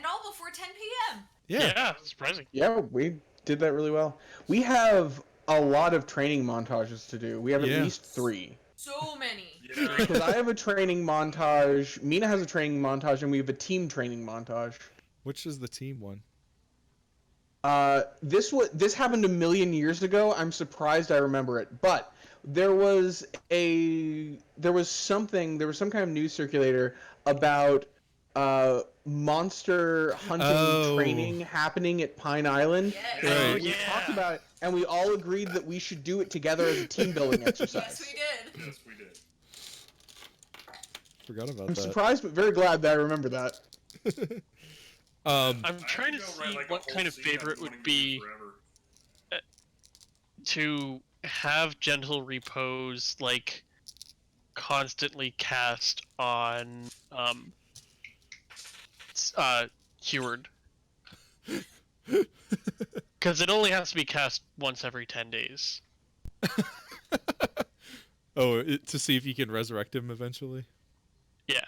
all before 10 p.m. Yeah. Surprising. Yeah, we did that really well. We have a lot of training montages to do. We have Yeah. at least 3. So many. Yeah. Because I have a training montage, Mina has a training montage, and we have a team training montage. Which is the team one? This happened a million years ago. I'm surprised I remember it, but there was some kind of news circulator about monster hunting training happening at Pine Island. Yes. Right. And we talked about it, and we all agreed that we should do it together as a team building exercise. Yes, we did. Yes, we did. Forgot about I'm that. surprised, but very glad that I remember that. Um, I'm trying to go see write, like, a what whole kind of scene I've favor it been would wanting to do be forever. to have Gentle Repose like constantly cast on Heward, because it only has to be cast once every 10 days. to see if you can resurrect him eventually. Yeah.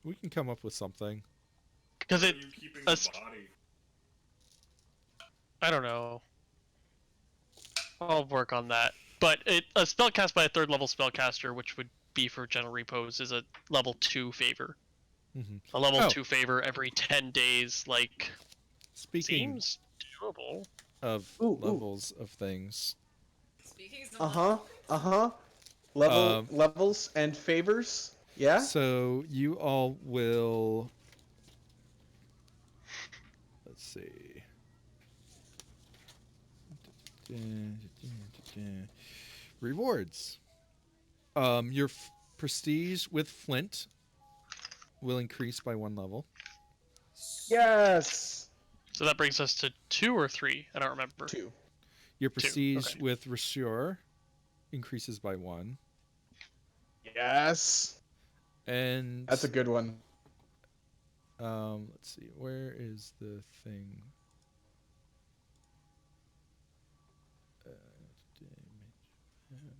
We can come up with something. Because How it, are you keeping a the sp- body? I don't know. I'll work on that. But a spell cast by a 3rd level spellcaster, which would be for Gentle Repose, is a level 2 favor. Mm-hmm. A level Oh. 2 favor every 10 days, like, Speaking seems doable. of Ooh, ooh. levels of things, Speaking of Um, Levels and favors. Yeah. so you all will. Let's see. Rewards. Your prestige with Flint will increase by 1 level. Yes. So that brings us to 2 or 3. I don't remember. 2. Your prestige okay. with Ressure increases by 1. Yes. And That's a good one. let's see, where is the thing?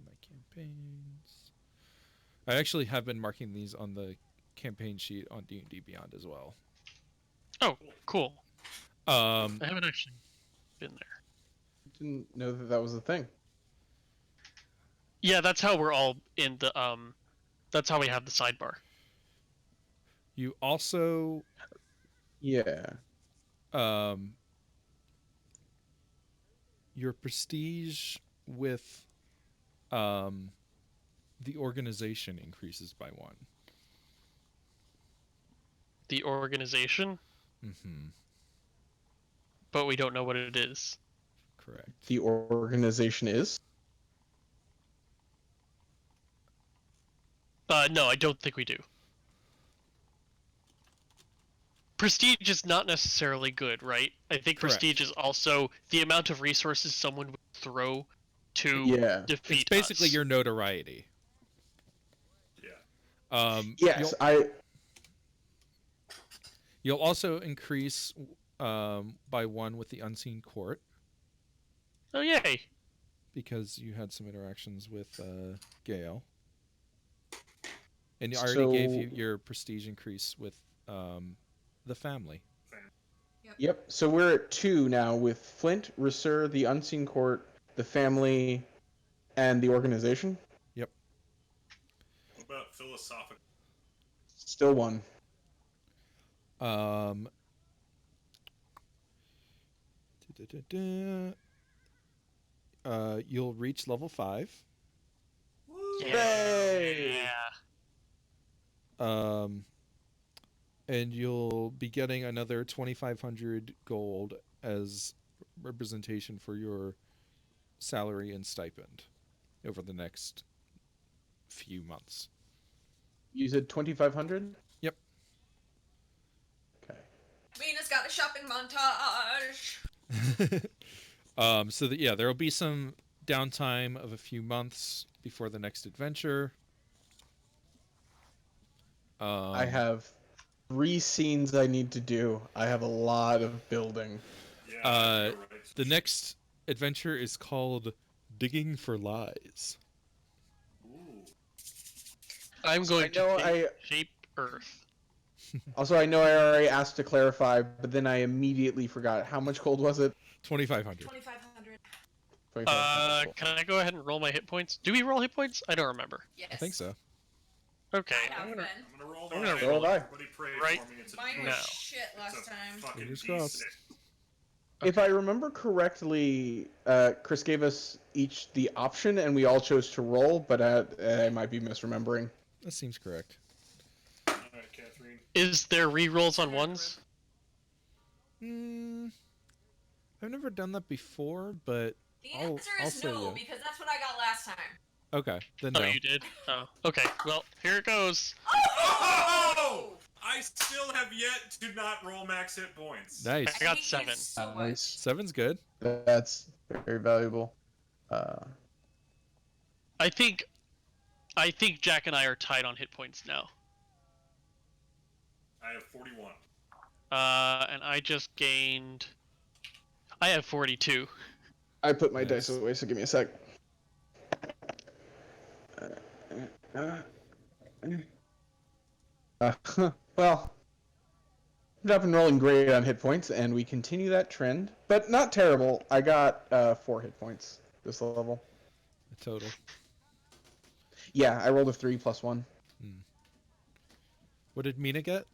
My campaigns. I actually have been marking these on the campaign sheet on D&D Beyond as well. Oh, cool. I I haven't actually been there. Didn't know that was a thing. Yeah, that's how we're all in the that's how we have the sidebar. You also Yeah. your prestige with the organization increases by 1. The organization, Mm-hmm. but we don't know what it is. Correct. The organization is. No, I don't think we do. Prestige is not necessarily good, right? I think Correct. prestige is also the amount of resources someone would throw to Yeah. defeat It's basically us. your notoriety. Yeah. Yes. You'll also increase by 1 with the Unseen Court Oh, yay. because you had some interactions with Gale. And I already gave you your prestige increase with the family. Yep. So we're at 2 now with Flint, Resur, the Unseen Court, the family, and the organization. Yep. What about philosophical? Still 1. You'll reach level 5. Yay! And you'll be getting another 2,500 gold as representation for your salary and stipend over the next few months. You said 2,500? Yep. Okay. Mina's got a shopping montage. So that, yeah, there will be some downtime of a few months before the next adventure. I have 3 scenes I need to do. I have a lot of building. Yeah. You're right. The next adventure is called Digging for Lies. Ooh. I'm going I know to shape Earth. Also, I know I already asked to clarify, but then I immediately forgot. How much gold was it? 2,500. 2,500. 2,500. Can I go ahead and roll my hit points? Do we roll hit points? I don't remember. Yes. I think so. Okay. I have been. I'm gonna roll I'm die. gonna roll die. Everybody pray Right. for me. It's a Mine D6. was No. shit last It's a time. fucking Fingers D6. crossed. If I remember correctly, Chris gave us each the option, and we all chose to roll, but I might be misremembering. That seems correct. Alright, Catherine. Is there rerolls on ones? I've never done that before, but The I'll answer is say no, yeah. because that's what I got last time. Okay, then Oh, no. you did? Oh, okay. Well, here it goes. Oh! I I still have yet to not roll max hit points. Nice. I got hate you 7. so Nice. much. 7's good. That's very valuable. I think Jack and I are tied on hit points now. I have 41. And I just gained. I have 42. I put my Nice. dice away, so give me a sec. Well, I've been rolling great on hit points, and we continue that trend, but not terrible. I got 4 hit points this level. A total. Yeah, I rolled a 3 plus 1. What did Mina get?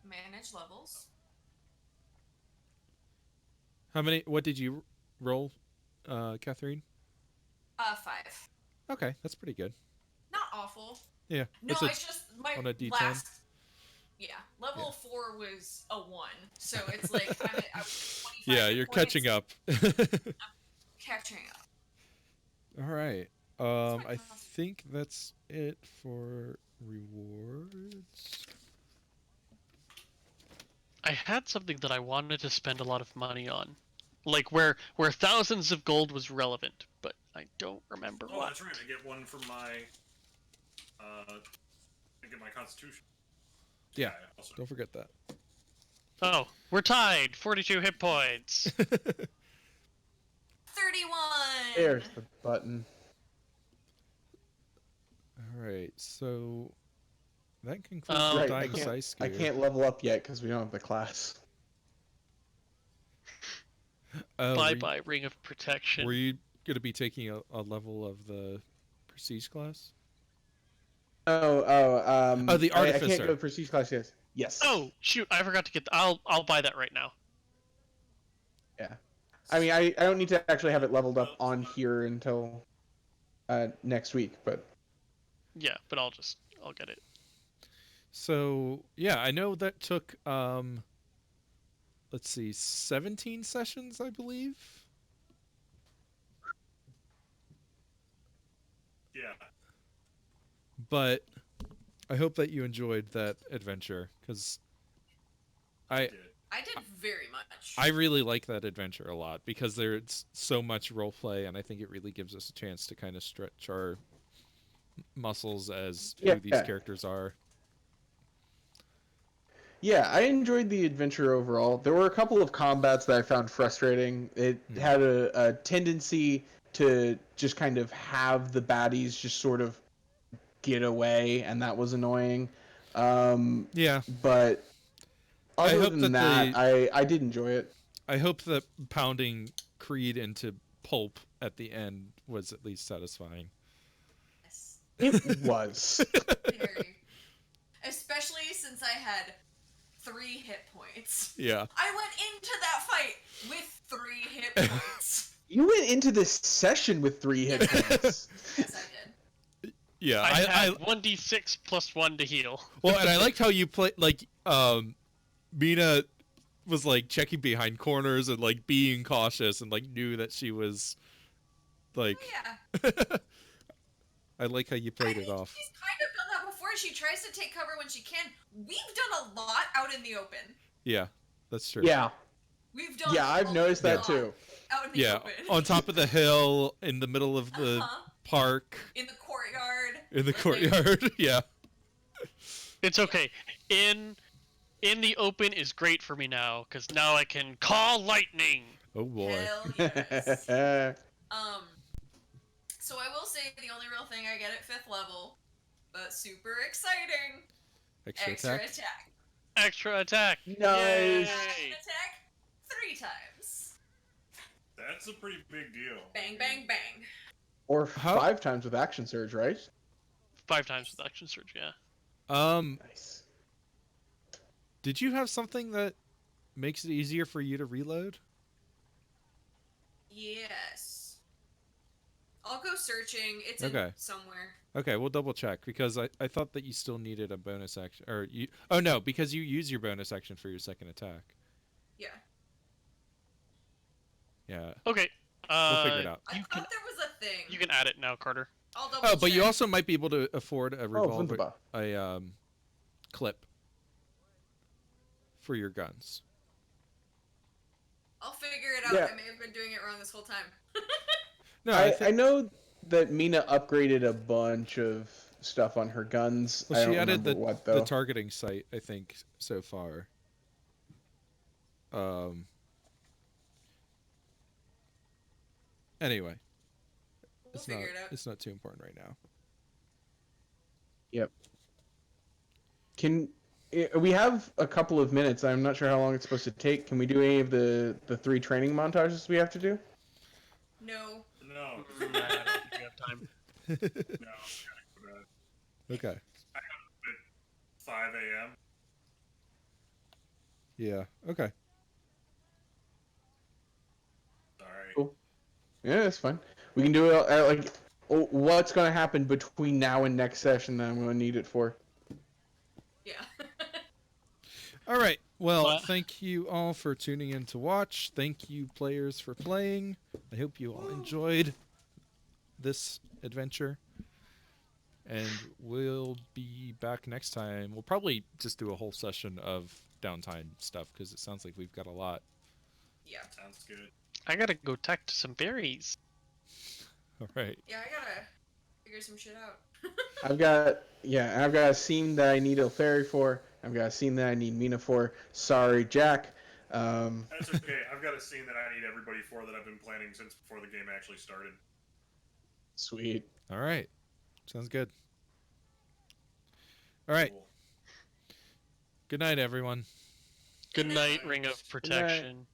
Manage levels. How many? What did you roll, Catherine? 5. Okay, that's pretty good. Not awful. Yeah. No, It's a- it's just my on a D10? last. Yeah, level 4 was a 1, so it's like I was 25 yeah, hit you're points. catching up. Catching up. All right. my I class. think that's it for rewards. I had something that I wanted to spend a lot of money on, like where thousands of gold was relevant, but I don't remember Oh, what. that's right. I get one from my. I get my constitution. Yeah. Also. Don't forget that. Oh, we're tied. 42 hit points. 31. There's the button. All right. So that concludes Oh, the Right, dying size I gear. can't level up yet because we don't have the class. Bye bye, Ring of Protection. Were you going to be taking a level of the prestige class? Oh, the I artificer. can't go to prestige class yet. Yes. Oh shoot! I forgot to get. I'll buy that right now. Yeah. I mean, I don't need to actually have it leveled up on here until next week, but Yeah, but I'll get it. So yeah, I know that took let's see, 17 sessions, I believe. Yeah. But I hope that you enjoyed that adventure because I did very much. I really like that adventure a lot because there's so much role play, and I think it really gives us a chance to kind of stretch our muscles as who these characters are. yeah, I enjoyed the adventure overall. There were a couple of combats that I found frustrating. It had a tendency to just kind of have the baddies just sort of get away, and that was annoying. Yeah. But I other hope than that that, I did enjoy it. I hope that pounding Creed into pulp at the end was at least satisfying. Yes. It was. Very. Especially since I had 3 hit points. Yeah. I went into that fight with 3 hit points. You went into this session with 3 hit points. Yes, I did. Yeah. I had 1d6 plus 1 to heal. Well, and I liked how you played, like, Mina was, like, checking behind corners and, like, being cautious and, like, knew that she was, like... Yeah. I like how you played it off. She's kind of done that before. She tries to take cover when she can. We've done a lot out in the open. Yeah, that's true. Yeah. We've done Yeah, I've noticed that lot too. Out in the Yeah, open. on top of the hill, in the middle of the park, In the courtyard. in the Like, courtyard. Yeah. It's okay. In the open is great for me now, because now I can call lightning. Oh boy. Hell yes. So I will say the only real thing I get at 5th level, but super exciting. Extra Extra attack. attack. Extra attack. Nice. Yay. Action attack 3 times. That's a pretty big deal. Bang, bang, bang. Or How- 5 times with action surge, right? 5 times with action surge, yeah. Nice. Did you have something that makes it easier for you to reload? Yes. I'll go searching. It's Okay. in somewhere. Okay, we'll double check because I thought that you still needed a bonus action, or you. Oh no, because you use your bonus action for your second attack. Yeah. Yeah, Okay. we'll figure it out. I thought there was a thing. You can add it now, Carter. I'll double Oh, but you check. also might be able to afford a revolver, wunderbar. a clip for your guns. I'll figure it out. Yeah. I may have been doing it wrong this whole time. No, I know that Mina upgraded a bunch of stuff on her guns. well, I she don't added remember what the though. targeting sight, I think, so far. Anyway, We'll figure it out. it's not too important right now. Yep. We have a couple of minutes. I'm not sure how long it's supposed to take. Can we do any of the 3 training montages we have to do? No. No. I don't think we have time. No, I gotta go to bed. Okay. I got up at 5 a.m. Yeah. Okay. Alright. Cool. Yeah, that's fine. We can do it like what's going to happen between now and next session that I'm going to need it for. Yeah. All right. Well, What? thank you all for tuning in to watch. Thank you, players, for playing. I hope you all enjoyed this adventure. And we'll be back next time. We'll probably just do a whole session of downtime stuff because it sounds like we've got a lot. Yeah. Sounds good. I gotta go talk to some berries. All right. Yeah, I gotta figure some shit out. I've got a scene that I need a fairy for. I've got a scene that I need Mina for. Sorry, Jack. That's okay. I've got a scene that I need everybody for that I've been planning since before the game actually started. Sweet. All right. Sounds good. All right. Cool. Good night, everyone. Good Good night, night. Ring of night. Protection.